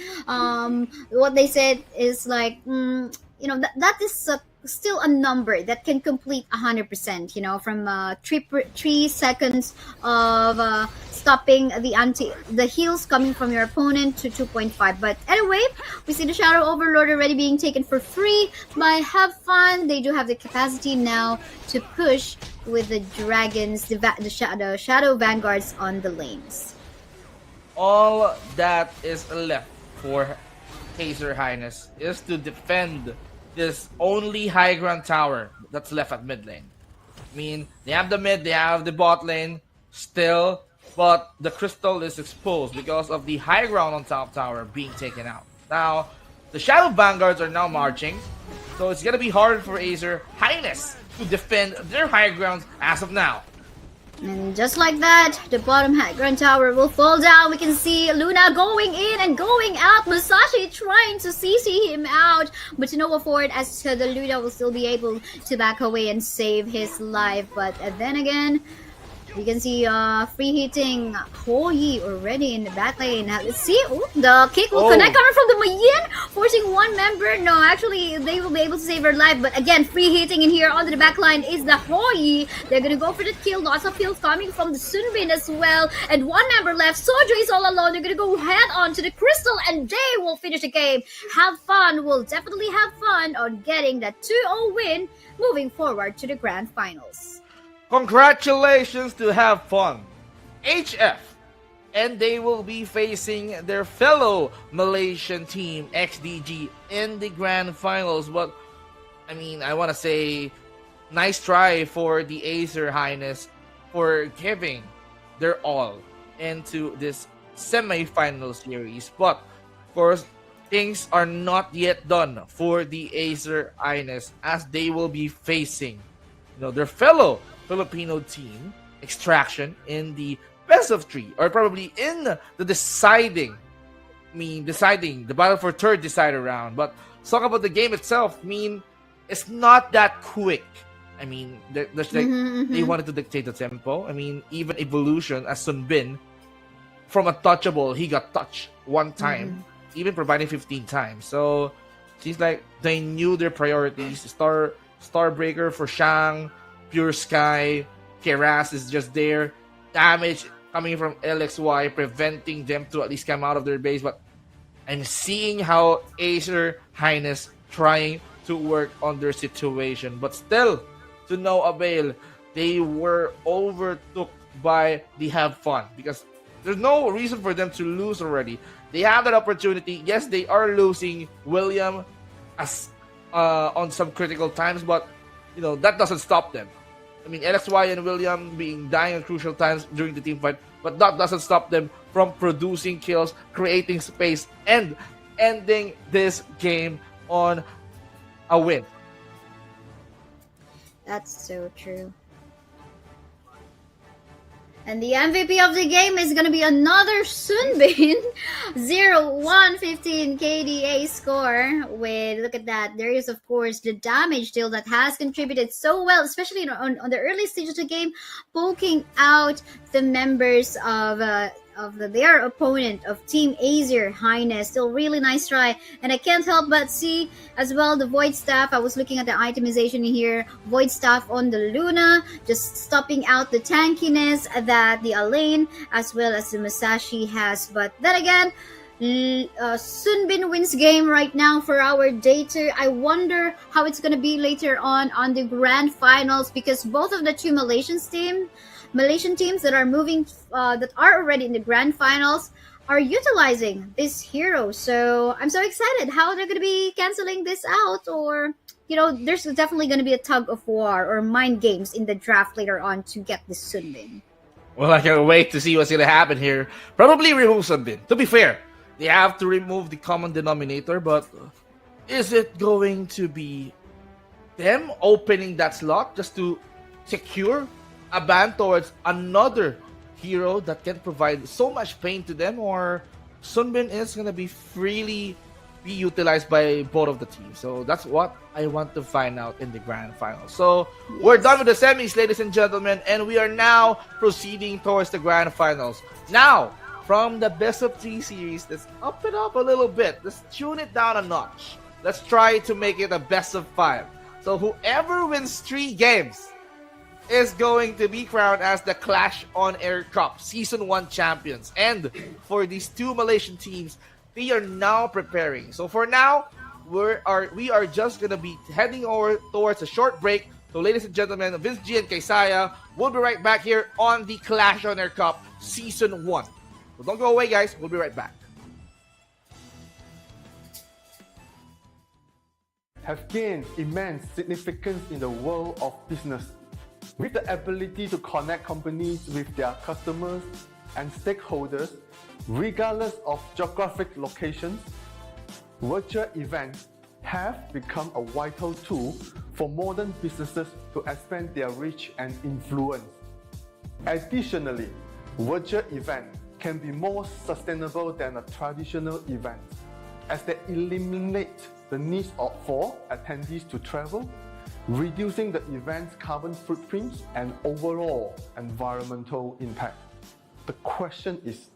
F: what they said is like, that is still a number that can complete 100%, from 3 seconds of stopping the heals coming from your opponent to 2.5. But anyway, we see the Shadow Overlord already being taken for free by Have Fun. They do have the capacity now to push with the dragons, the Shadow Vanguards on the lanes.
G: All that is left for Acer Highness is to defend this only high ground tower that's left at mid lane. I mean, they have the mid, they have the bot lane still, but the crystal is exposed because of the high ground on top tower being taken out. Now, the Shadow Vanguards are now marching, so it's gonna be hard for Acer Highness to defend their high grounds as of now.
F: And just like that, the bottom high ground tower will fall down. We can see Luna going in and going out. Musashi trying to CC him out, but to no afford as the Luna will still be able to back away and save his life. But then again, we can see free hitting Hoyi already in the back lane. Now, let's see. Ooh, the kick will connect coming from the Mayin, forcing one member. No, actually, they will be able to save her life. But again, free hitting in here onto the back line is the Hoyi. They're going to go for the kill. Lots of kills coming from the Sunbin as well. And one member left. Sojo is all alone. They're going to go head on to the Crystal and they will finish the game. Have Fun will definitely have fun on getting that 2-0 win moving forward to the Grand Finals.
G: Congratulations to Have Fun, HF, and they will be facing their fellow Malaysian team, XDG, in the Grand Finals. But, I mean, I want to say, nice try for the Acer Highness for giving their all into this semi-final series. But, of course, things are not yet done for the Acer Highness as they will be facing, their fellow Filipino team, Extraction, in the best of 3, or probably in the deciding the battle for third decider round. But let's talk about the game itself. I mean, it's not that quick. I mean, they wanted to dictate the tempo. I mean, even Evolution as Sunbin, from untouchable, he got touched one time, even providing 15 times. So, seems like they knew their priorities. Starbreaker for Shang, Pure Sky, Keras is just there. Damage coming from LXY, preventing them to at least come out of their base. But I'm seeing how Acer Highness trying to work on their situation. But still, to no avail, they were overtook by the Have Fun. Because there's no reason for them to lose already. They have that opportunity. Yes, they are losing William as on some critical times, but that doesn't stop them. I mean, LXY and William being dying at crucial times during the team fight, but that doesn't stop them from producing kills, creating space, and ending this game on a win.
F: That's so true. And the MVP of the game is going to be another Sunbin. 0-1-15 KDA score. Look at that. There is, of course, the damage deal that has contributed so well, especially on the early stage of the game, poking out the members of their opponent of Team Azier Highness. Still really nice try. And I can't help but see as well the Void Staff. I was looking at the itemization here. Void Staff on the Luna, just stopping out the tankiness that the Alain as well as the Musashi has. But then again, Sunbin wins game right now for our day 2. I wonder how it's going to be later on the grand finals, because both of the two Malaysian teams that are moving, that are already in the grand finals, are utilizing this hero. So I'm so excited how they're going to be canceling this out, or there's definitely going to be a tug of war or mind games in the draft later on to get this Sunbin.
G: Well, I can't wait to see what's going to happen here. Probably remove Sunbin. To be fair, they have to remove the common denominator, but is it going to be them opening that slot just to secure a ban towards another hero that can provide so much pain to them, or Sunbin is going to be freely be utilized by both of the teams? So that's what I want to find out in the grand final. So we're done with the semis, ladies and gentlemen, and we are now proceeding towards the grand finals. Now, from the best of 3 series, let's up it up a little bit. Let's tune it down a notch. Let's try to make it a best of 5. So whoever wins 3 games is going to be crowned as the Clash OnAir Cup Season 1 champions. And for these 2 Malaysian teams, they are now preparing. So for now, we are just going to be heading over towards a short break. So ladies and gentlemen, Vince G and Kaysaya will be right back here on the Clash OnAir Cup Season 1. So don't go away, guys. We'll be right back.
A: Have gained immense significance in the world of business. With the ability to connect companies with their customers and stakeholders, regardless of geographic locations, virtual events have become a vital tool for modern businesses to expand their reach and influence. Additionally, virtual events can be more sustainable than a traditional event, as they eliminate the need for attendees to travel, reducing the event's carbon footprints and overall environmental impact. The question is,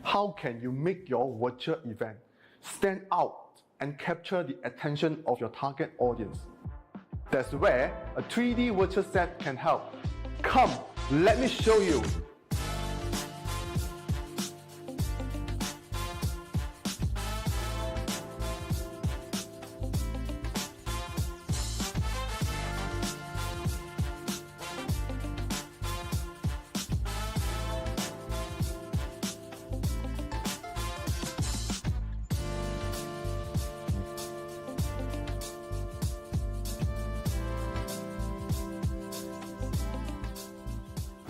A: how can you make your virtual event stand out and capture the attention of your target audience? That's where a 3D virtual set can help. Come, let me show you.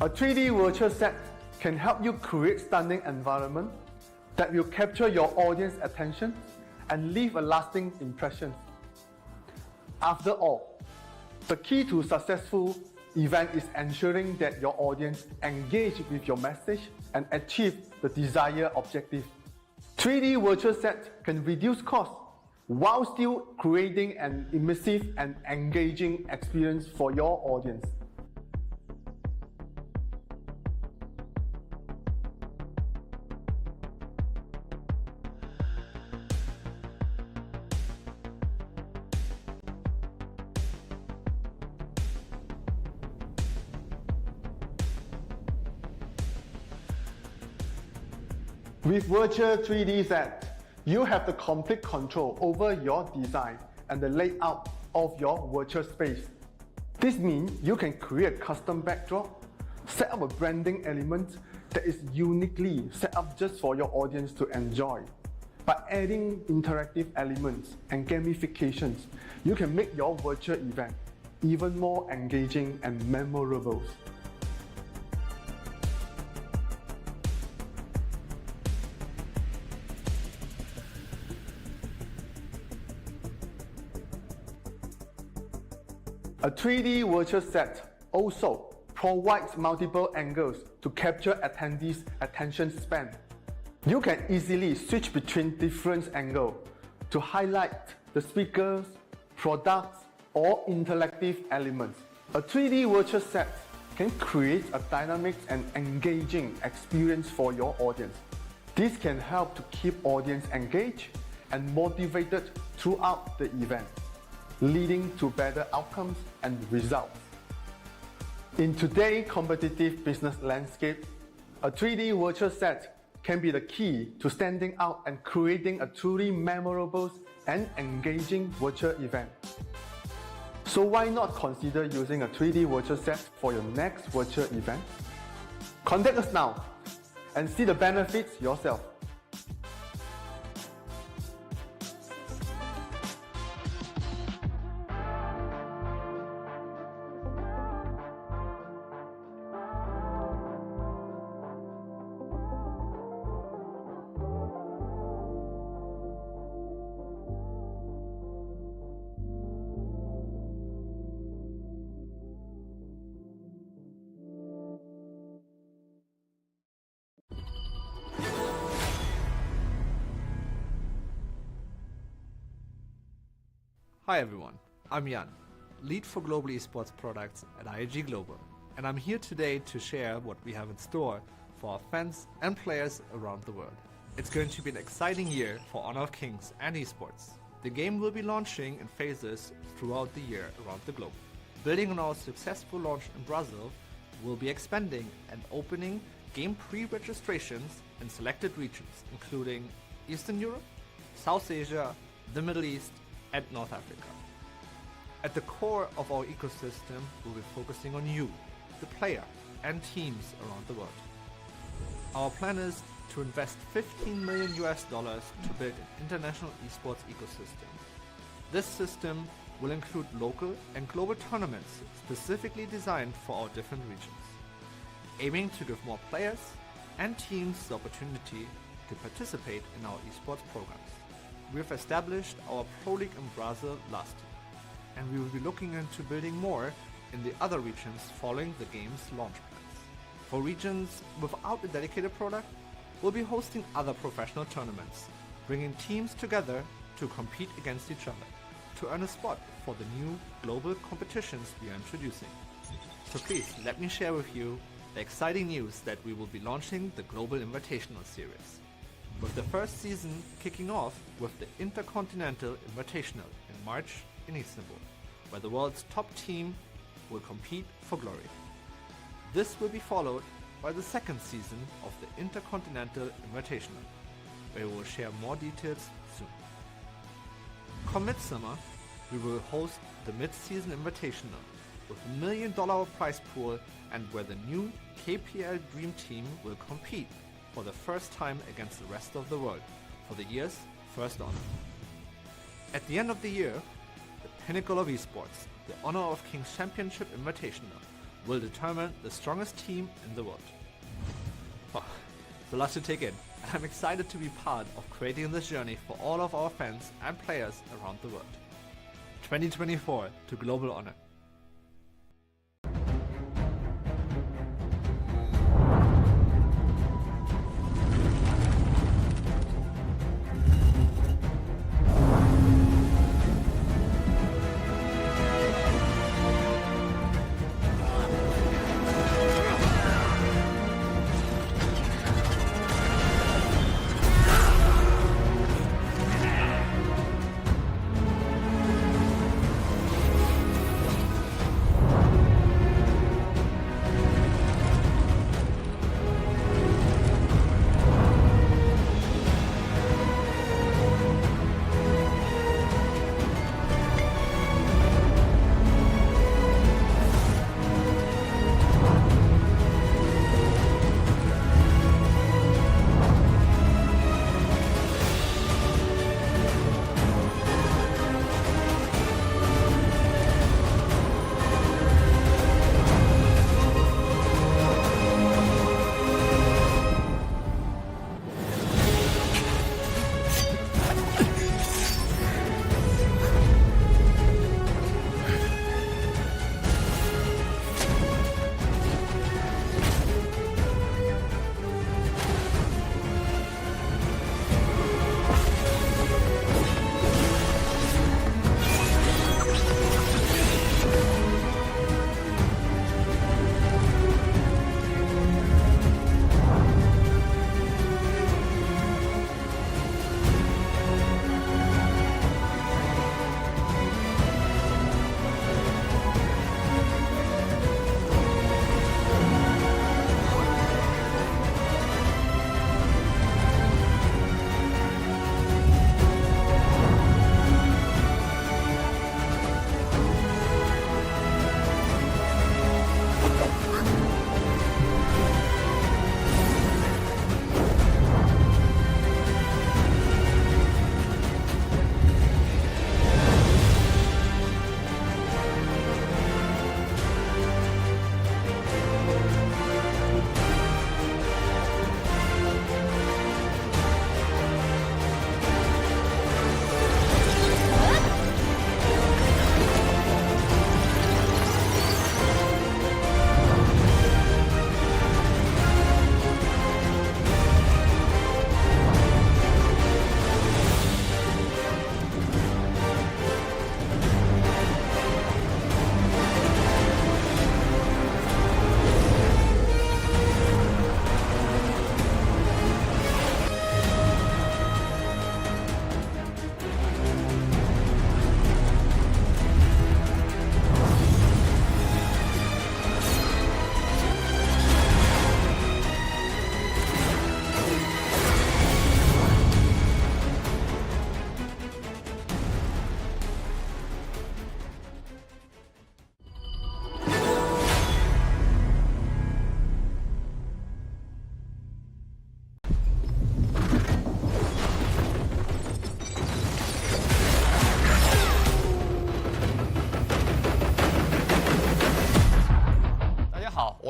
A: A 3D virtual set can help you create stunning environment that will capture your audience attention and leave a lasting impression. After all, the key to successful event is ensuring that your audience engage with your message and achieve the desired objective. 3D virtual set can reduce costs while still creating an immersive and engaging experience for your audience. With Virtual 3D Set, you have the complete control over your design and the layout of your virtual space. This means you can create custom backdrop, set up a branding element that is uniquely set up just for your audience to enjoy. By adding interactive elements and gamifications, you can make your virtual event even more engaging and memorable. A 3D virtual set also provides multiple angles to capture attendees' attention span. You can easily switch between different angles to highlight the speakers, products, or interactive elements. A 3D virtual set can create a dynamic and engaging experience for your audience. This can help to keep audience engaged and motivated throughout the event, leading to better outcomes and results. In today's competitive business landscape, a 3D virtual set can be the key to standing out and creating a truly memorable and engaging virtual event. So why not consider using a 3D virtual set for your next virtual event? Contact us now and see the benefits yourself.
B: Hi everyone, I'm Jan, lead for global esports products at IAG Global, and I'm here today to share what we have in store for our fans and players around the world. It's going to be an exciting year for Honor of Kings and esports. The game will be launching in phases throughout the year around the globe. Building on our successful launch in Brazil, we'll be expanding and opening game pre-registrations in selected regions, including Eastern Europe, South Asia, the Middle East, and North Africa. At the core of our ecosystem, we'll be focusing on you, the player, and teams around the world. Our plan is to invest $15 million to build an international esports ecosystem. This system will include local and global tournaments specifically designed for our different regions, aiming to give more players and teams the opportunity to participate in our esports programs. We have established our Pro League in Brazil last year, and we will be looking into building more in the other regions following the game's launch plans. For regions without a dedicated product, we'll be hosting other professional tournaments, bringing teams together to compete against each other, to earn a spot for the new global competitions we are introducing. So please let me share with you the exciting news that we will be launching the Global Invitational Series, with the first season kicking off with the Intercontinental Invitational in March in Istanbul, where the world's top team will compete for glory. This will be followed by the second season of the Intercontinental Invitational, where we will share more details soon. Come midsummer, we will host the mid-season Invitational with $1 million prize pool, and where the new KPL Dream Team will compete for the first time against the rest of the world for the year's first honor. At the end of the year, the pinnacle of esports, the Honor of Kings Championship Invitational, will determine the strongest team in the world. Oh, it's a lot to take in, and I'm excited to be part of creating this journey for all of our fans and players around the world. 2024 to Global Honor.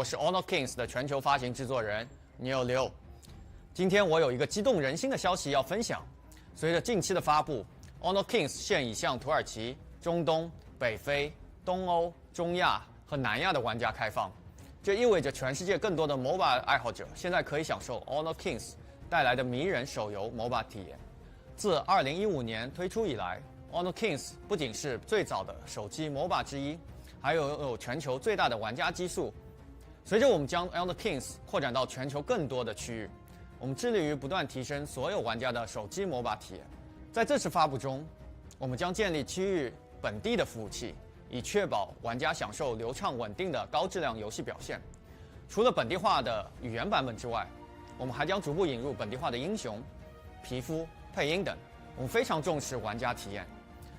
C: 我是 Honor of Kings 的全球发行制作人牛六。今天我有一个激动人心的消息要分享。随着近期的发布 ，Honor of Kings 现已向土耳其、中东、北非、东欧、中亚和南亚的玩家开放。这意味着全世界更多的 MOBA 爱好者现在可以享受 Honor of Kings 带来的迷人手游 MOBA 体验。自2015年推出以来 ，Honor of Kings 不仅是最早的手机 MOBA 之一，还有全球最大的玩家基数。随着我们将 Honor of Kings 扩展到全球更多的区域，我们致力于不断提升所有玩家的手机 MOBA 体验。在这次发布中，我们将建立区域本地的服务器，以确保玩家享受流畅稳定的高质量游戏表现。除了本地化的语言版本之外，我们还将逐步引入本地化的英雄、皮肤、配音等。我们非常重视玩家体验，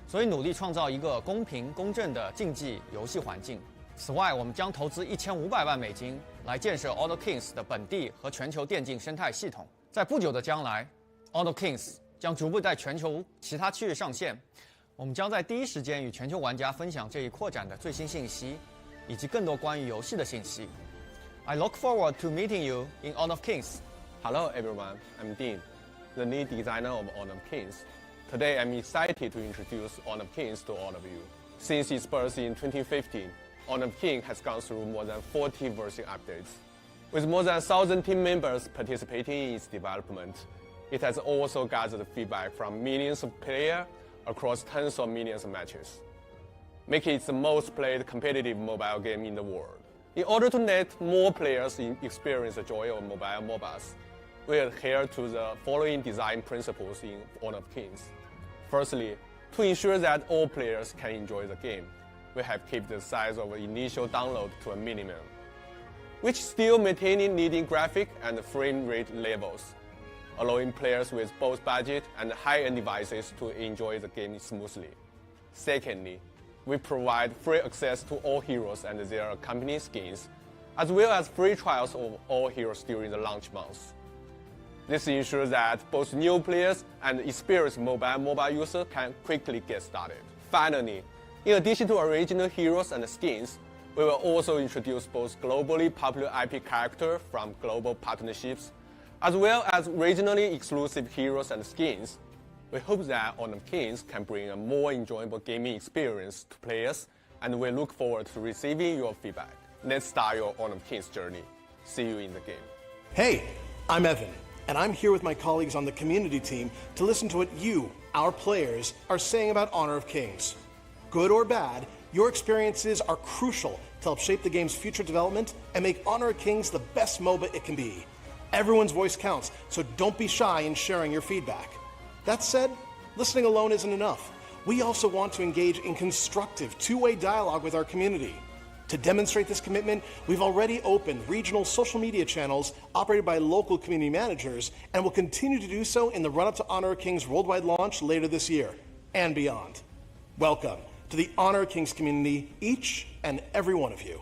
C: 所以努力创造一个公平公正的竞技游戏环境。此外，我们将投资1500万美金来建设 Honor Kings 的本地和全球电竞生态系统。在不久的将来 ，Honor Kings 将逐步在全球其他区域上线。我们将在第一时间与全球玩家分享这一扩展的最新信息，以及更多关于游戏的信息。I look forward to meeting you in Honor Kings.
D: Hello everyone, I'm Dean, the lead designer of Honor Kings. Today I'm excited to introduce Honor Kings to all of you. Since its birth in 2015, Honor King has gone through more than 40 version updates. With more than 1,000 team members participating in its development, it has also gathered feedback from millions of players across tens of millions of matches, making it the most played competitive mobile game in the world. In order to let more players experience the joy of mobile MOBAs, we adhere to the following design principles in Honor of Kings. Firstly, to ensure that all players can enjoy the game, we have kept the size of initial download to a minimum, which still maintaining leading graphic and frame rate levels, allowing players with both budget and high-end devices to enjoy the game smoothly. Secondly, we provide free access to all heroes and their accompanying skins, as well as free trials of all heroes during the launch months. This ensures that both new players and experienced mobile MOBA users can quickly get started. Finally, in addition to original heroes and skins, we will also introduce both globally popular IP characters from global partnerships, as well as regionally exclusive heroes and skins. We hope that Honor Kings can bring a more enjoyable gaming experience to players, and we look forward to receiving your feedback. Let's start your Honor Kings journey. See you in the game.
E: Hey, I'm Evan, and I'm here with my colleagues on the community team to listen to what you, our players, are saying about Honor of Kings. Good or bad, your experiences are crucial to help shape the game's future development and make Honor of Kings the best MOBA it can be. Everyone's voice counts, so don't be shy in sharing your feedback. That said, listening alone isn't enough. We also want to engage in constructive, two-way dialogue with our community. To demonstrate this commitment, we've already opened regional social media channels operated by local community managers, and will continue to do so in the run-up to Honor of Kings worldwide launch later this year, and beyond. Welcome to the Honor of Kings community, each and every one of you.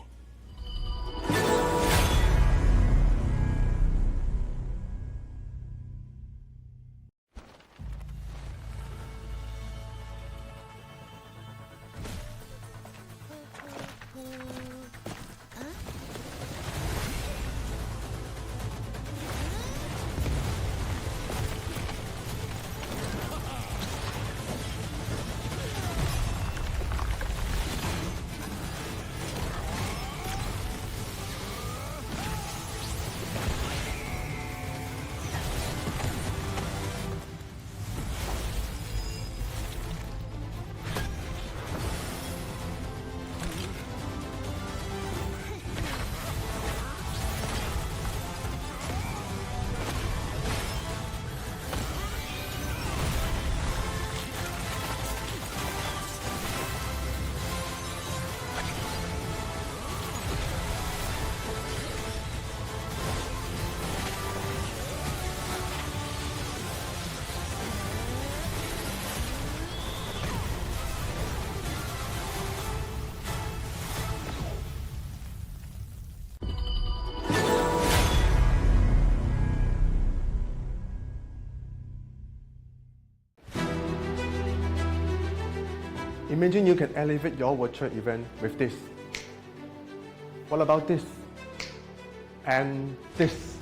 A: Imagine you can elevate your virtual event with this. What about this? and this.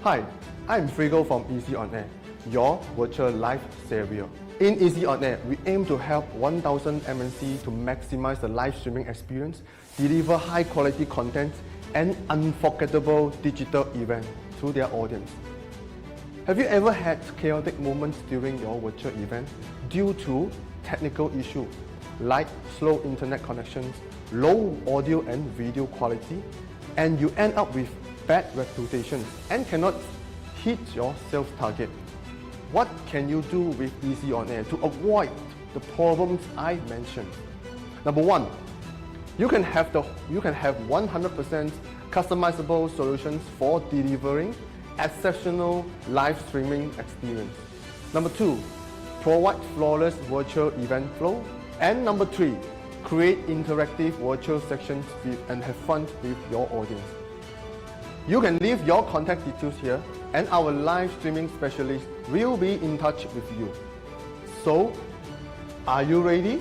A: Hi, I'm Frigo from Easy On Air, your virtual live savior. In Easy On Air, we aim to help 1,000 MNC to maximize the live streaming experience, deliver high quality content, and unforgettable digital events to their audience. Have you ever had chaotic moments during your virtual event due to technical issues like slow internet connections, low audio and video quality, and you end up with bad reputation and cannot hit your sales target? What can you do with Easy On Air to avoid the problems I mentioned? Number one, you can have 100% customizable solutions for delivering exceptional live streaming experience. Number two, provide flawless virtual event flow. And number three, create interactive virtual sections and have fun with your audience. You can leave your contact details here and our live streaming specialist will be in touch with you. So, are you ready?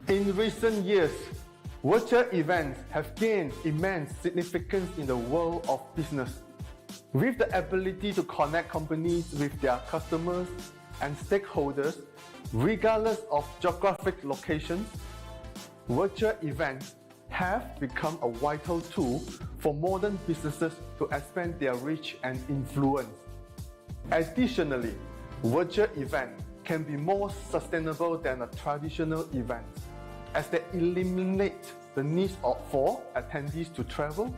A: In recent years, virtual events have gained immense significance in the world of business. With the ability to connect companies with their customers and stakeholders, regardless of geographic locations, virtual events have become a vital tool for modern businesses to expand their reach and influence. Additionally, virtual events can be more sustainable than a traditional event, as they eliminate the need for attendees to travel,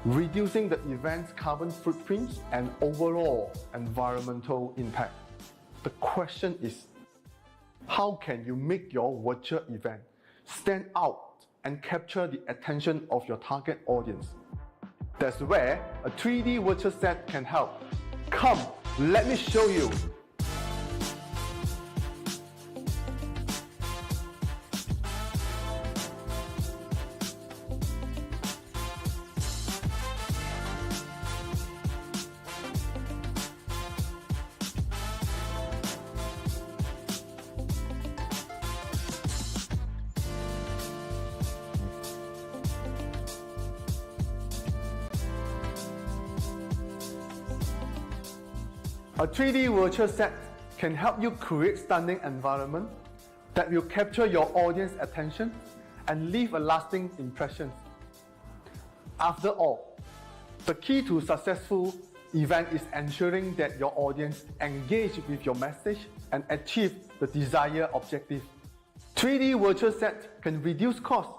A: reducing the event's carbon footprint and overall environmental impact. The question is, how can you make your virtual event stand out and capture the attention of your target audience? That's where a 3D virtual set can help. Come, let me show you. A 3D virtual set can help you create stunning environment that will capture your audience attention and leave a lasting impression. After all, the key to successful event is ensuring that your audience engage with your message and achieve the desired objective. 3D virtual set can reduce costs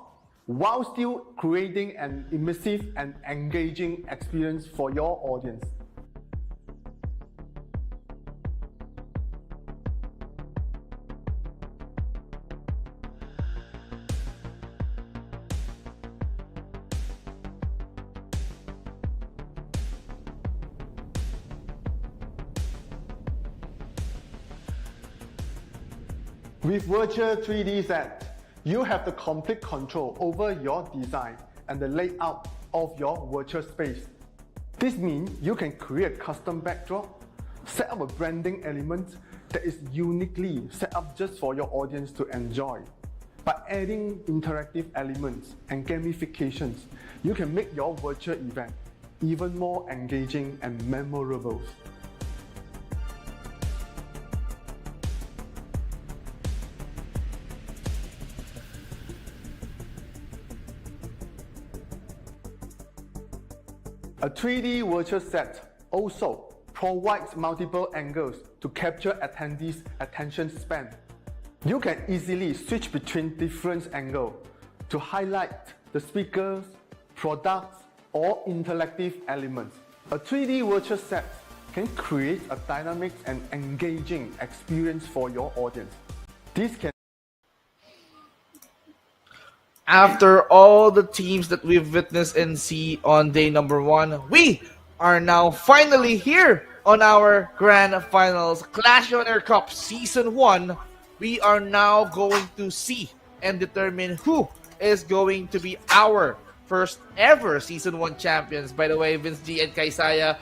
A: while still creating an immersive and engaging experience for your audience. With Virtual 3D Set, you have the complete control over your design and the layout of your virtual space. This means you can create custom backdrop, set up a branding element that is uniquely set up just for your audience to enjoy. By adding interactive elements and gamifications, you can make your virtual event even more engaging and memorable. A 3D virtual set also provides multiple angles to capture attendees' attention span. You can easily switch between different angles to highlight the speakers, products, or interactive elements. A 3D virtual set can create a dynamic and engaging experience for your audience. This can
G: After all the teams that we've witnessed and see on day number 1, we are now finally here on our grand finals, Clash on Air Cup Season 1. We are now going to see and determine who is going to be our first ever Season 1 champions. By the way, Vince G and Kaisaya,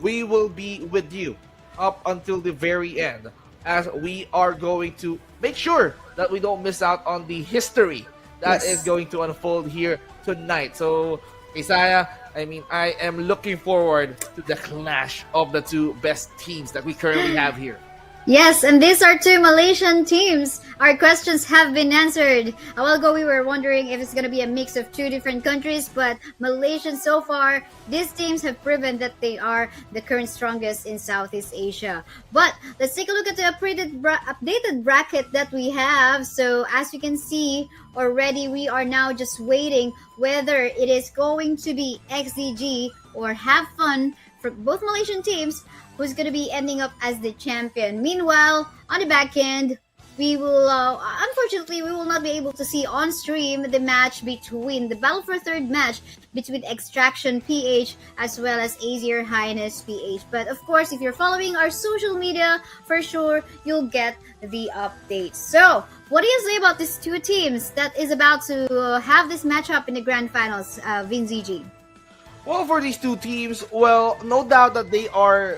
G: we will be with you up until the very end, as we are going to make sure that we don't miss out on the history that is going to unfold here tonight. So, Isaiah, I am looking forward to the clash of the two best teams that we currently have here.
F: Yes, and these are two Malaysian teams. Our questions have been answered. A while ago, we were wondering if it's going to be a mix of two different countries, but Malaysian so far, these teams have proven that they are the current strongest in Southeast Asia. But let's take a look at the updated bracket that we have. So as you can see already, we are now just waiting whether it is going to be XDG or Have Fun for both Malaysian teams who's going to be ending up as the champion. Meanwhile, on the back end, we will, unfortunately, we will not be able to see on stream the match between the Battle for Third match between Extraction PH as well as Azier Highness PH. But of course, if you're following our social media, for sure, you'll get the updates. So, what do you say about these two teams that is about to have this matchup in the grand finals, Vinzi?
G: Well, for these two teams, well, no doubt that they are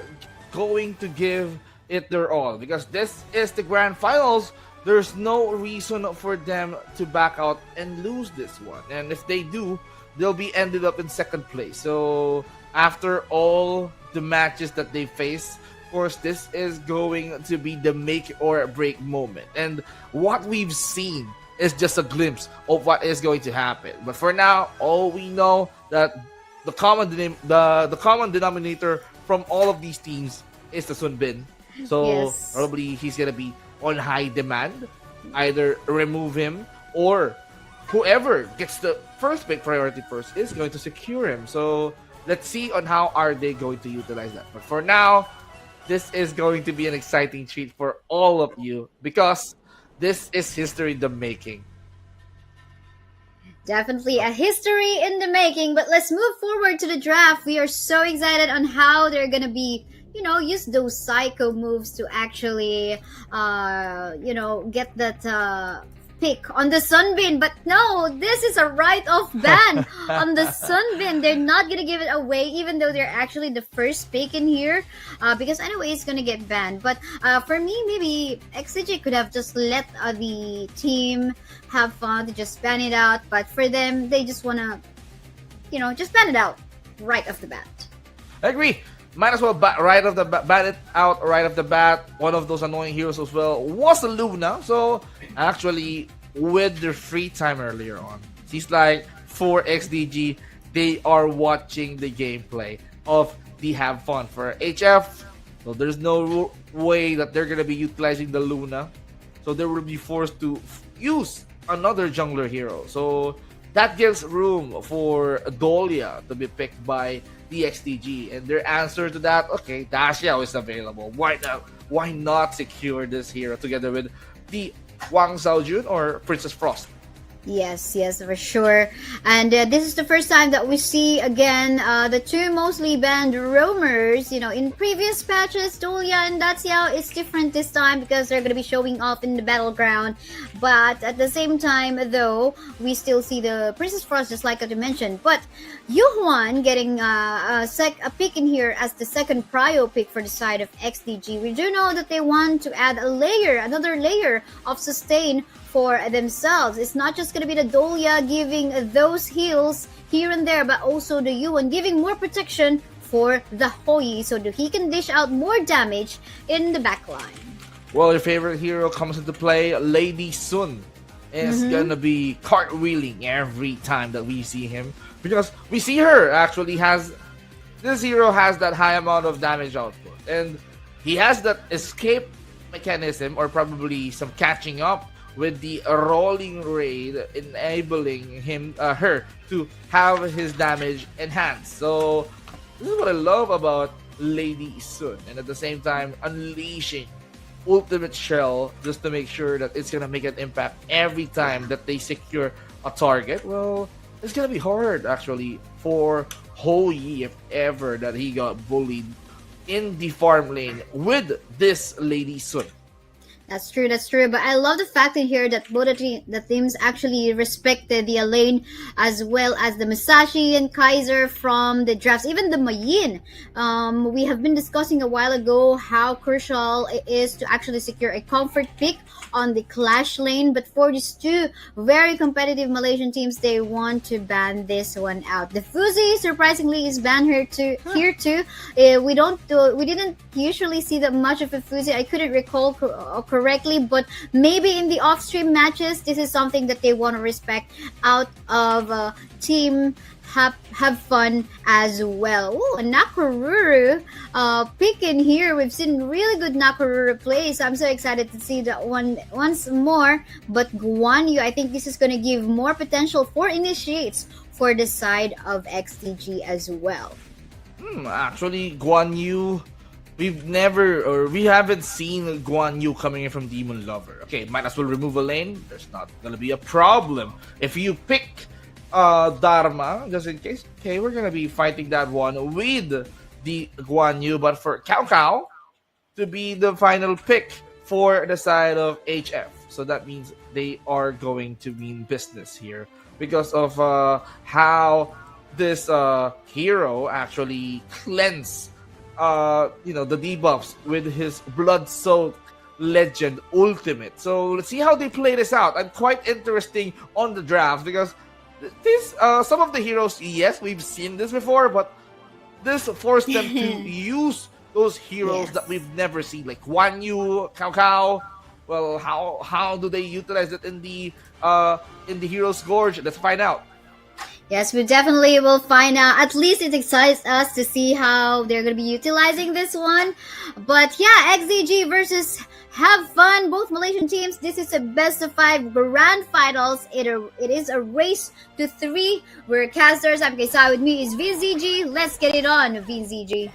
G: going to give it their all, because this is the grand finals. There's no reason for them to back out and lose this one, and if they do, they'll be ended up in second place. So after all the matches that they face, of course, this is going to be the make or break moment, and what we've seen is just a glimpse of what is going to happen. But for now, all we know that the common denominator from all of these teams is the Sun Bin. So probably he's gonna be on high demand. Either remove him, or whoever gets the first pick priority first is going to secure him. So let's see on how are they going to utilize that. But for now, this is going to be an exciting treat for all of you, because this is history in the making.
F: Definitely a history in the making, but let's move forward to the draft. We are so excited on how they're going to be, use those psycho moves to actually, get that pick on the Sunbeam. But no, this is a write-off ban on the Sunbeam. They're not going to give it away, even though they're actually the first pick in here, because anyway, it's going to get banned. But for me, maybe XCG could have just let the team have fun to just ban it out. But for them, they just want to, just ban it out right off the bat.
G: I agree. Might as well ban it out right off the bat. One of those annoying heroes as well was Luna. So actually, with their free time earlier on, seems like for XDG, they are watching the gameplay of the Have Fun for HF. So there's no way that they're gonna be utilizing the Luna. So they will be forced to use another jungler hero. So that gives room for Dolia to be picked by the XDG, and their answer to that, okay, Daxiao is available. Why not secure this hero together with the Wang Xiaojun or Princess Frost?
F: Yes, for sure. And this is the first time that we see again the two mostly banned roamers. In previous patches, Dolia and Daxiao, it's different this time because they're going to be showing off in the battleground. But at the same time, though, we still see the Princess Frost, just like I mentioned. But Yuhuan getting a pick in here as the second prio pick for the side of XDG. We do know that they want to add another layer of sustain for themselves. It's not just going to be the Dolia giving those heals here and there, but also the Yuan giving more protection for the Hoi, so that he can dish out more damage in the backline.
G: Well, your favorite hero comes into play. Lady Sun is gonna be cartwheeling every time that we see him, because we see her actually this hero has that high amount of damage output, and he has that escape mechanism, or probably some catching up with the rolling raid, enabling her to have his damage enhanced. So this is what I love about Lady Sun, and at the same time unleashing ultimate shell just to make sure that it's gonna make an impact every time that they secure a target. Well, it's gonna be hard actually for Ho Yi if ever that he got bullied in the farm lane with this Lady Sun.
F: That's true, that's true. But I love the fact in here that both of the teams actually respected the lane as well as the Musashi and Kaiser from the drafts. Even the Mayin. We have been discussing a while ago how crucial it is to actually secure a comfort pick on the Clash lane. But for these two very competitive Malaysian teams, they want to ban this one out. The Fuzi, surprisingly, is banned here too. We didn't usually see that much of a Fuzi. I couldn't recall correctly, but maybe in the off-stream matches, this is something that they want to respect out of team have fun as well. Ooh, a Nakaruru pick in here. We've seen really good Nakaruru plays. I'm so excited to see that one once more. But Guan Yu, I think this is going to give more potential for initiates for the side of XDG as well.
G: Actually, Guan Yu, we haven't seen Guan Yu coming in from Demon Lover. Okay, might as well remove a lane. There's not gonna be a problem. If you pick Dharma, just in case, okay, we're gonna be fighting that one with the Guan Yu, but for Cao Cao to be the final pick for the side of HF. So that means they are going to mean business here because of how this hero actually cleanse the debuffs with his blood-soaked legend ultimate. So let's see how they play this out. And quite interesting on the draft because this some of the heroes, yes, we've seen this before, but this forced them to use those heroes that we've never seen, like Guan Yu, Cao Cao. Well, how do they utilize it in the Hero's Gorge? Let's find out.
F: Yes, we definitely will find out. At least it excites us to see how they're going to be utilizing this one. But yeah, XDG versus Have Fun, both Malaysian teams. This is a best of 5 grand finals. It is a race to 3. We're casters. I'm Kaisa. With me is VZG. Let's get it on, VZG.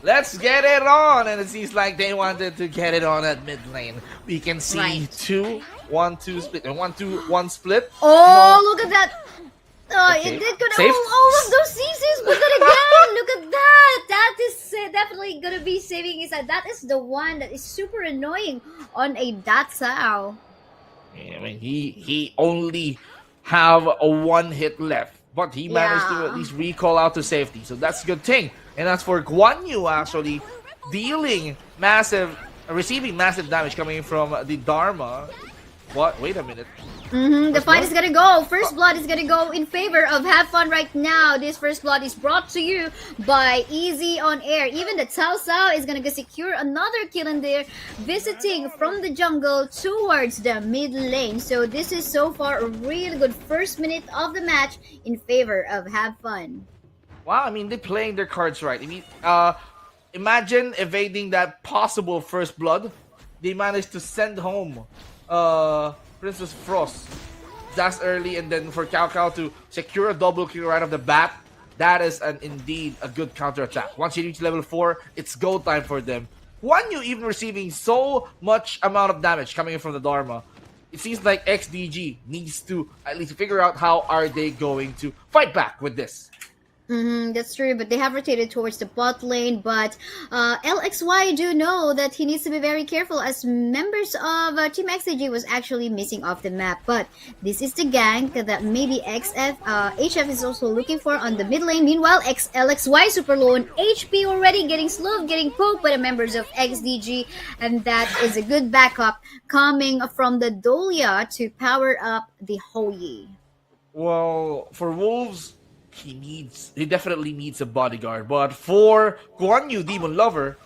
G: Let's get it on. And it seems like they wanted to get it on at mid lane. We can see 2-1-2 split and 1-2-1 split.
F: Oh, look at that.
G: Okay.
F: It did go
G: Saved.
F: all of those CCs, but then again, look at that. That is definitely gonna be saving his side. That is the one that is super annoying on a Datsao.
G: I mean, he only have a 1 hit left, but he managed to at least recall out to safety, so that's a good thing. And as for Guan Yu, actually receiving massive damage coming from the Dharma. What? Wait a minute.
F: The fight is gonna go. First blood is gonna go in favor of Have Fun right now. This first blood is brought to you by Easy on Air. Even the Cao Cao is gonna secure another kill in there, visiting from the jungle towards the mid lane. So this is so far a really good first minute of the match in favor of Have Fun.
G: Wow, I mean, they're playing their cards right. I mean, imagine evading that possible first blood. They managed to send home Princess Frost that's early, and then for Cao Cao to secure a double kill right off the bat, that is indeed a good counterattack. Once you reach level 4, it's go time for them. Guan Yu even receiving so much amount of damage coming in from the Dharma. It seems like XDG needs to at least figure out how are they going to fight back with this.
F: That's true, but they have rotated towards the bot lane. But LXY do know that he needs to be very careful, as members of Team XDG was actually missing off the map. But this is the gank that maybe HF is also looking for on the mid lane. Meanwhile, LXY super low on HP already, getting slowed, getting poked by the members of XDG, and that is a good backup coming from the Dolia to power up the Hoyi.
G: Well, for Wolves, he definitely needs a bodyguard, but for Guan Yu, Demon Lover,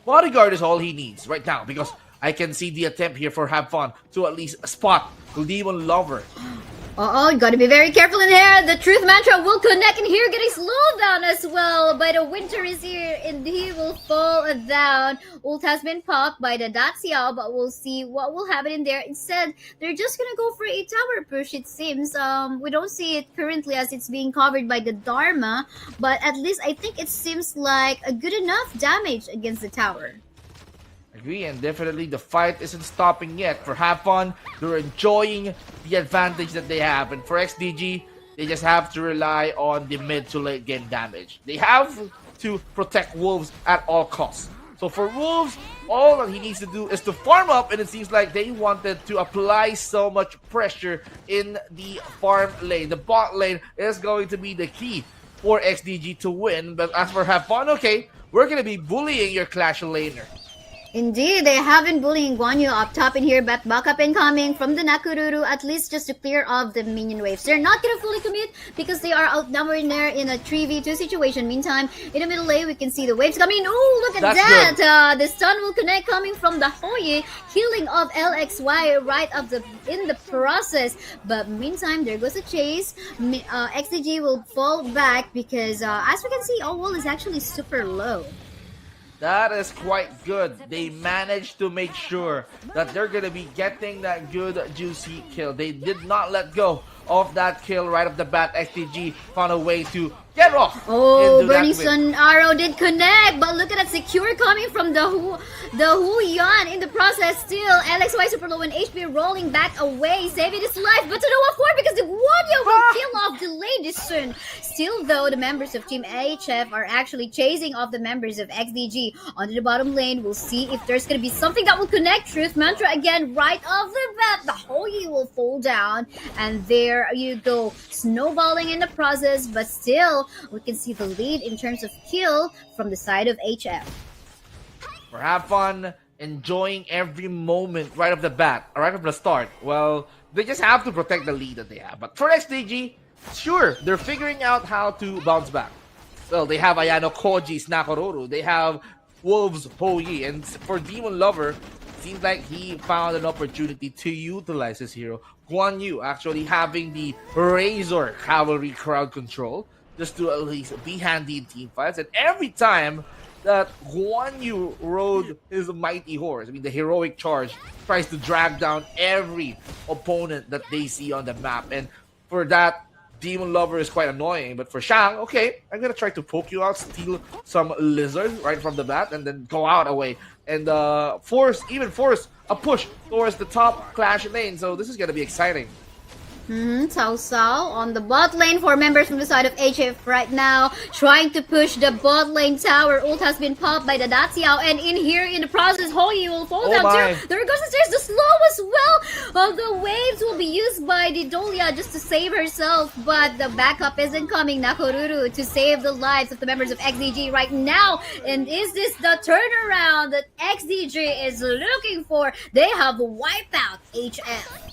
G: bodyguard is all he needs right now, because I can see the attempt here for Have Fun to at least spot Demon Lover.
F: Oh, you gotta be very careful in here. The truth mantra will connect in here, getting slowed down as well. But the winter is here and he will fall down. Ult has been popped by the Daciao, but we'll see what will happen in there. Instead, they're just gonna go for a tower push, it seems. We don't see it currently as it's being covered by the Dharma, but at least I think it seems like a good enough damage against the tower.
G: Agree, and definitely the fight isn't stopping yet. For Have Fun, they're enjoying the advantage that they have, and for XDG, they just have to rely on the mid to late game damage. They have to protect Wolves at all costs. So for Wolves, all that he needs to do is to farm up, and it seems like they wanted to apply so much pressure in the farm lane. The bot lane is going to be the key for XDG to win, but as for Have Fun, okay, we're going to be bullying your Clash laner.
F: Indeed, they have been bullying Guan Yu up top in here, but backup incoming from the Nakururu, at least just to clear off the minion waves. They're not gonna fully commit because they are outnumbered in there in a 3v2 situation. Meantime, in the middle lane, we can see the waves coming. Oh, look at that! The stun will connect coming from the Hoye, healing of LXY right in the process. But meantime, there goes a chase. XDG will fall back because as we can see, our wall is actually super low.
G: That is quite good. They managed to make sure that they're going to be getting that good juicy kill. They did not let go of that kill right off the bat. XTG found a way to get off.
F: Oh, Burning Sun arrow did connect, but look at that secure coming from the Hu Yan in the process. Still, LXY super low in HP, rolling back away, saving his life, but to no effect because the Guan Yu will kill off the lady soon. Still, though, the members of Team HF are actually chasing off the members of XDG onto the bottom lane. We'll see if there's gonna be something that will connect. Truth Mantra again right off the bat. The Hoye will fall down, and there you go, snowballing in the process, but still we can see the lead in terms of kill from the side of HF.
G: For Have Fun, enjoying every moment right off the bat, right off the start. Well, they just have to protect the lead that they have. But for XDG, sure, they're figuring out how to bounce back. Well, they have Ayano Koji's Nakororo, they have Wolves Hoye, and for Demon Lover, seems like he found an opportunity to utilize his hero. Guan Yu actually having the Razor Cavalry crowd control just to at least be handy in team fights. And every time that Guan Yu rode his mighty horse, I mean the heroic charge, tries to drag down every opponent that they see on the map. And for that, Demon Lover is quite annoying. But for Shang, okay, I'm gonna try to poke you out, steal some lizards right from the bat, and then go out away. And force a push towards the top Clash lane. So this is gonna be exciting.
F: Cao Cao on the bot lane for members from the side of HF right now, trying to push the bot lane tower. Ult has been popped by the Daciao, and in here in the process, Hoye will fall down too. There goes the stairs, the slow as well. The waves will be used by the Dolia just to save herself, but the backup isn't coming. Nakoruru to save the lives of the members of XDG right now. And is this the turnaround that XDG is looking for? They have wiped out HF.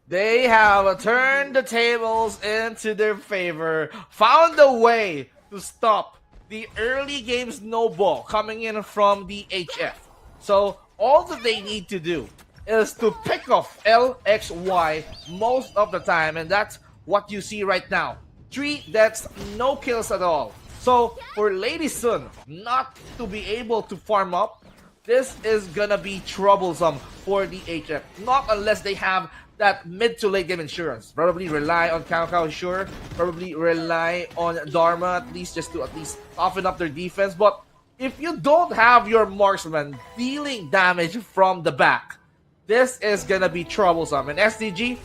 G: They have turned the tables into their favor, found a way to stop the early game snowball coming in from the HF. So all that they need to do is to pick off LXY most of the time, and that's what you see right now. 3 deaths, no kills at all. So for Lady Sun not to be able to farm up, this is gonna be troublesome for the HF. Not unless they have that mid to late game insurance. Probably rely on Cao Cao, sure. Probably rely on Dharma at least, just to at least soften up their defense. But if you don't have your marksman dealing damage from the back, this is gonna be troublesome. And SDG,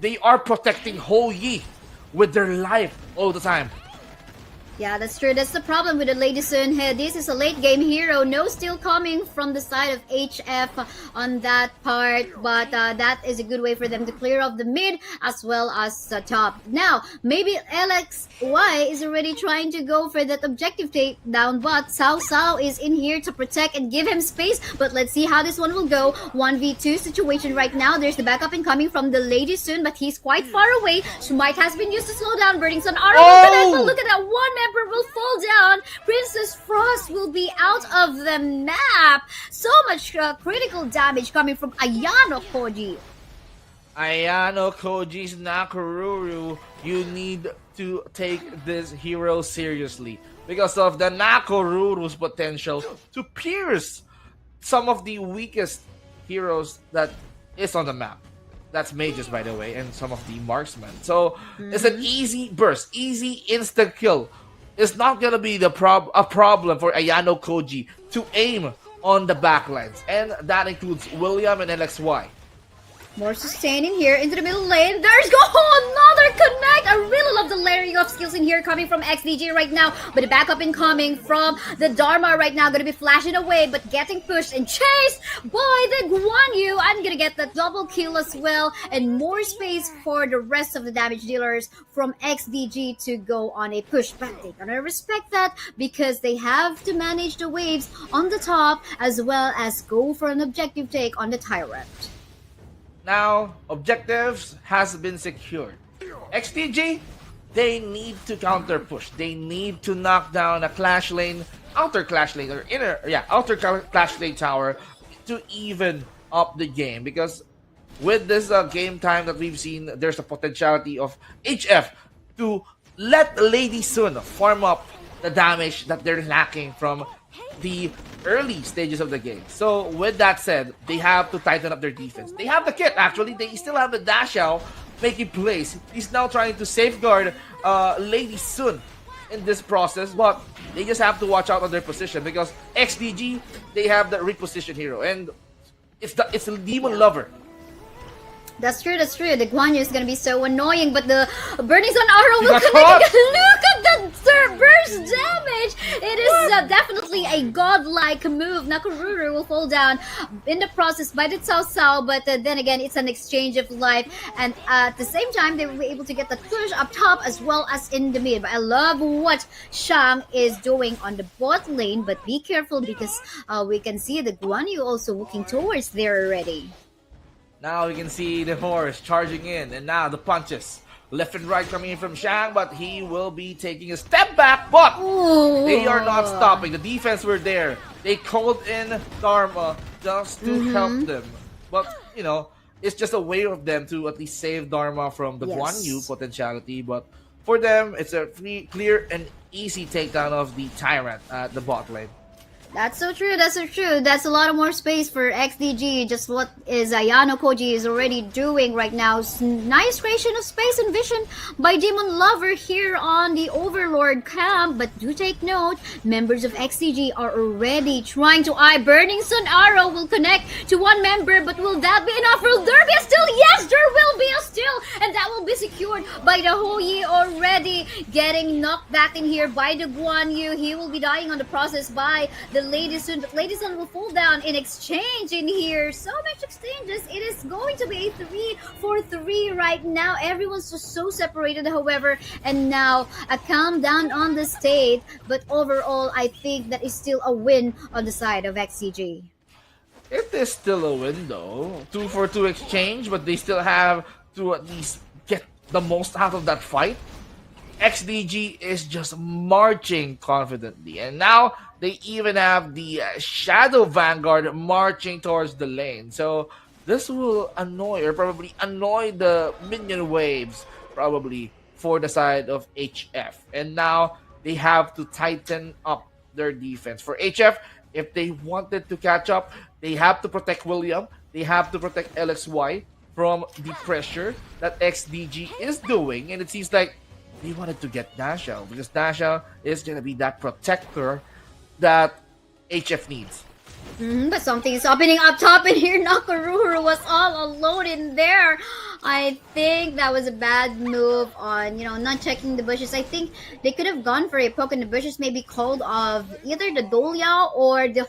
G: they are protecting Hoye with their life all the time.
F: Yeah, that's true. That's the problem with the Lady Sun here. This is a late game hero. No steal coming from the side of HF on that part, but that is a good way for them to clear off the mid as well as top. Now, maybe LXY is already trying to go for that objective takedown, but Cao Cao is in here to protect and give him space. But let's see how this one will go. 1v2 situation right now. There's the backup incoming from the Lady Sun, but he's quite far away. Smite has been used to slow down. Burning Sun arrow. Look at that one member will fall down. Princess Frost will be out of the map. So much critical damage coming from Ayano Koji.
G: Ayano Koji's Nakoruru, you need to take this hero seriously because of the Nakoruru's potential to pierce some of the weakest heroes that is on the map. That's mages, by the way, and some of the marksmen. So it's an easy burst, easy instant kill. It's not gonna be a problem for Ayano Koji to aim on the backlines, and that includes William and LXY.
F: More sustaining here into the middle lane. There's another connect. I really love the layering of skills in here coming from XDG right now. But the backup incoming from the Dharma right now. Going to be flashing away, but getting pushed and chased by the Guan Yu. I'm going to get the double kill as well. And more space for the rest of the damage dealers from XDG to go on a push. But they're going to respect that because they have to manage the waves on the top as well as go for an objective take on the Tyrant.
G: Now, objectives has been secured. XTG, they need to counter push. They need to knock down a clash lane, outer clash lane, or outer clash lane tower to even up the game. Because with this game time that we've seen, there's a potentiality of HF to let Lady Sun farm up the damage that they're lacking from the early stages of the game. So with that said, they have to tighten up their defense. They have the kit, actually. They still have the dash out making plays. He's now trying to safeguard Lady Sun in this process, but they just have to watch out on their position because XDG, they have the reposition hero, and it's a demon lover.
F: That's true, that's true. The Guan Yu is gonna be so annoying, but the Burning Sun Arrow will connect. Look at the burst damage! It is definitely a godlike move. Nakoruru will fall down in the process by the Cao Cao, but then again, it's an exchange of life. And at the same time, they will be able to get the push up top as well as in the mid. But I love what Shang is doing on the bot lane, but be careful because we can see the Guan Yu also looking towards there already.
G: Now we can see the horse charging in, and now the punches left and right coming in from Shang, but he will be taking a step back, but they are not stopping. The defense were there. They called in Dharma just to help them. But, you know, it's just a way of them to at least save Dharma from the Guan Yu potentiality. But for them, it's a clear and easy takedown of the Tyrant at the bot lane.
F: That's so true, that's so true. That's a lot of more space for XDG. Just what is Ayano Koji is already doing right now. Nice creation of space and vision by Demon Lover here on the Overlord camp. But do take note, members of XDG are already trying to eye. Burning Sun Arrow will connect to one member, but will that be enough? Will there be a steal? Yes, there will be a steal, and that will be secured by the Houyi already. Getting knocked back in here by the Guan Yu. He will be dying on the process by the Lady Sun, but Lady Sun will fall down in exchange in here. So much exchanges. It is going to be a 3-for-3 right now. Everyone's just so separated, however, and now a calm down on the state. But overall, I think that is still a win on the side of XCG.
G: It is still a win though. 2-for-2 exchange, but they still have to at least get the most out of that fight. XDG is just marching confidently, and now they even have the Shadow Vanguard marching towards the lane. So this will annoy, or probably annoy, the minion waves probably for the side of HF. And now they have to tighten up their defense. For HF, if they wanted to catch up, they have to protect William. They have to protect LXY from the pressure that XDG is doing. And it seems like they wanted to get Dasha, because Dasha is going to be that protector that HF needs.
F: But something is happening up top, and here Nakoruru was all alone in there. I think that was a bad move on, not checking the bushes. I think they could have gone for a poke in the bushes, maybe called of either the Dolia or the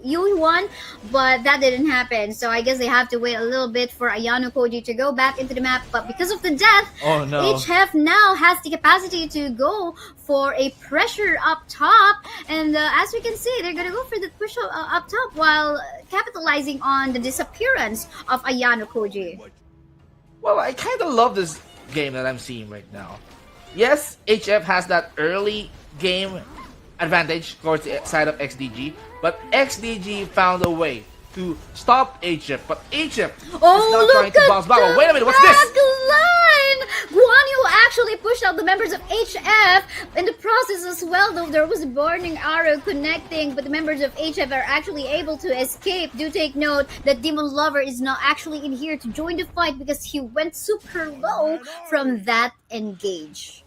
F: Yu one, but that didn't happen. So I guess they have to wait a little bit for Ayano Koji to go back into the map. But because of the death, HF now has the capacity to go for a pressure up top. And as we can see, they're going to go for the push up top while capitalizing on the disappearance of Ayano Koji.
G: Well, I kind of love this game that I'm seeing right now. Yes, HF has that early game advantage towards the side of XDG, but XDG found a way to stop HF, but HF is
F: Oh,
G: now
F: look
G: trying to
F: at
G: bounce back.
F: the
G: Wait a minute, what's this?
F: back line! Guan Yu actually pushed out the members of HF. In the process as well, though, there was a burning arrow connecting, but the members of HF are actually able to escape. Do take note that Demon Lover is not actually in here to join the fight because he went super low from that engage.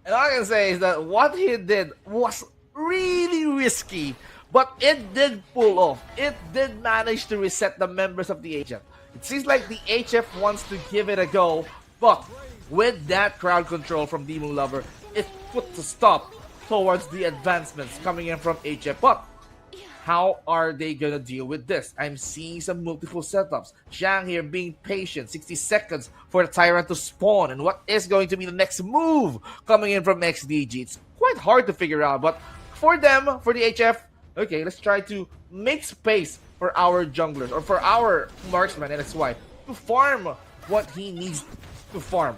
G: And all I can say is that what he did was really risky, but it did pull off. It did manage to reset the members of the HF. It seems like the HF wants to give it a go, but with that crowd control from Demon Lover, it puts a stop towards the advancements coming in from HF. But how are they gonna deal with this? I'm seeing some multiple setups. Zhang here being patient, 60 seconds for the Tyrant to spawn. And what is going to be the next move coming in from XDG? It's quite hard to figure out, but for them, for the HF, okay, let's try to make space for our junglers or for our marksman and his wife to farm what he needs to farm.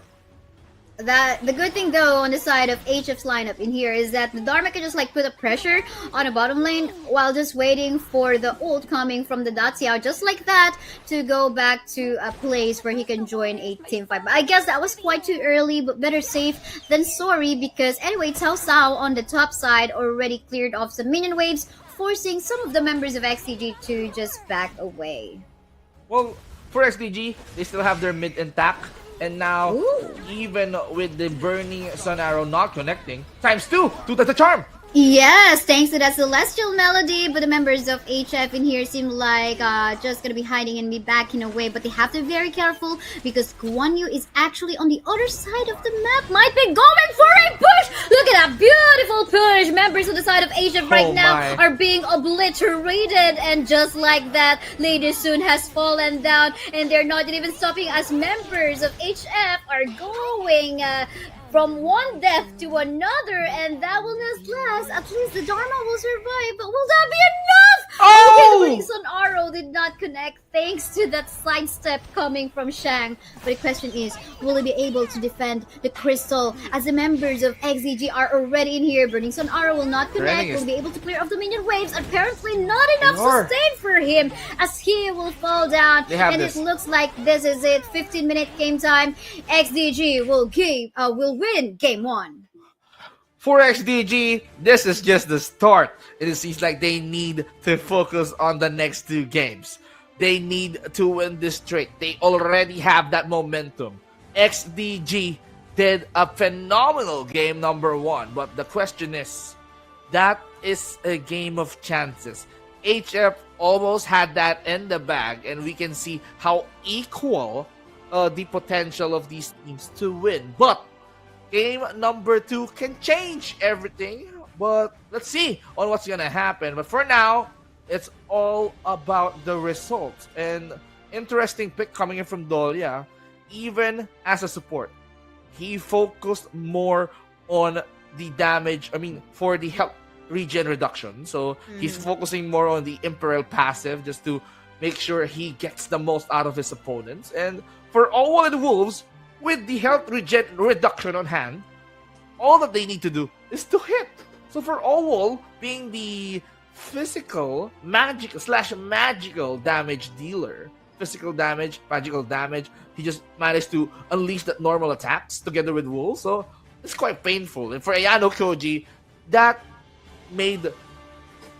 F: The good thing though on the side of HF's lineup in here is that the Dharma can just like put a pressure on a bottom lane while just waiting for the ult coming from the Daciao just like that to go back to a place where he can join a team fight. But I guess that was quite too early, but better safe than sorry because anyway Cao Sao on the top side already cleared off some minion waves, forcing some of the members of XCG to just back away.
G: Well, for XDG, they still have their mid intact. And now, even with the burning sun arrow not connecting, ×2 to the charm.
F: Yes, thanks to that celestial melody, but the members of HF in here seem like just gonna be hiding and be backing away, but they have to be very careful because Guan Yu is actually on the other side of the map, might be going for a push! Look at that beautiful push! Members on the side of HF right now are being obliterated, and just like that, Lady Soon has fallen down, and they're not even stopping as members of HF are going from one death to another, and that will not last. At least the Dharma will survive, but will that be enough?
G: Oh!
F: Okay, Sun Arrow did not connect thanks to that sidestep coming from Shang. But the question is, will he be able to defend the crystal as the members of XZG are already in here? Burning Sun Arrow will not connect, will be able to clear off the minion waves. Apparently not enough sustain for him as he will fall down. And it looks like this is it. 15-minute game time. XDG will win game 1.
G: For XDG, this is just the start. It seems like they need to focus on the next 2 games. They need to win this straight. They already have that momentum. XDG did a phenomenal game number 1, but the question is, that is a game of chances. HF almost had that in the bag, and we can see how equal the potential of these teams to win. But game number 2 can change everything, but let's see on what's gonna happen. But for now, it's all about the results. And interesting pick coming in from Dolia, even as a support. He focused more on the damage, for the health regen reduction. So he's focusing more on the Imperial passive just to make sure he gets the most out of his opponents. And for all the Wolves, with the health regen reduction on hand, all that they need to do is to hit. So for Owol, being the physical, magical damage dealer, physical damage, magical damage, he just managed to unleash that normal attacks together with Wool. So it's quite painful. And for Ayano Koji, that made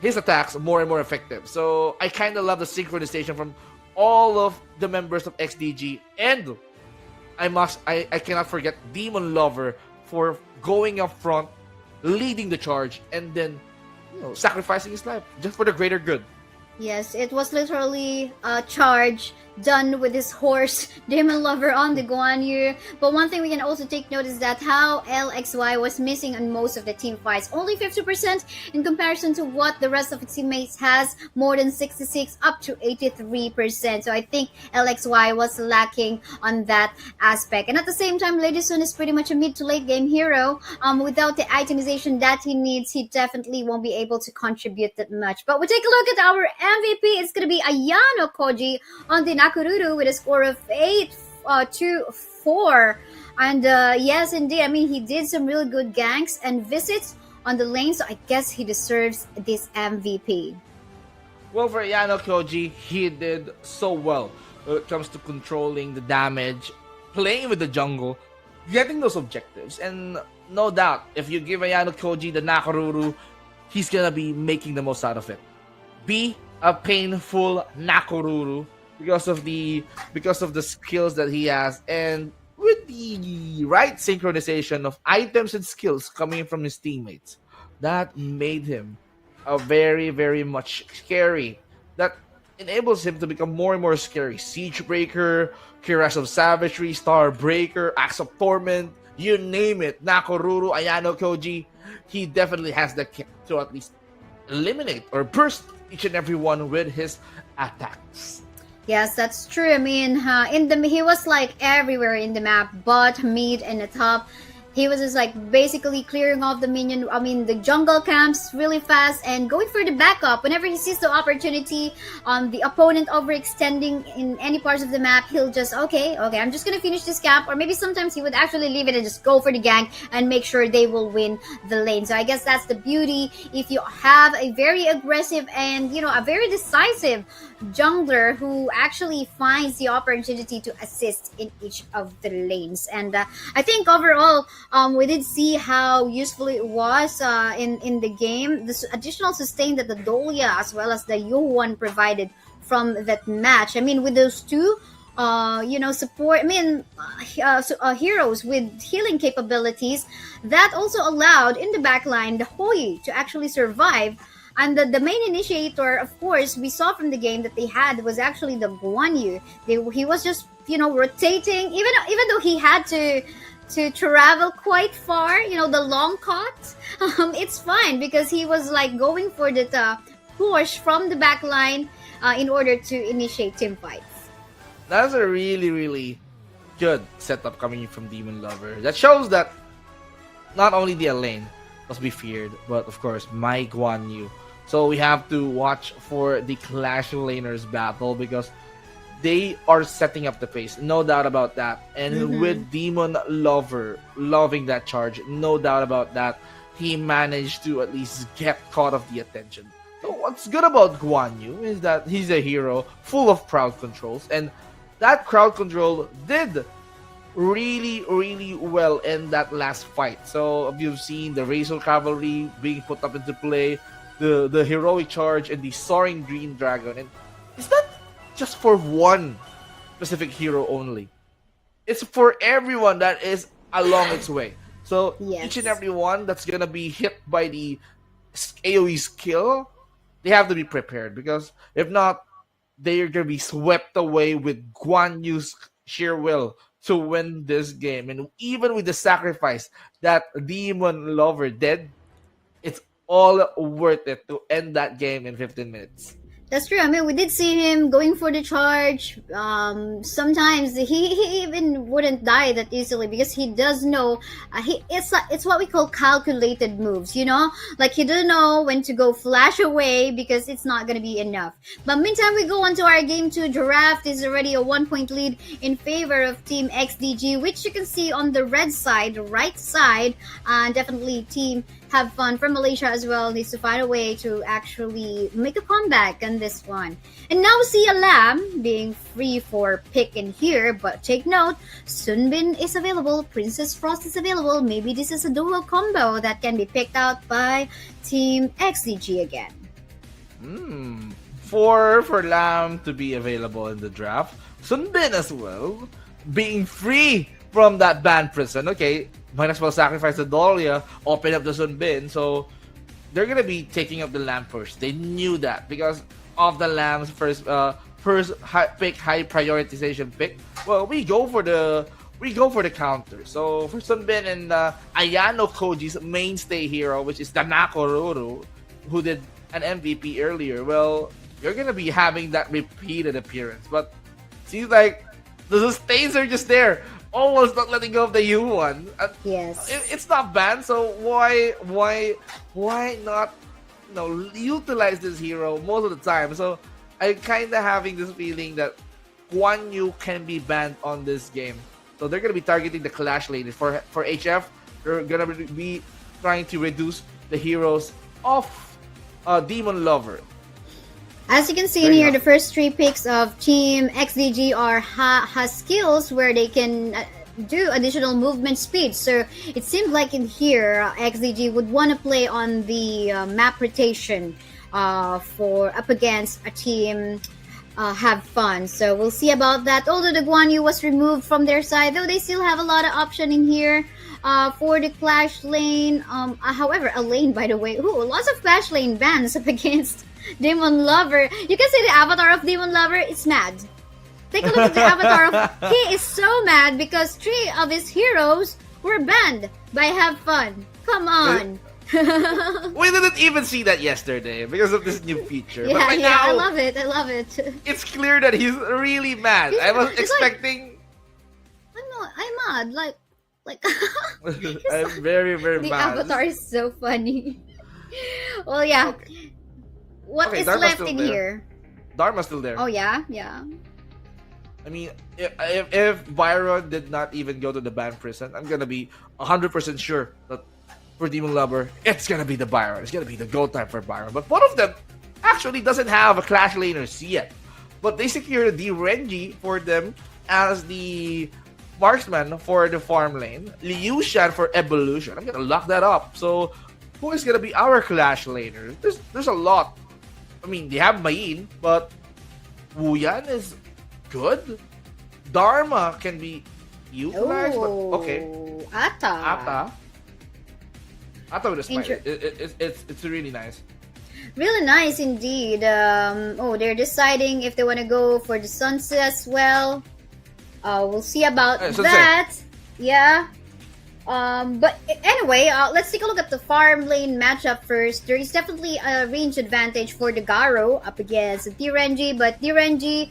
G: his attacks more and more effective. So I kind of love the synchronization from all of the members of XDG, and I cannot forget Demon Lover for going up front, leading the charge, and then sacrificing his life just for the greater good.
F: Yes, it was literally a charge done with his horse, Demon Lover, on the Guan Yu. But one thing we can also take note is that how LXY was missing on most of the team fights. Only 50% in comparison to what the rest of its teammates has, more than 66 up to 83%. So I think LXY was lacking on that aspect. And at the same time, Lady Sun is pretty much a mid to late game hero. Without the itemization that he needs, he definitely won't be able to contribute that much. But we take a look at our MVP. It's going to be Ayano Koji on the Nakururu with a score of 8-4. And yes, indeed, he did some really good ganks and visits on the lane, so I guess he deserves this MVP.
G: Well, for Yano Koji, he did so well when it comes to controlling the damage, playing with the jungle, getting those objectives. And no doubt, if you give Ayano Koji the Nakoruru, he's gonna be making the most out of it. Be a painful Nakoruru because of the skills that he has, and with the right synchronization of items and skills coming from his teammates, that made him a very, very much scary. That enables him to become more and more scary. Siege Breaker, Cuirass of Savagery, Star Breaker, Axe of Torment, you name it. Nakoruru, Ayano Koji, he definitely has the kit to at least eliminate or burst each and every one with his attacks.
F: Yes, that's true. I mean, he was like everywhere in the map, bot, mid, and the top. He was just like basically clearing off the jungle camps really fast and going for the backup. Whenever he sees the opportunity, the opponent overextending in any parts of the map, he'll just, okay, I'm just gonna finish this camp. Or maybe sometimes he would actually leave it and just go for the gank and make sure they will win the lane. So I guess that's the beauty. If you have a very aggressive and, a very decisive jungler who actually finds the opportunity to assist in each of the lanes. And I think overall, we did see how useful it was in the game. This additional sustain that the Dolia as well as the Yuan provided from that match. I mean, with those two, support. I mean, heroes with healing capabilities that also allowed in the backline the Hoi to actually survive. And the main initiator, of course, we saw from the game that they had was actually the Guan Yu. He was just rotating, even though he had to travel quite far, the long cut. It's fine because he was like going for the push from the back line in order to initiate team fights.
G: That's a really, really good setup coming from Demon Lover. That shows that not only the lane must be feared, but of course, my Guan Yu. So we have to watch for the Clash Laners battle because they are setting up the pace, no doubt about that. And with Demon Lover loving that charge, no doubt about that, he managed to at least get caught of the attention. So what's good about Guan Yu is that he's a hero full of crowd controls, and that crowd control did really, really well in that last fight. So you've seen the Razor Cavalry being put up into play, the heroic charge, and the soaring green dragon. And it's not just for one specific hero only. It's for everyone that is along its way. So each and every one that's gonna be hit by the AoE skill, they have to be prepared, because if not, they're gonna be swept away with Guan Yu's sheer will to win this game. And even with the sacrifice that Demon Lover did, it's all worth it to end that game in 15 minutes.
F: That's true. I mean, we did see him going for the charge. Sometimes he even wouldn't die that easily because he does know. It's what we call calculated moves. Like he doesn't know when to go flash away because it's not gonna be enough. But meantime, we go on to our game 2. Giraffe is already a 1-point lead in favor of Team XDG, which you can see on the red side, the right side, and definitely Team Have Fun from Malaysia as well needs to find a way to actually make a comeback on this one. And now we see a Lamb being free for pick in here, but take note, Sunbin is available, Princess Frost is available. Maybe this is a duo combo that can be picked out by Team XDG again.
G: For Lamb to be available in the draft, Sunbin as well, being free from that banned prison. Okay, might as well sacrifice the Dahlia, open up the Sunbin. So they're gonna be taking up the Lamb first. They knew that because of the Lamb's first high prioritization pick. Well, we go for the counter. So for Sunbin and Ayano Koji's mainstay hero, which is the Nakoruru, who did an MVP earlier, well, you're gonna be having that repeated appearance. But seems like the sustains are just there, almost not letting go of the U1.
F: Yes,
G: it's not banned, so why not utilize this hero most of the time? So I'm kind of having this feeling that Guan Yu can be banned on this game. So they're gonna be targeting the Clash lane for HF. They're gonna be trying to reduce the heroes of Demon Lover.
F: As you can see in here, the first 3 picks of Team XDG has skills where they can do additional movement speed. So it seems like in here, XDG would want to play on the map rotation for up against a team Have Fun. So we'll see about that. Although the Guan Yu was removed from their side, though they still have a lot of option in here for the Clash lane. However, a lane, by the way. Ooh, lots of Clash lane bans up against Demon Lover. You can see the avatar of Demon Lover is mad. Take a look at the avatar of... He is so mad because 3 of his heroes were banned by Have Fun. Come on.
G: We didn't even see that yesterday because of this new feature.
F: Yeah,
G: but right
F: yeah,
G: now,
F: I love it. I love it.
G: it's clear that he's really mad. I was expecting...
F: I'm mad. Like
G: I'm very, very
F: the
G: mad.
F: avatar is so funny. Well, yeah.
G: Okay.
F: What is
G: Dharma's
F: left
G: still
F: in
G: there.
F: here?
G: Dharma's still there.
F: Oh, yeah? Yeah.
G: I mean, if Byron did not even go to the ban prison, I'm gonna be 100% sure that for Demon Lover, it's gonna be the Byron. It's gonna be the go time for Byron. But one of them actually doesn't have a Clash laners yet. But they secured the Renji for them as the marksman for the farm lane. Liu Shan for evolution. I'm gonna lock that up. So who is gonna be our Clash laner? There's a lot. I mean, they have Mayin, but Wu Yan is good. Dharma can be utilized, but okay.
F: Ata.
G: Ata with a spider. It's really nice.
F: Really nice indeed. They're deciding if they want to go for the Sunset as well. We'll see about that. Yeah. But anyway, let's take a look at the farm lane matchup first. There is definitely a range advantage for the Garo up against Direnji, but Direnji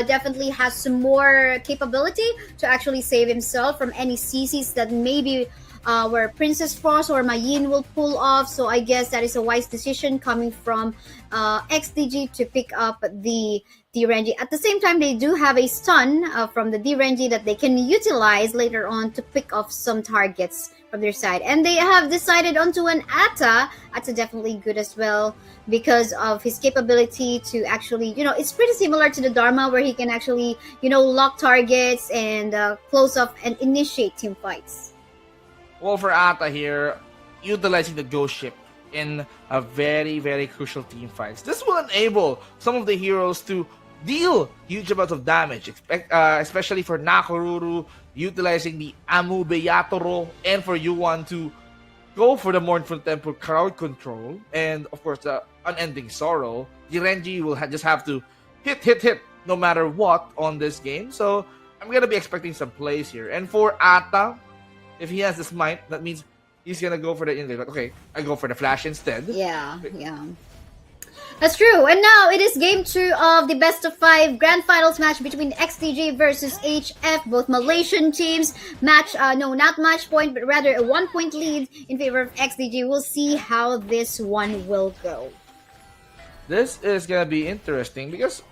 F: definitely has some more capability to actually save himself from any CCs that maybe where Princess Frost or Mayin will pull off. So I guess that is a wise decision coming from XDG to pick up the Direnji. At the same time, they do have a stun from the Direnji that they can utilize later on to pick off some targets from their side. And they have decided onto an Ata. Ata definitely good as well because of his capability to actually, it's pretty similar to the Dharma where he can actually, lock targets and close up and initiate team fights.
G: Well, for Ata here, utilizing the Ghost Ship in a very, very crucial team fights. This will enable some of the heroes to deal huge amounts of damage, especially for Nakoruru, utilizing the Amu Beyatoro, and for Yuan to go for the Mournful Temple crowd control, and of course the Unending Sorrow. Direnji will just have to hit no matter what on this game. So I'm gonna be expecting some plays here. And for Ata, if he has the smite, that means he's gonna go for the inlay. Like, okay, I go for the flash instead.
F: Yeah. That's true. And now it is game 2 of the best of 5 grand finals match between XDG versus HF, both Malaysian teams. Not match point, but rather a 1-point lead in favor of XDG. We'll see how this one will go.
G: This is gonna be interesting because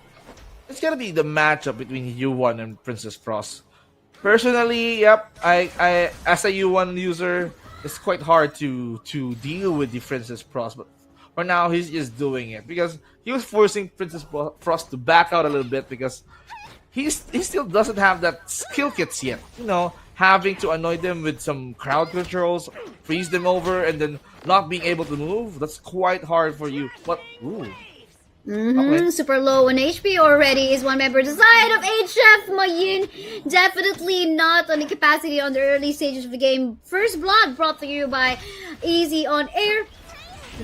G: it's gonna be the matchup between U1 and Princess Frost. Personally, yep, I as a U1 user, it's quite hard to deal with the Princess Frost, but for now he's just doing it because he was forcing Princess Frost to back out a little bit because he still doesn't have that skill kits yet. Having to annoy them with some crowd controls, freeze them over, and then not being able to move. That's quite hard for you. But okay.
F: Super low on HP already is one member. The side of HF Mayin, definitely not on the capacity on the early stages of the game. First blood brought to you by Easy on Air.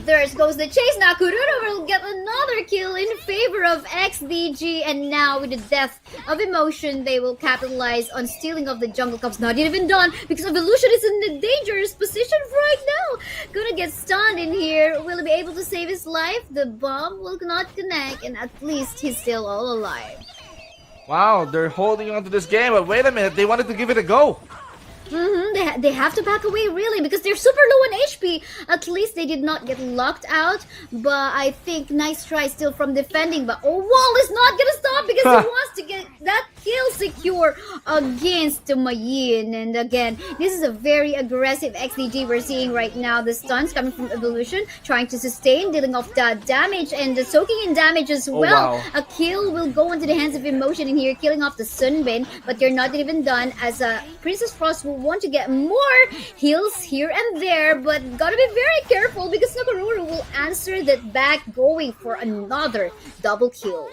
F: There goes the chase. Nakoruru will get another kill in favor of XDG, and now with the death of Emotion, they will capitalize on stealing of the jungle cups. Not even done because Evolution is in a dangerous position right now. Gonna get stunned in here. Will he be able to save his life? The bomb will not connect, and at least he's still all alive.
G: Wow, they're holding on to this game, but wait a minute, they wanted to give it a go.
F: They have to back away really because they're super low on HP. At least they did not get locked out, but I think nice try still from defending. But Wall is not gonna stop because he wants to get that kill secure against Mayin. And again, this is a very aggressive XDG we're seeing right now. The stuns coming from Evolution, trying to sustain, dealing off that damage and soaking in damage as well.
G: Wow.
F: A kill will go into the hands of Emotion in here, killing off the Sunbin, but they're not even done, as Princess Frost will want to get more heals here and there, but gotta be very careful because Nakaruru will answer that back, going for another double kill.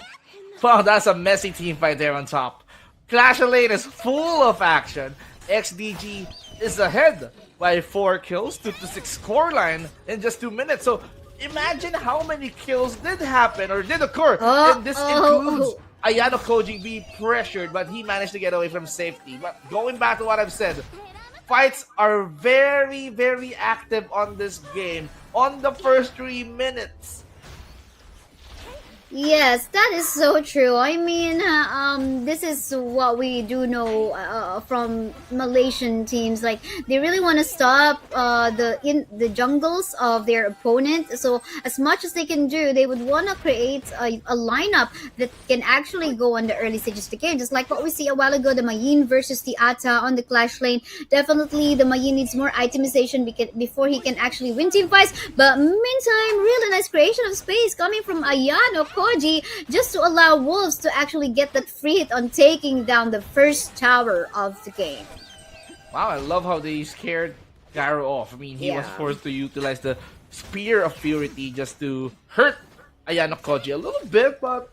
G: Wow, that's a messy team fight there on top. Clash of Lane is full of action. XDG is ahead by 4 kills, 2-6 scoreline in just 2 minutes. So imagine how many kills did happen or did occur. And this includes Ayano Koji being pressured, but he managed to get away from safety. But going back to what I've said, fights are very, very active on this game on the first 3 minutes.
F: Yes, that is so true. I mean, this is what we do know from Malaysian teams. Like, they really want to stop the jungles of their opponent. So as much as they can do, they would want to create a lineup that can actually go on the early stages of the game. Just like what we see a while ago, the Mayin versus the Ata on the Clash lane. Definitely, the Mayin needs more itemization before he can actually win team fights. But meantime, really nice creation of space coming from Ayano Koji, just to allow Wolves to actually get that free hit on taking down the first tower of the game.
G: Wow, I love how they scared Gyro off. I mean, he was
F: Yeah.
G: forced to utilize the Spear of Purity just to hurt Ayano Koji a little bit, but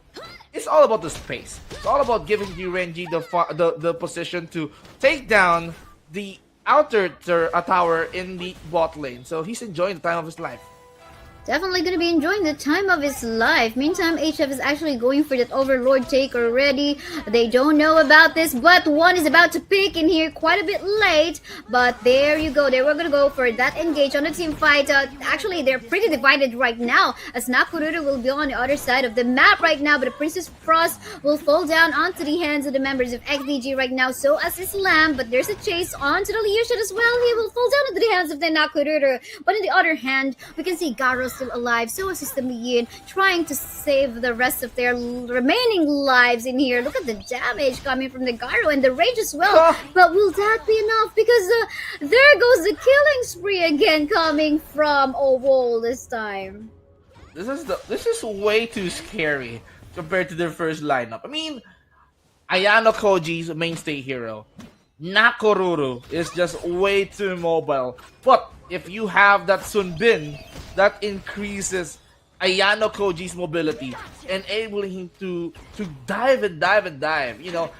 G: it's all about the space. It's all about giving Renji the position to take down the outer tower in the bot lane. So he's enjoying the time of his life.
F: Definitely going to be enjoying the time of his life. Meantime, HF is actually going for that Overlord take already. They don't know about this, but one is about to pick in here quite a bit late. But there you go. They were going to go for that engage on the team fight. Actually, they're pretty divided right now, as Nakururu will be on the other side of the map right now. But the Princess Frost will fall down onto the hands of the members of XDG right now. So as is Lamb, but there's a chase onto the Liushan as well. He will fall down into the hands of the Nakururu. But on the other hand, we can see Garo still alive, so is the Miyin, trying to save the rest of their remaining lives in here. Look at the damage coming from the Garo and the rage as well. But will that be enough? Because there goes the killing spree again coming from Owol this time.
G: This is way too scary compared to their first lineup. I mean, Ayano Koji's mainstay hero. Nakoruru is just way too mobile. But if you have that Sunbin, that increases Ayano Koji's mobility, enabling him to dive and dive and dive. You know,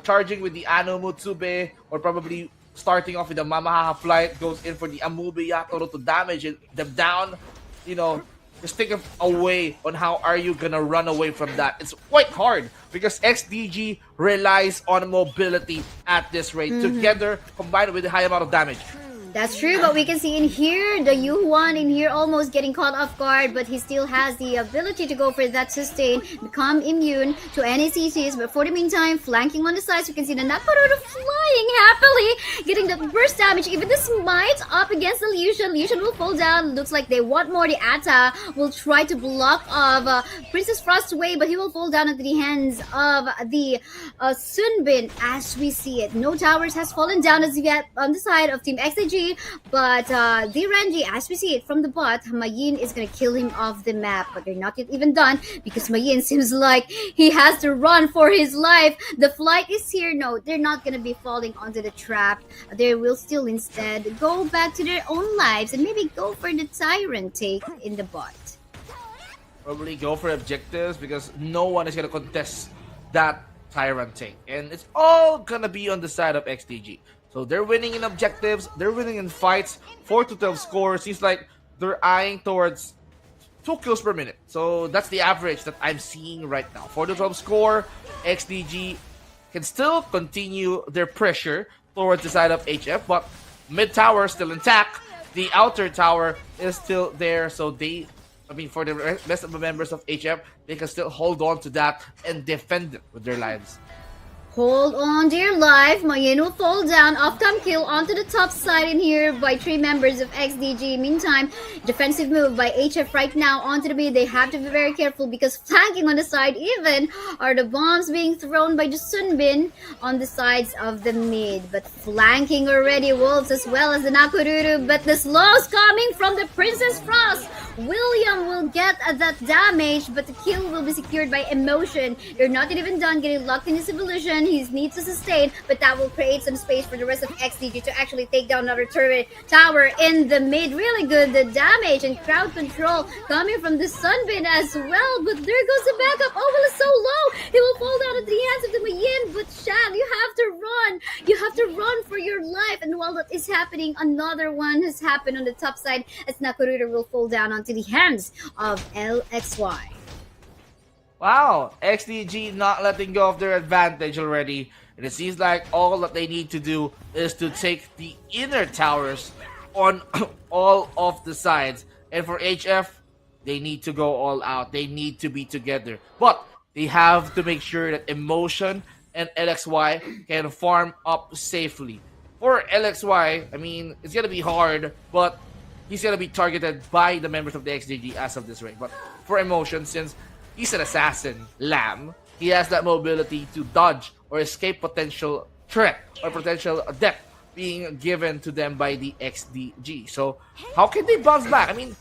G: charging with the Ano Mutsube, or probably starting off with the Mamahaha flight, goes in for the Amube Yatoro to damage them down. You know, just think of a way on how are you gonna run away from that. It's quite hard because XDG relies on mobility at this rate, together combined with the high amount of damage.
F: That's true, but we can see in here, the Yuhuan in here almost getting caught off guard, but he still has the ability to go for that sustain, become immune to any CCs, but for the meantime, flanking on the sides, we can see the Nakaruru flying happily, getting the burst damage, even the smite up against the Liushan. Liushan will fall down, looks like they want more. The Atta will try to block of Princess Frost's way, but he will fall down into the hands of the Sunbin as we see it. No towers has fallen down as yet on the side of Team XAG, but the Renji, as we see it from the bot, Mayin is gonna kill him off the map, but they're not yet even done because Mayin seems like he has to run for his life. The flight is here. No, they're not gonna be falling onto the trap. They will still instead go back to their own lives and maybe go for the Tyrant take in the bot.
G: Probably go for objectives because no one is gonna contest that Tyrant take, and it's all gonna be on the side of XDG. So they're winning in objectives, they're winning in fights, 4-12 score. Seems like they're eyeing towards 2 kills per minute. So that's the average that I'm seeing right now. 4-12 score, XDG can still continue their pressure towards the side of HF, but mid tower still intact. The outer tower is still there, so for the rest of the members of HF, they can still hold on to that and defend it with their lives.
F: Hold on, dear life. Mayen will fall down. Off-cam kill onto the top side in here by 3 members of XDG. Meantime, defensive move by HF right now onto the mid. They have to be very careful because flanking on the side even are the bombs being thrown by the Sunbin on the sides of the mid. But flanking already Wolves as well as the Nakururu. But the slows coming from the Princess Frost. William will get that damage, but the kill will be secured by Emotion. They're not even done getting locked in his evolution. He needs to sustain, but that will create some space for the rest of XDG to actually take down another turret tower in the mid. Really good, the damage and crowd control coming from the Sunbin as well. But there goes the backup. Oh, well, it's so low. He will fall down into the hands of the Mayin. But Shang, you have to run. You have to run for your life. And while that is happening, another one has happened on the top side as Nakururu will fall down onto the hands of LXY.
G: Wow, XDG not letting go of their advantage already. And it seems like all that they need to do is to take the inner towers on all of the sides. And for HF, they need to go all out. They need to be together. But they have to make sure that Emotion and LXY can farm up safely. For LXY, I mean, it's going to be hard, but he's going to be targeted by the members of the XDG as of this rate. But for Emotion, since he's an assassin, Lamb, he has that mobility to dodge or escape potential threat or potential death being given to them by the XDG. So how can they bounce back? I mean,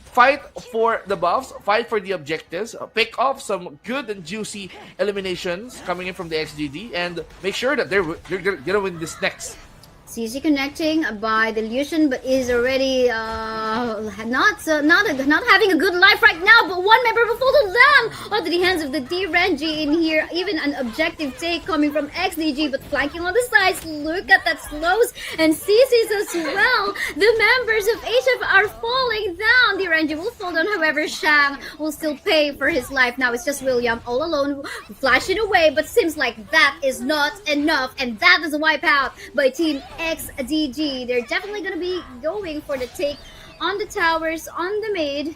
G: fight for the buffs, fight for the objectives, pick off some good and juicy eliminations coming in from the XDG, and make sure that they're gonna win this next.
F: CC connecting by the Lucian, but is already not having a good life right now. But one member will fall to them onto the hands of the D-Renji in here. Even an objective take coming from XDG, but flanking on the sides. Look at that slows and CC's as well. The members of HF are falling down. D-Renji will fall down. However, Shang will still pay for his life. Now it's just William all alone, flashing away. But seems like that is not enough, and that is a wipeout by Team XDG. They're definitely going to be going for the take on the towers, on the mid,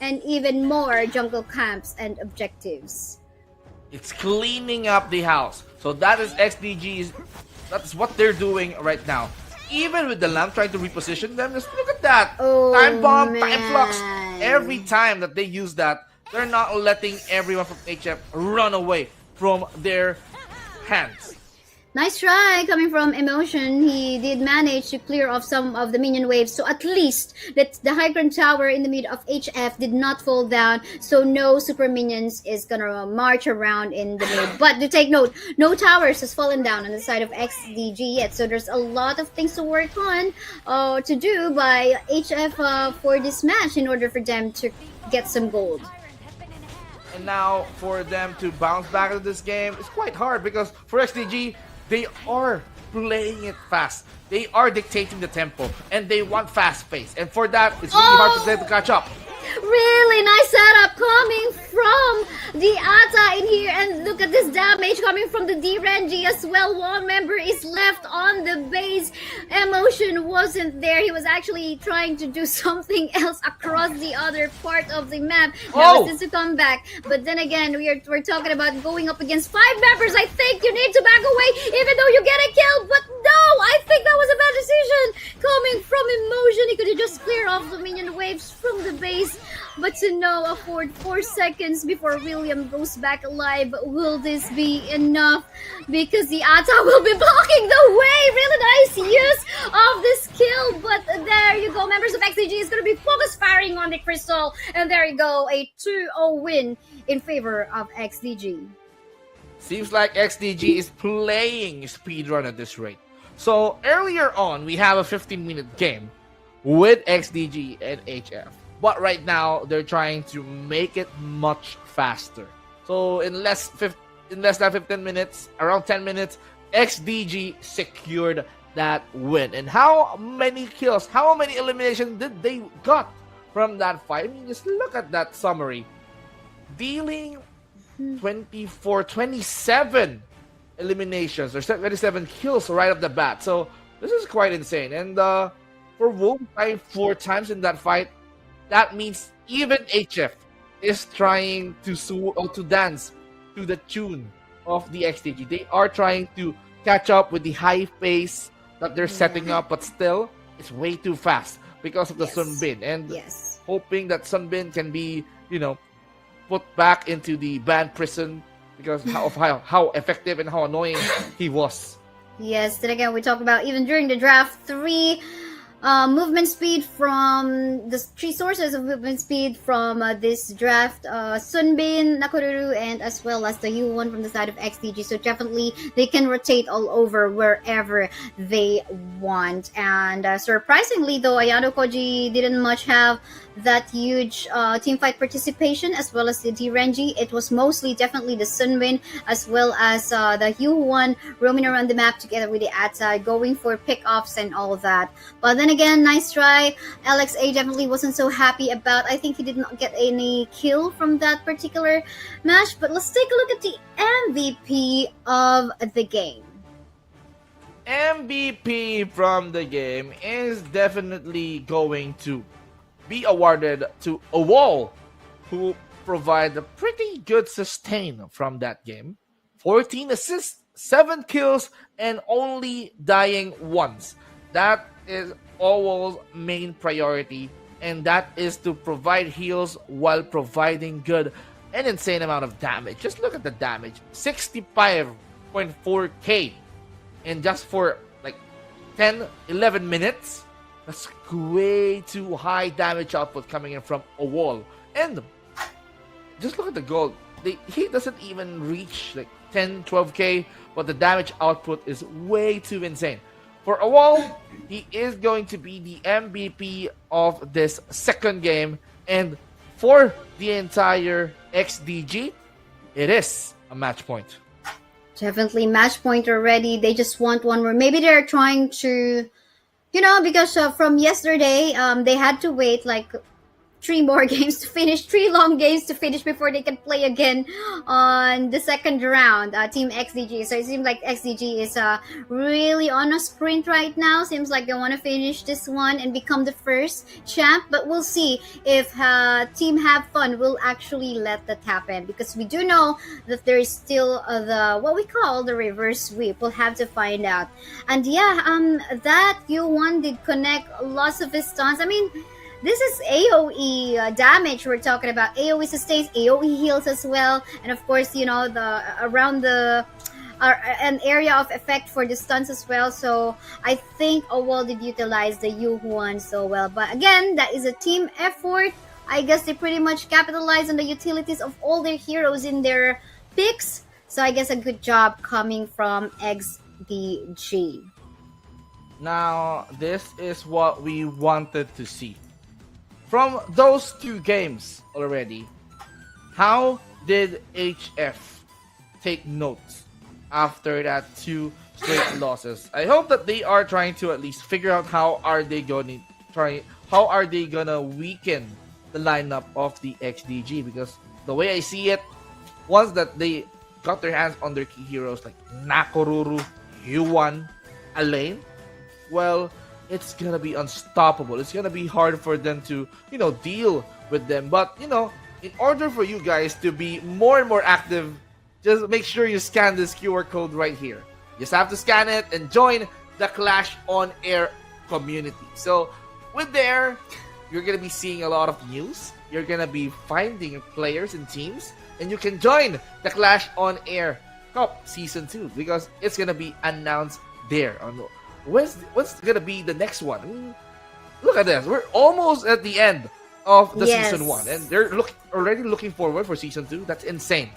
F: and even more jungle camps and objectives.
G: It's cleaning up the house. So that is XDG's, that's what they're doing right now. Even with the lamp trying to reposition them, just look at that.
F: Oh,
G: time bomb,
F: man.
G: time flux. Every time that they use that, they're not letting everyone from HF run away from their hands.
F: Nice try coming from Emotion. He did manage to clear off some of the minion waves. So at least that the high ground tower in the mid of HF did not fall down. So no super minions is gonna march around in the mid. But to take note, no towers has fallen down on the side of XDG yet. So there's a lot of things to work on to do by HF for this match in order for them to get some gold.
G: And now for them to bounce back into this game, it's quite hard because for XDG, they are playing it fast. They are dictating the tempo, and they want fast pace. And for that, it's really hard for them to catch up.
F: Really nice setup coming from the Ata in here, and look at this damage coming from the D-Renji as well. One member is left on the base. Emotion wasn't there. He was actually trying to do something else across the other part of the map. Now it's to come back. But then again, we're talking about going up against 5 members. I think you need to back away even though you get a kill. But no, I think that was a bad decision coming from Emotion. He could have just cleared off the minion waves from the base. But to no afford 4 seconds before William goes back alive. Will this be enough? Because the Ata will be blocking the way. Really nice use of this kill. But there you go. Members of XDG is going to be focus firing on the crystal. And there you go. A 2-0 win in favor of XDG.
G: Seems like XDG is playing speedrun at this rate. So earlier on, we have a 15-minute game with XDG and HF. But right now, they're trying to make it much faster. So in less than 15 minutes, around 10 minutes, XDG secured that win. And how many kills, how many eliminations did they got from that fight? I mean, just look at that summary. Dealing 27 eliminations, or 27 kills right off the bat. So this is quite insane. And for Wolf, dying 4 times in that fight, that means even HF is trying to dance to the tune of the XDG. They are trying to catch up with the high pace that they're setting up, but still, it's way too fast because of the
F: Yes.
G: Sunbin. And
F: Yes.
G: hoping that Sunbin can be, put back into the banned prison because of how effective and how annoying he was.
F: Yes, then again, we talked about even during the draft, three movement speed from the three sources of movement speed from this draft, Sunbin, Nakoruru, and as well as the U1 from the side of XDG. So definitely they can rotate all over wherever they want. And surprisingly though, Ayano Koji didn't much have that huge team fight participation as well as the D-Renji. It was mostly definitely the Sunbin as well as the U1 roaming around the map together with the Ata, going for pickoffs and all that. But then again, nice try. LXA definitely wasn't so happy about. I think he did not get any kill from that particular match. But let's take a look at the MVP of the game.
G: MVP from the game is definitely going to be awarded to a wall who provide a pretty good sustain from that game. 14 assists, 7 kills, and only dying once. That is Owl's main priority, and that is to provide heals while providing an insane amount of damage. Just look at the damage. 65.4k and just for like 10-11 minutes. That's way too high damage output coming in from a wall. And just look at the gold. He doesn't even reach like 10-12k, but the damage output is way too insane. For a wall, he is going to be the MVP of this second game. And for the entire XDG, it is a match point.
F: Definitely match point already. They just want one more. Maybe they're trying to, because from yesterday, they had to wait like 3 more games to finish, 3 long games to finish before they can play again on the second round, Team XDG. So it seems like XDG is really on a sprint right now. Seems like they want to finish this one and become the first champ. But we'll see if Team Have Fun will actually let that happen, because we do know that there is still what we call the reverse sweep. We'll have to find out. And yeah, that U1 did connect lots of his stuns. I mean, this is AoE damage we're talking about. AoE sustains, AoE heals as well, and of course, the around the an area of effect for the stuns as well. So I think Owol did utilize the U1 so well. But again, that is a team effort. I guess they pretty much capitalized on the utilities of all their heroes in their picks. So I guess a good job coming from XDG.
G: Now, this is what we wanted to see. From those 2 games already, how did HF take notes after that 2 straight losses? I hope that they are trying to at least figure out how are they gonna weaken the lineup of the XDG, because the way I see it, once that they got their hands on their key heroes like Nakoruru, Yuan, Alain, well, it's gonna be unstoppable. It's gonna be hard for them to, deal with them. But, in order for you guys to be more and more active, just make sure you scan this QR code right here. You just have to scan it and join the Clash on Air community. So, with there, you're gonna be seeing a lot of news. You're gonna be finding players and teams, and you can join the Clash on Air Cup Season 2 because it's gonna be announced there on what's gonna be the next one. I mean, look at this. We're almost at the end of the Season 1, and they're already looking forward for Season 2. That's insane.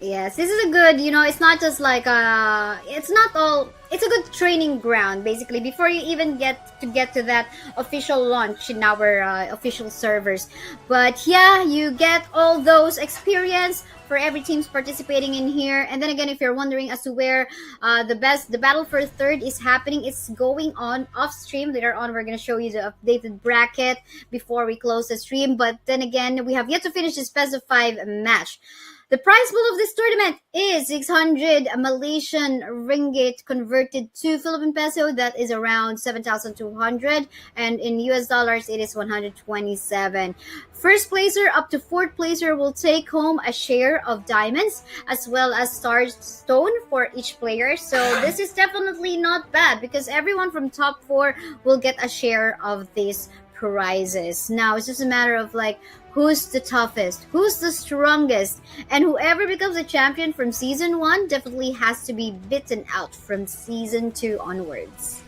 F: Yes, this is a good, it's not just like it's a good training ground basically before you even get to that official launch in our official servers. But yeah, you get all those experience for every team's participating in here. And then again, if you're wondering as to where the battle for third is happening, it's going on off stream. Later on, we're going to show you the updated bracket before we close the stream. But then again, we have yet to finish this best of 5 match. The prize pool of this tournament is 600 Malaysian ringgit converted to Philippine peso. That is around 7,200, and in US dollars it is 127. First placer up to fourth placer will take home a share of diamonds as well as star stone for each player. So this is definitely not bad because everyone from top 4 will get a share of these prizes. Now it's just a matter of like who's the toughest, who's the strongest, and whoever becomes a champion from season 1 definitely has to be beaten out from season 2 onwards.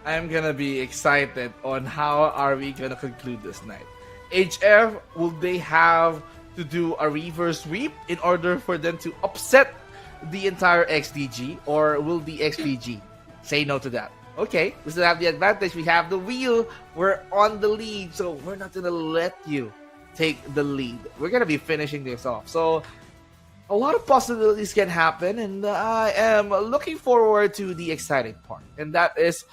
G: I'm gonna be excited on how are we gonna conclude this night. HF, will they have to do a reverse sweep in order for them to upset the entire XDG, or will the XPG say no to that? Okay, we still have the advantage. We have the wheel. We're on the lead, so we're not gonna let you take the lead. We're gonna be finishing this off. So a lot of possibilities can happen, and I am looking forward to the exciting part, and that is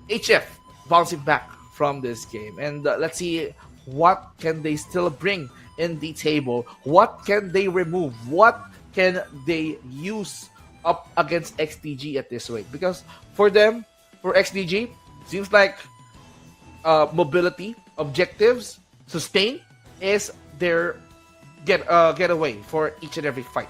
G: HF bouncing back from this game. And let's see what can they still bring in the table. What can they remove? What can they use up against XDG at this rate? Because for them, for XDG, seems like mobility, objectives, sustain is their getaway for each and every fight.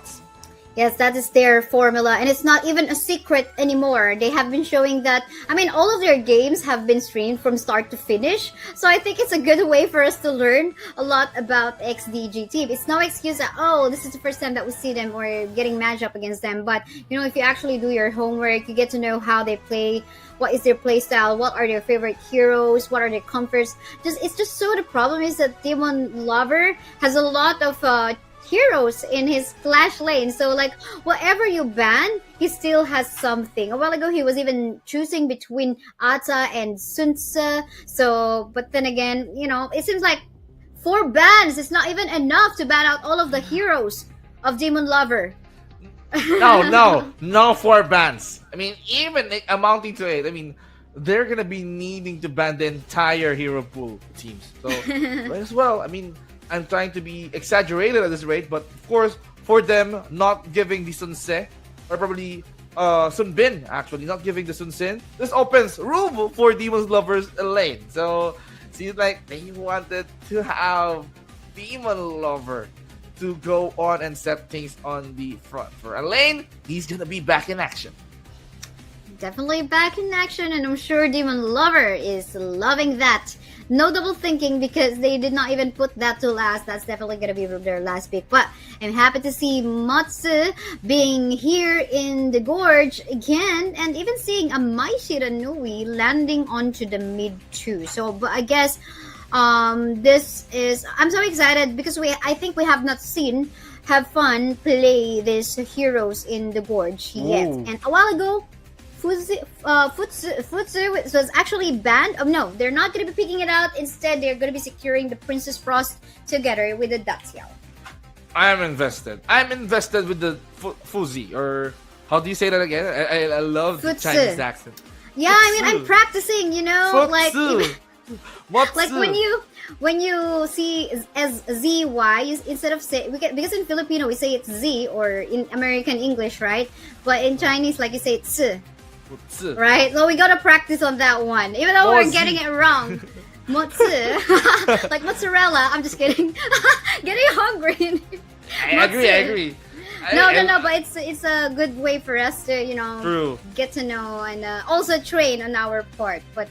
F: Yes, that is their formula, and it's not even a secret anymore. They have been showing that, I mean, all of their games have been streamed from start to finish, so I think it's a good way for us to learn a lot about XDG team. It's no excuse that, oh, this is the first time that we see them or getting matched up against them, but, you know, if you actually do your homework, you get to know how they play, what is their play style, what are their favorite heroes, what are their comforts. It's just so the problem is that Demon Lover has a lot of heroes in his Clash lane, so like whatever you ban, he still has something. A while ago he was even choosing between Ata and Sun Tzu, so but then again, you know, it seems like 4 bans is not even enough to ban out all of the heroes of Demon Lover.
G: No 4 bans. I mean, even amounting to 8, I mean, they're gonna be needing to ban the entire hero pool teams, so might as well. I mean, I'm trying to be exaggerated at this rate, but of course, for them not giving the Sun Se, or probably Sun Bin actually not giving the Sun Sin, this opens room for Demon Lover's lane. So seems like they wanted to have Demon Lover to go on and set things on the front. For Elaine, he's gonna be back in action.
F: Definitely back in action, and I'm sure Demon Lover is loving that. No double thinking because they did not even put that to last. That's definitely going to be their last pick. But I'm happy to see Matsu being here in the Gorge again, and even seeing a Mai Shiranui landing onto the mid 2. So, but I guess this is... I'm so excited because I think we have not seen Have Fun play these heroes in the Gorge yet.
G: Ooh.
F: And a while ago, Futsu was actually banned. Oh no, they're not going to be picking it out. Instead, they're going to be securing the Princess Frost together with the Daxiao.
G: I'm invested. I'm invested with the Fuzi, or how do you say that again? I love the
F: Futsu.
G: Chinese accent.
F: Yeah, I mean, I'm practicing, you know,
G: Futsu.
F: like
G: What's
F: like when you see as ZY instead of say because in Filipino we say it's Z, or in American English, right? But in Chinese, like you say it's
G: Futsu.
F: right? So we gotta practice on that one, even though we're getting it wrong. Motsu, like mozzarella. I'm just kidding. Getting hungry.
G: I agree.
F: No, but it's a good way for us to, you know,
G: True.
F: get to know and also train on our part. But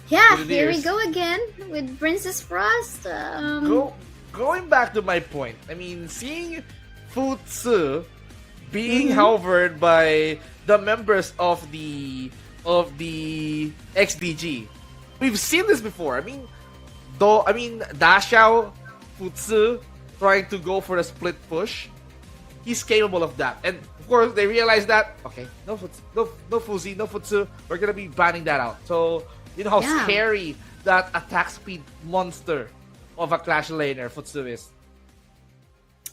F: yeah,
G: Good
F: here we
G: ears.
F: go again with Princess Frost.
G: Going back to my point, I mean, seeing Futsu being hovered by the members of the XDG, we've seen this before. I mean, Dashao, Futsu trying to go for a split push, he's capable of that. And of course, they realize that, okay, no Fuzi, no Futsu, we're gonna be banning that out. So you know how scary that attack speed monster of a Clash laner Futsu is.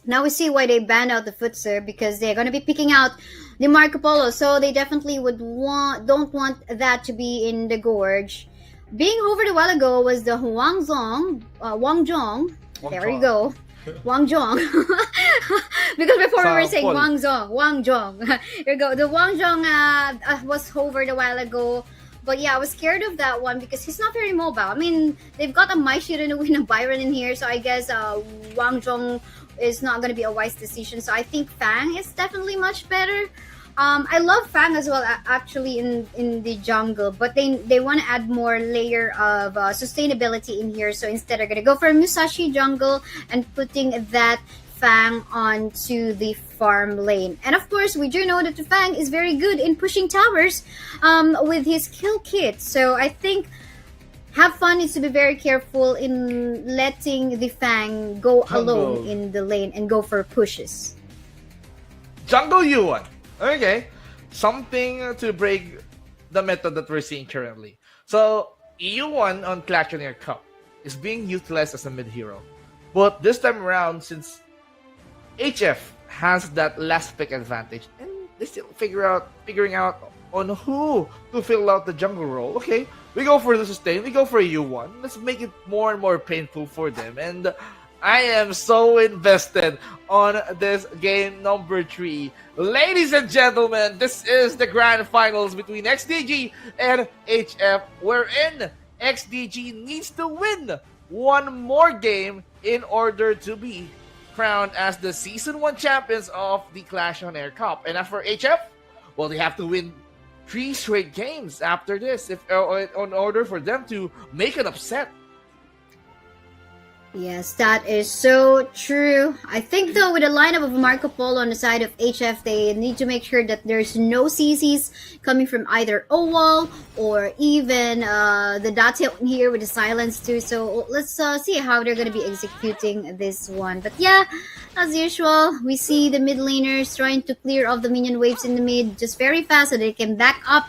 F: Now we see why they banned out the Futsu, because they're going to be picking out the Marco Polo, so they definitely don't want that to be in the Gorge. Being hovered a while ago was the Wang Zhong. There we go. Wang Zhong. Because before we were saying
G: Paul.
F: Wang Zhong. Here we go. The Wang Zhong was hovered a while ago. But yeah, I was scared of that one because he's not very mobile. I mean, they've got a Mai Shiranui and a Byron in here, so I guess Wang Zhong is not going to be a wise decision. So I think Fang is definitely much better. I love Fang as well, actually, in the jungle, but they want to add more layer of sustainability in here. So instead, they're going to go for a Musashi jungle and putting that Fang onto the farm lane. And of course, we do know that the Fang is very good in pushing towers with his kill kit. So I think Have Fun needs to be very careful in letting the Fang go alone in the lane and go for pushes.
G: Jungle Yuan. Okay. Something to break the method that we're seeing currently. So, Yuan on Clash on Air Cup is being utilized as a mid hero. But this time around, since HF has that last pick advantage, and they still figuring out on who to fill out the jungle role. Okay, we go for the sustain, we go for a U1. Let's make it more and more painful for them. And I am so invested on this game number 3. Ladies and gentlemen, this is the grand finals between XDG and HF, wherein XDG needs to win one more game in order to be crowned as the Season 1 champions of the Clash on Air Cup. And as for HF, well, they have to win 3 straight games after this in order for them to make an upset.
F: Yes, that is so true. I think though with the lineup of Marco Polo on the side of HF, they need to make sure that there's no CCs coming from either Owal or even the Date here with the silence too. So let's see how they're going to be executing this one. But yeah, as usual, we see the mid laners trying to clear off the minion waves in the mid just very fast so they can back up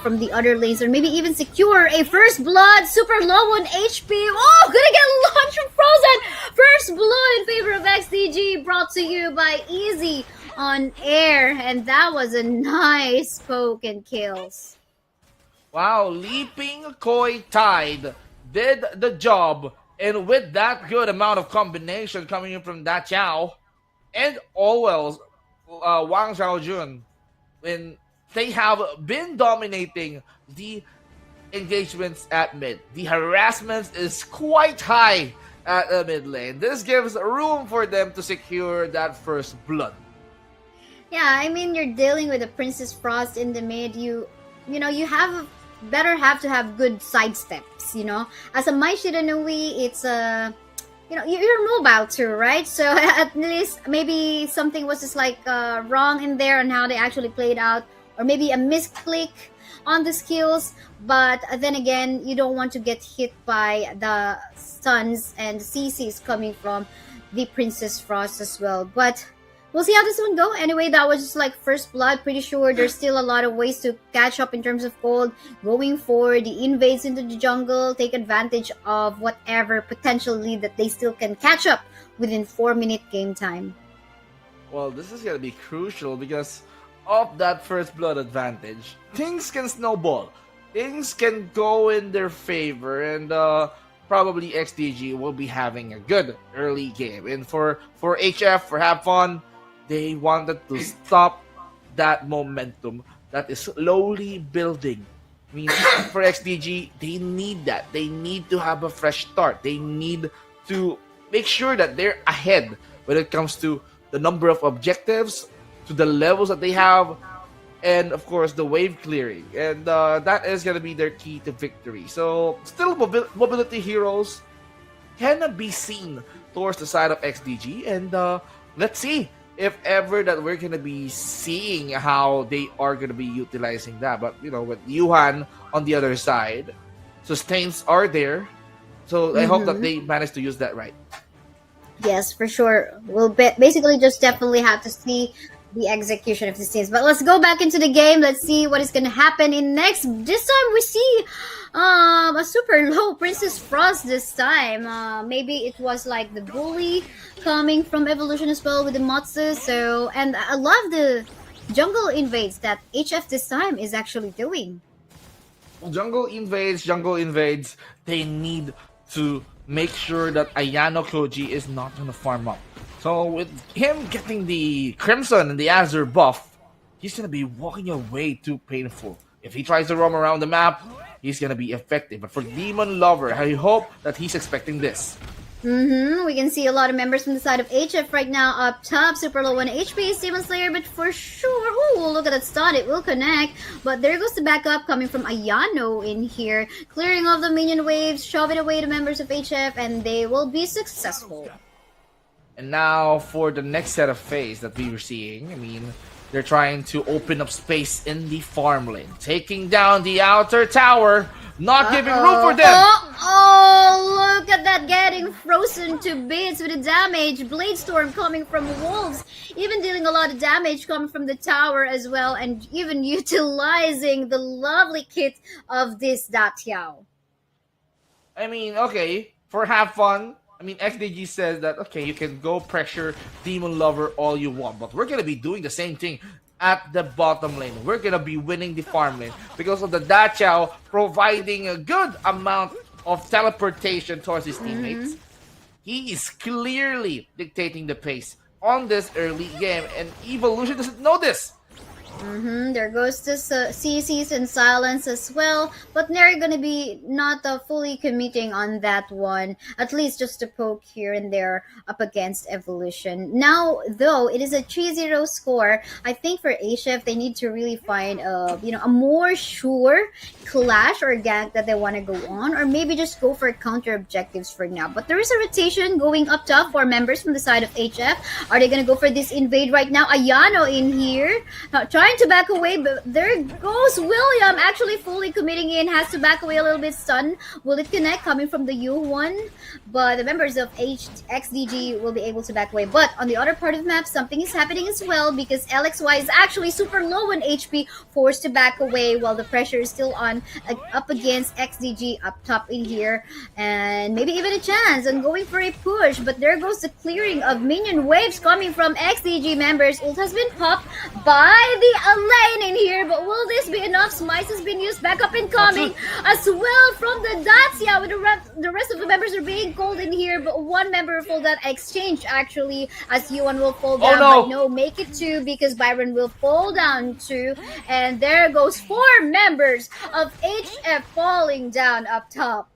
F: from the other lanes, or maybe even secure a first blood, super low on HP. Oh, gonna get launched from Frozen. First blood in favor of XDG, brought to you by Easy on Air, and that was a nice poke and kills.
G: Wow, Leaping Koi Tide did the job, and with that good amount of combination coming in from Da Chao and Orwell's Wang Xiaojun, when they have been dominating the engagements at mid. The harassment is quite high at the mid lane. This gives room for them to secure that first blood.
F: Yeah, I mean, you're dealing with a Princess Frost in the mid. You have to have good side steps. As a Mai Shiranui, it's you're mobile too, right? So at least maybe something was just like wrong in there on how they actually played out. Or maybe a misclick on the skills, but then again, you don't want to get hit by the stuns and CCs coming from the Princess Frost as well. But we'll see how this one go. Anyway, that was just like first blood. Pretty sure there's still a lot of ways to catch up in terms of gold. Going for the invades into the jungle, take advantage of whatever potential lead that they still can catch up within 4-minute game time.
G: Well, this is gonna be crucial because of that first blood advantage, things can snowball. Things can go in their favor, and probably XDG will be having a good early game. And for HF, for Have Fun, they wanted to stop that momentum that is slowly building. I mean, for XDG, they need that. They need to have a fresh start. They need to make sure that they're ahead when it comes to the number of objectives, to the levels that they have, and of course the wave clearing, and that is going to be their key to victory. So still mobility heroes can be seen towards the side of XDG, and let's see if ever that we're going to be seeing how they are going to be utilizing that. But with Yuhan on the other side, sustains are there, so I hope that they manage to use that right.
F: Yes, for sure. We'll basically just definitely have to see the execution of these teams. But let's go back into the game. Let's see what is going to happen in next. This time we see a super low Princess Frost this time. Maybe it was like the bully coming from Evolution as well with the Matsu. So, and I love the jungle invades that HF this time is actually doing.
G: Jungle invades. They need to make sure that Ayano Koji is not gonna farm up. So with him getting the Crimson and the Azure buff, he's gonna be walking away too painful. If he tries to roam around the map, he's gonna be effective. But for Demon Lover, I hope that he's expecting this.
F: We can see a lot of members from the side of HF right now up top. Super low 1 HP is Demon Slayer, but for sure, ooh, look at that stun. It will connect, but there goes the backup coming from Ayano in here, clearing off the minion waves, shoving away the members of HF, and they will be successful.
G: And now for the next set of phase that we were seeing, I mean, they're trying to open up space in the farm lane, taking down the outer tower, not giving room for them.
F: Oh, look at that, getting frozen to bits with the damage. Blade Storm coming from Wolves, even dealing a lot of damage coming from the tower as well, and even utilizing the lovely kit of this Datiao.
G: I mean, okay, for have fun, I mean, XDG says that, okay, you can go pressure Demon Lover all you want, but we're going to be doing the same thing at the bottom lane. We're going to be winning the farm lane because of the Dachao providing a good amount of teleportation towards his teammates. He is clearly dictating the pace on this early game, and Evolution doesn't know this.
F: There goes the CCs and silence as well, but they're gonna be not fully committing on that one. At least just a poke here and there up against Evolution. Now, though, it is a 3-0 score. I think for HF, they need to really find a more sure clash or gank that they want to go on, or maybe just go for counter objectives for now. But there is a rotation going up top for members from the side of HF. Are they gonna go for this invade right now? Ayano in here, trying to back away, but there goes William, actually fully committing in, has to back away a little bit, stun. Will it connect coming from the U1? But the members of XDG will be able to back away. But on the other part of the map, something is happening as well, because LXY is actually super low on HP, forced to back away while the pressure is still on up against XDG up top in here, and maybe even a chance on going for a push. But there goes the clearing of minion waves coming from XDG members. Ult has been popped by the lane in here, but will this be enough? Smice has been used, back up incoming as well from the Dacia, with the rest of the members are being called in here, but one member for that exchange actually, as Yuan will fall down. But no, make it 2 because Byron will fall down too, and there goes 4 members of HF falling down up top.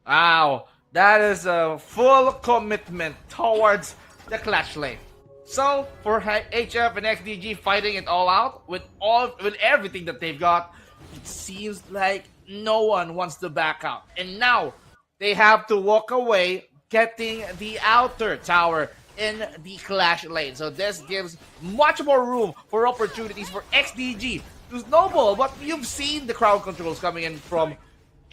G: Wow, that is a full commitment towards the clash lane. So for HF and XDG fighting it all out with everything that they've got, it seems like no one wants to back out. And now they have to walk away, getting the outer tower in the clash lane. So this gives much more room for opportunities for XDG to snowball. But you've seen the crowd controls coming in from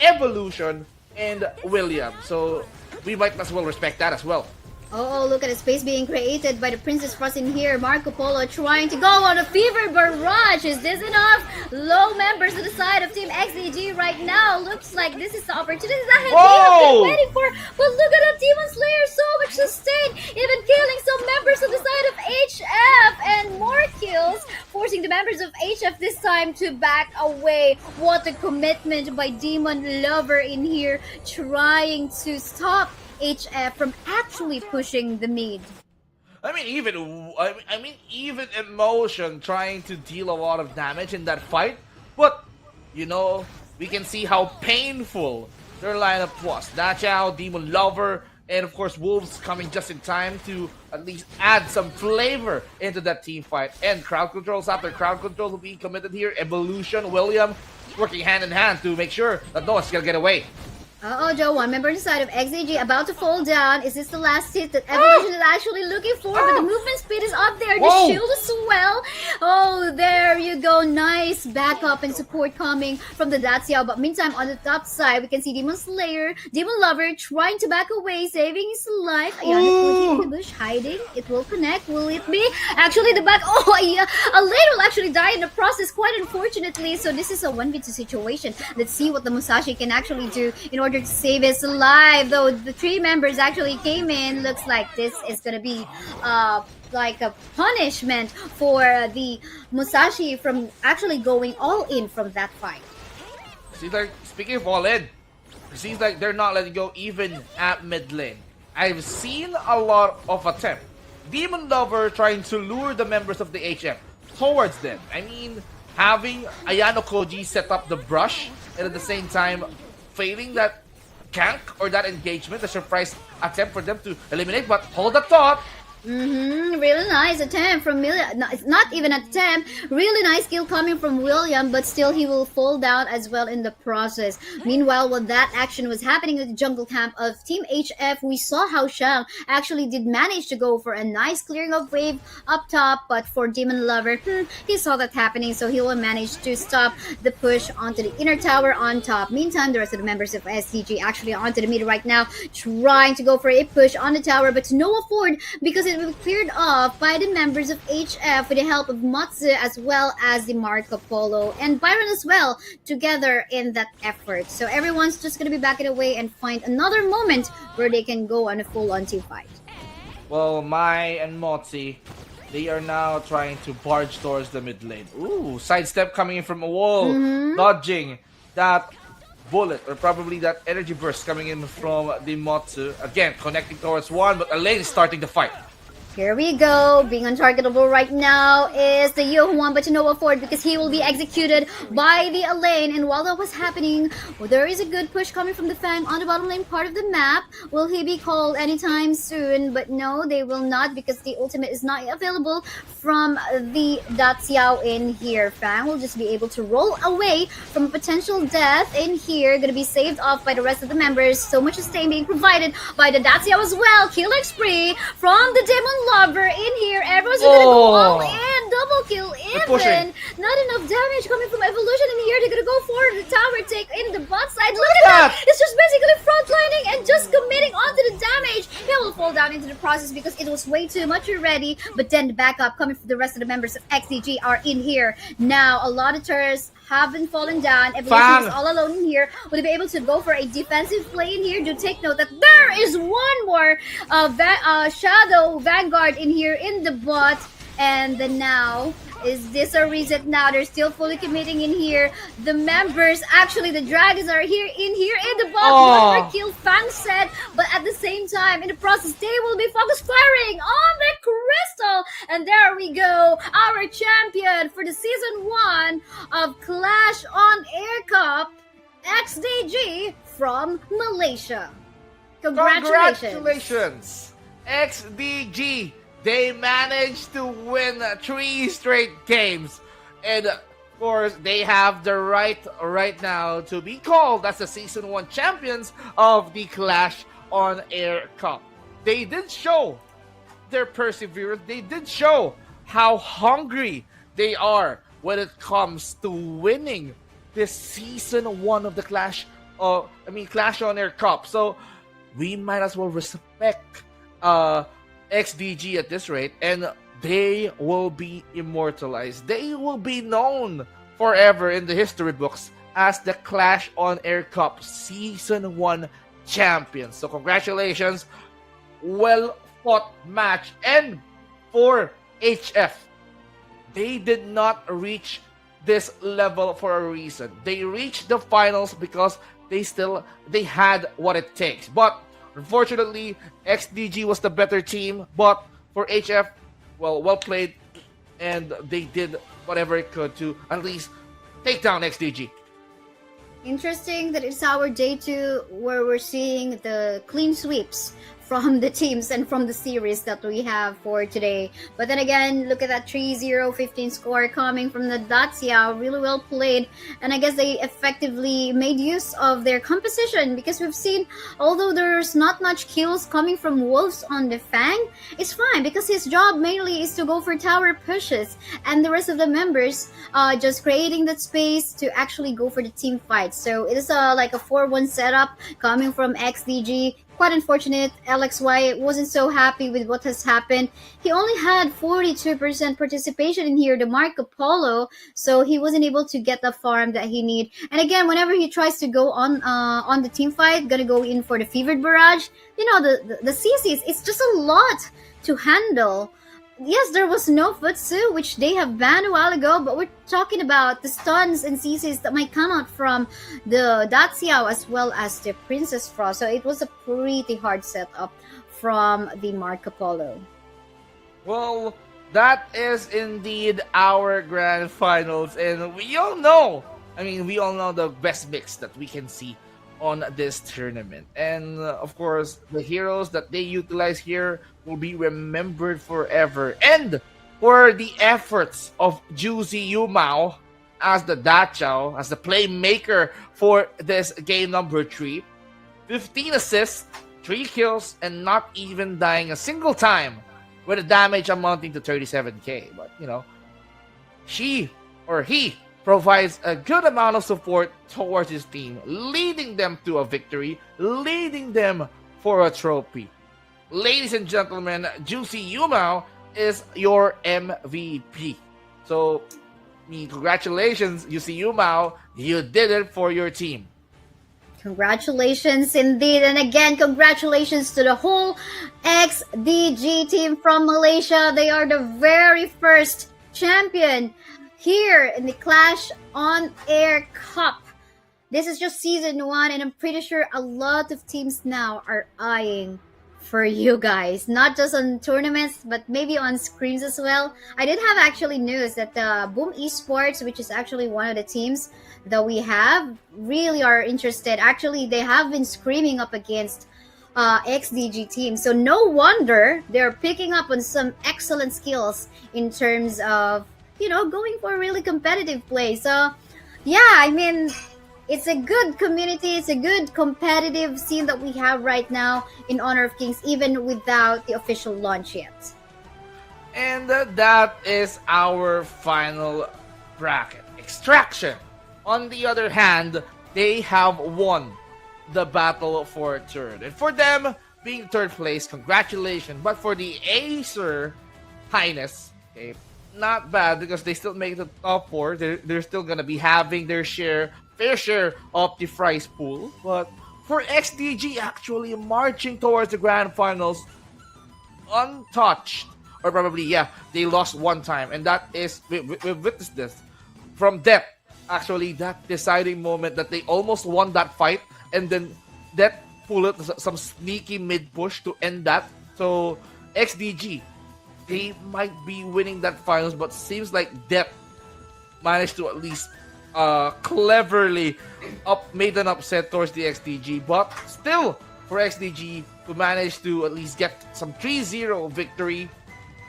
G: Evolution and William, so we might as well respect that as well.
F: Oh, look at the space being created by the Princess Frost in here. Marco Polo trying to go on a fever barrage. Is this enough? Low members to the side of Team XDG right now. Looks like this is the opportunity that he has been waiting for. But look at that Demon Slayer, so much sustained. Even killing some members to the side of HF. And more kills, forcing the members of HF this time to back away. What a commitment by Demon Lover in here, trying to stop HF from actually pushing the mid.
G: I mean, even Emotion trying to deal a lot of damage in that fight, but we can see how painful their lineup was. Dachao, Demon Lover, and of course Wolves coming just in time to at least add some flavor into that team fight. And crowd controls after crowd controls will be committed here. Evolution, William working hand in hand to make sure that no one's gonna get away.
F: Joe, one member inside of XAG about to fall down. Is this the last hit that Evolution is actually looking for? But the movement speed is up there. The shield as well. Oh, there you go. Nice backup and support coming from the Dacia. But meantime, on the top side, we can see Demon Slayer, Demon Lover trying to back away, saving his life. Ayano in the bush, hiding. It will connect. Will it be? Actually, the back. Oh, yeah. A lane will actually die in the process, quite unfortunately. So this is a 1v2 situation. Let's see what the Musashi can actually do in order to save his life. Though the 3 members actually came in, looks like this is gonna be like a punishment for the Musashi from actually going all in from that fight.
G: See, speaking of all in, It seems like they're not letting go even at mid lane. I've seen a lot of attempt. Demon Lover trying to lure the members of the HF towards them. I mean, having Ayano Koji set up the brush and at the same time failing that gank or that engagement, a surprise attempt for them to eliminate, but hold the thought.
F: Really nice attempt from William. No, it's not even an attempt. Really nice skill coming from William, but still he will fall down as well in the process. Meanwhile, while that action was happening at the jungle camp of Team HF, we saw how Shang actually did manage to go for a nice clearing of wave up top, but for Demon Lover, he saw that happening, so he will manage to stop the push onto the inner tower on top. Meantime, the rest of the members of SCG actually onto the mid right now, trying to go for a push on the tower, but to no afford because it will be cleared off by the members of HF with the help of Matsu as well as the Marco Polo and Byron as well together in that effort. So everyone's just going to be backing away and find another moment where they can go on a full-on team fight.
G: Well, Mai and Motzi, they are now trying to barge towards the mid lane. Ooh, sidestep coming in from a wall, dodging that bullet or probably that energy burst coming in from the Motsu. Again, connecting towards one, but Elaine is starting the fight.
F: Here we go. Being untargetable right now is the Yohuan, but to no afford because he will be executed by the Elaine. And while that was happening, there is a good push coming from the Fang on the bottom lane part of the map. Will he be called anytime soon? But no, they will not because the ultimate is not available from the Daxiao in here. Fang will just be able to roll away from a potential death in here. Gonna be saved off by the rest of the members. So much sustain being provided by the Daxiao as well. Killing spree from the Demon Lover in here. Everyone's gonna go all in. Double kill even. Not enough damage coming from Evolution in here. They're gonna go for the tower take in the bot side. Look at that! It's just basically frontlining and just committing onto the damage. He will fall down into the process because it was way too much already. But then the backup coming from the rest of the members of XDG are in here. Now, a lot of turrets have been fallen down. Evolution is all alone in here. Will they be able to go for a defensive play in here? Do take note that there is one more Shadow Vanguard in here in the bot. And then now, is this a reset now? They're still fully committing in here. The members, actually the dragons are here in the bot. One more kill, Fang said. But at the same time, in the process, they will be focus firing on the crystal. And there we go. Our champion for the season 1 of Clash on Air Cup, XDG from Malaysia.
G: Congratulations, XDG. They managed to win 3 straight games. And of course, they have the right now to be called as the Season 1 champions of the Clash on Air Cup. They did show their perseverance. They did show how hungry they are when it comes to winning this Season 1 of the Clash on Air Cup. So we might as well respect XDG at this rate, and they will be immortalized. They will be known forever in the history books as the Clash on Air Cup Season 1 champions. So congratulations, well fought match. And for HF, they did not reach this level for a reason. They reached the finals because they had what it takes. But unfortunately, XDG was the better team, but for HF, well played, and they did whatever it could to at least take down XDG.
F: Interesting that it's our day 2 where we're seeing the clean sweeps from the teams and from the series that we have for today. But then again, look at that 3-0-15 score coming from the Dacia. Really well played. And I guess they effectively made use of their composition because we've seen, although there's not much kills coming from Wolves on the Fang, it's fine because his job mainly is to go for tower pushes. And the rest of the members just creating that space to actually go for the team fight. So it is like a 4-1 setup coming from XDG. Quite unfortunate, LXY wasn't so happy with what has happened. He only had 42% participation in here, the Marco Polo, so he wasn't able to get the farm that he need. And again, whenever he tries to go on the team fight, gonna go in for the Fevered Barrage, you know, the CCs, it's just a lot to handle. yes, there was no Futsu, which they have banned a while ago, but we're talking about the stuns and CCs that might come out from the Daxiao as well as the Princess Frost. So it was a pretty hard setup from the Marco Polo.
G: Well, that is indeed our grand finals, and we all know the best mix that we can see on this tournament. And of course, the heroes that they utilize here will be remembered forever. And for the efforts of Juicy Yumao as the Dachao, as the playmaker for this game number 3, 15 assists, 3 kills, and not even dying a single time, with a damage amounting to 37k. But she or he provides a good amount of support towards his team, leading them to a victory, leading them for a trophy. Ladies and gentlemen, Juicy Yumao is your MVP. So, congratulations, Juicy Yumao. You did it for your team.
F: Congratulations indeed. And again, congratulations to the whole XDG team from Malaysia. They are the very first champion here in the Clash OnAir Cup. This is just season 1, and I'm pretty sure a lot of teams now are eyeing for you guys, not just on tournaments but maybe on screens as well. I did have actually news that the Boom Esports, which is actually one of the teams that we have, really are interested. Actually, they have been screaming up against XDG team, so no wonder they're picking up on some excellent skills in terms of going for a really competitive play. So yeah, it's a good community, it's a good competitive scene that we have right now in Honor of Kings, even without the official launch yet.
G: And that is our final bracket. Extraction, on the other hand, they have won the battle for third. And for them, being third place, congratulations. But for the Acer Highness, okay, not bad, because they still make the top 4. They're still going to be having their fair share of the prize pool. But for XDG, actually marching towards the grand finals untouched. Or probably, they lost one time. And that is, we've witnessed this from Death. Actually, that deciding moment that they almost won that fight. And then Death pulled out some sneaky mid-push to end that. So, XDG, they might be winning that finals, but seems like Death managed to at least cleverly made an upset towards the XDG. But still, for XDG to manage to at least get some 3-0 victory,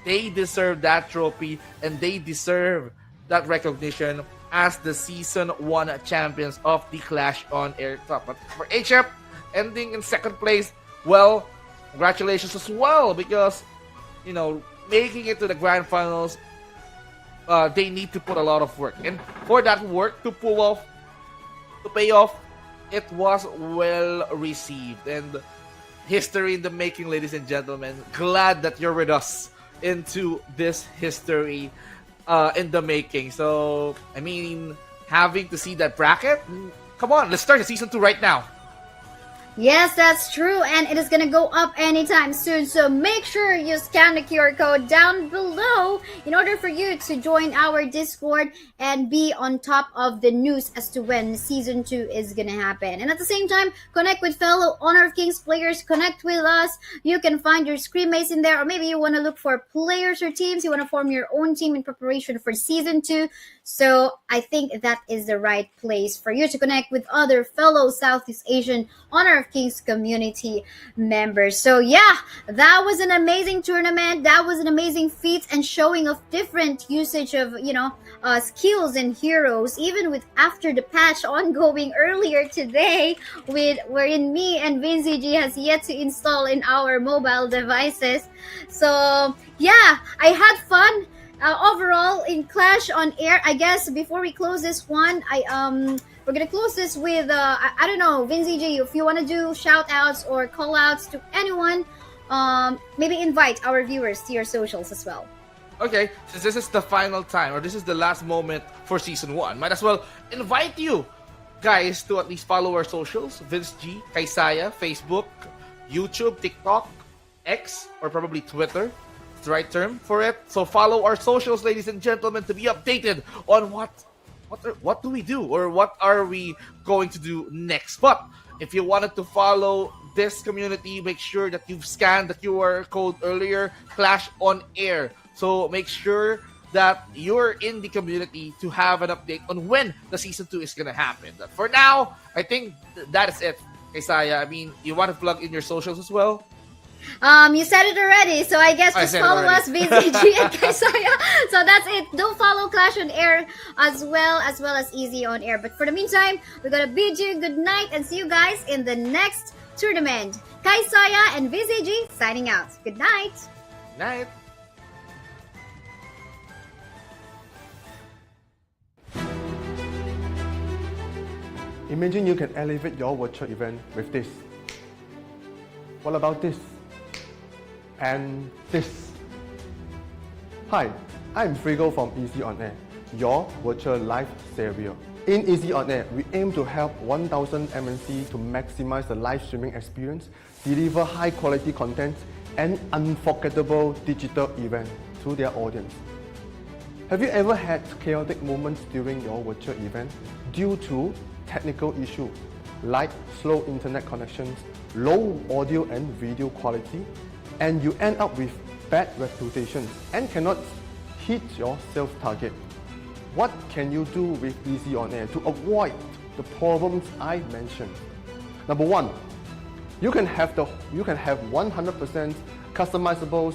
G: they deserve that trophy and they deserve that recognition as the Season 1 champions of the Clash OnAir Cup. But for HF, ending in second place, well, congratulations as well, because, making it to the grand finals, they need to put a lot of work. And for that work to pay off, it was well received. And history in the making, ladies and gentlemen. Glad that you're with us into this history in the making. So, having to see that bracket, come on, let's start the Season 2 right now.
F: Yes, that's true, and it is going to go up anytime soon, so make sure you scan the QR code down below in order for you to join our Discord and be on top of the news as to when Season 2 is going to happen. And at the same time, connect with fellow Honor of Kings players, connect with us. You can find your screenmates in there, or maybe you want to look for players or teams. You want to form your own team in preparation for Season 2. So I think that is the right place for you to connect with other fellow Southeast Asian Honor of Kings community members. So yeah, that was an amazing tournament. That was an amazing feat and showing of different usage of, skills and heroes, even with after the patch ongoing earlier today, wherein me and VinZG has yet to install in our mobile devices. So yeah, I had fun. Overall in Clash OnAir. I guess before we close this one, we're gonna close this with I don't know, VinZG, if you want to do shout outs or call outs to anyone, maybe invite our viewers to your socials as well.
G: Okay, since this is the final time, or this is the last moment for Season 1, might as well invite you guys to at least follow our socials: VinceG, Kaisaya, Facebook, YouTube, TikTok, X, or probably Twitter. the right term for it. So follow our socials, ladies and gentlemen, to be updated on what do we do or what are we going to do next. But if you wanted to follow this community, make sure that you've scanned the QR code earlier, Clash on Air. So make sure that you're in the community to have an update on when the season 2 is gonna happen. But for now, I think that is it, Isaiah. I mean, you want to plug in your socials as well?
F: You said it already, so I guess just follow us, BZG and Kaisaya. So that's it. Don't follow Clash on Air as well as Easy on Air. But for the meantime, we're gonna bid you good night and see you guys in the next tournament. Kaisaya and BZG signing out. Good night.
G: Night.
A: Imagine you can elevate your virtual event with this. What about this? And this. Hi, I'm Frigo from Easy On Air, your virtual live savior. In Easy On Air, we aim to help 1,000 MNC to maximize the live streaming experience, deliver high quality content, and unforgettable digital event to their audience. Have you ever had chaotic moments during your virtual event due to technical issues like slow internet connections, low audio and video quality, and you end up with bad reputation and cannot hit your sales target? What can you do with Easy On Air to avoid the problems I mentioned? Number one, you can have 100% customizable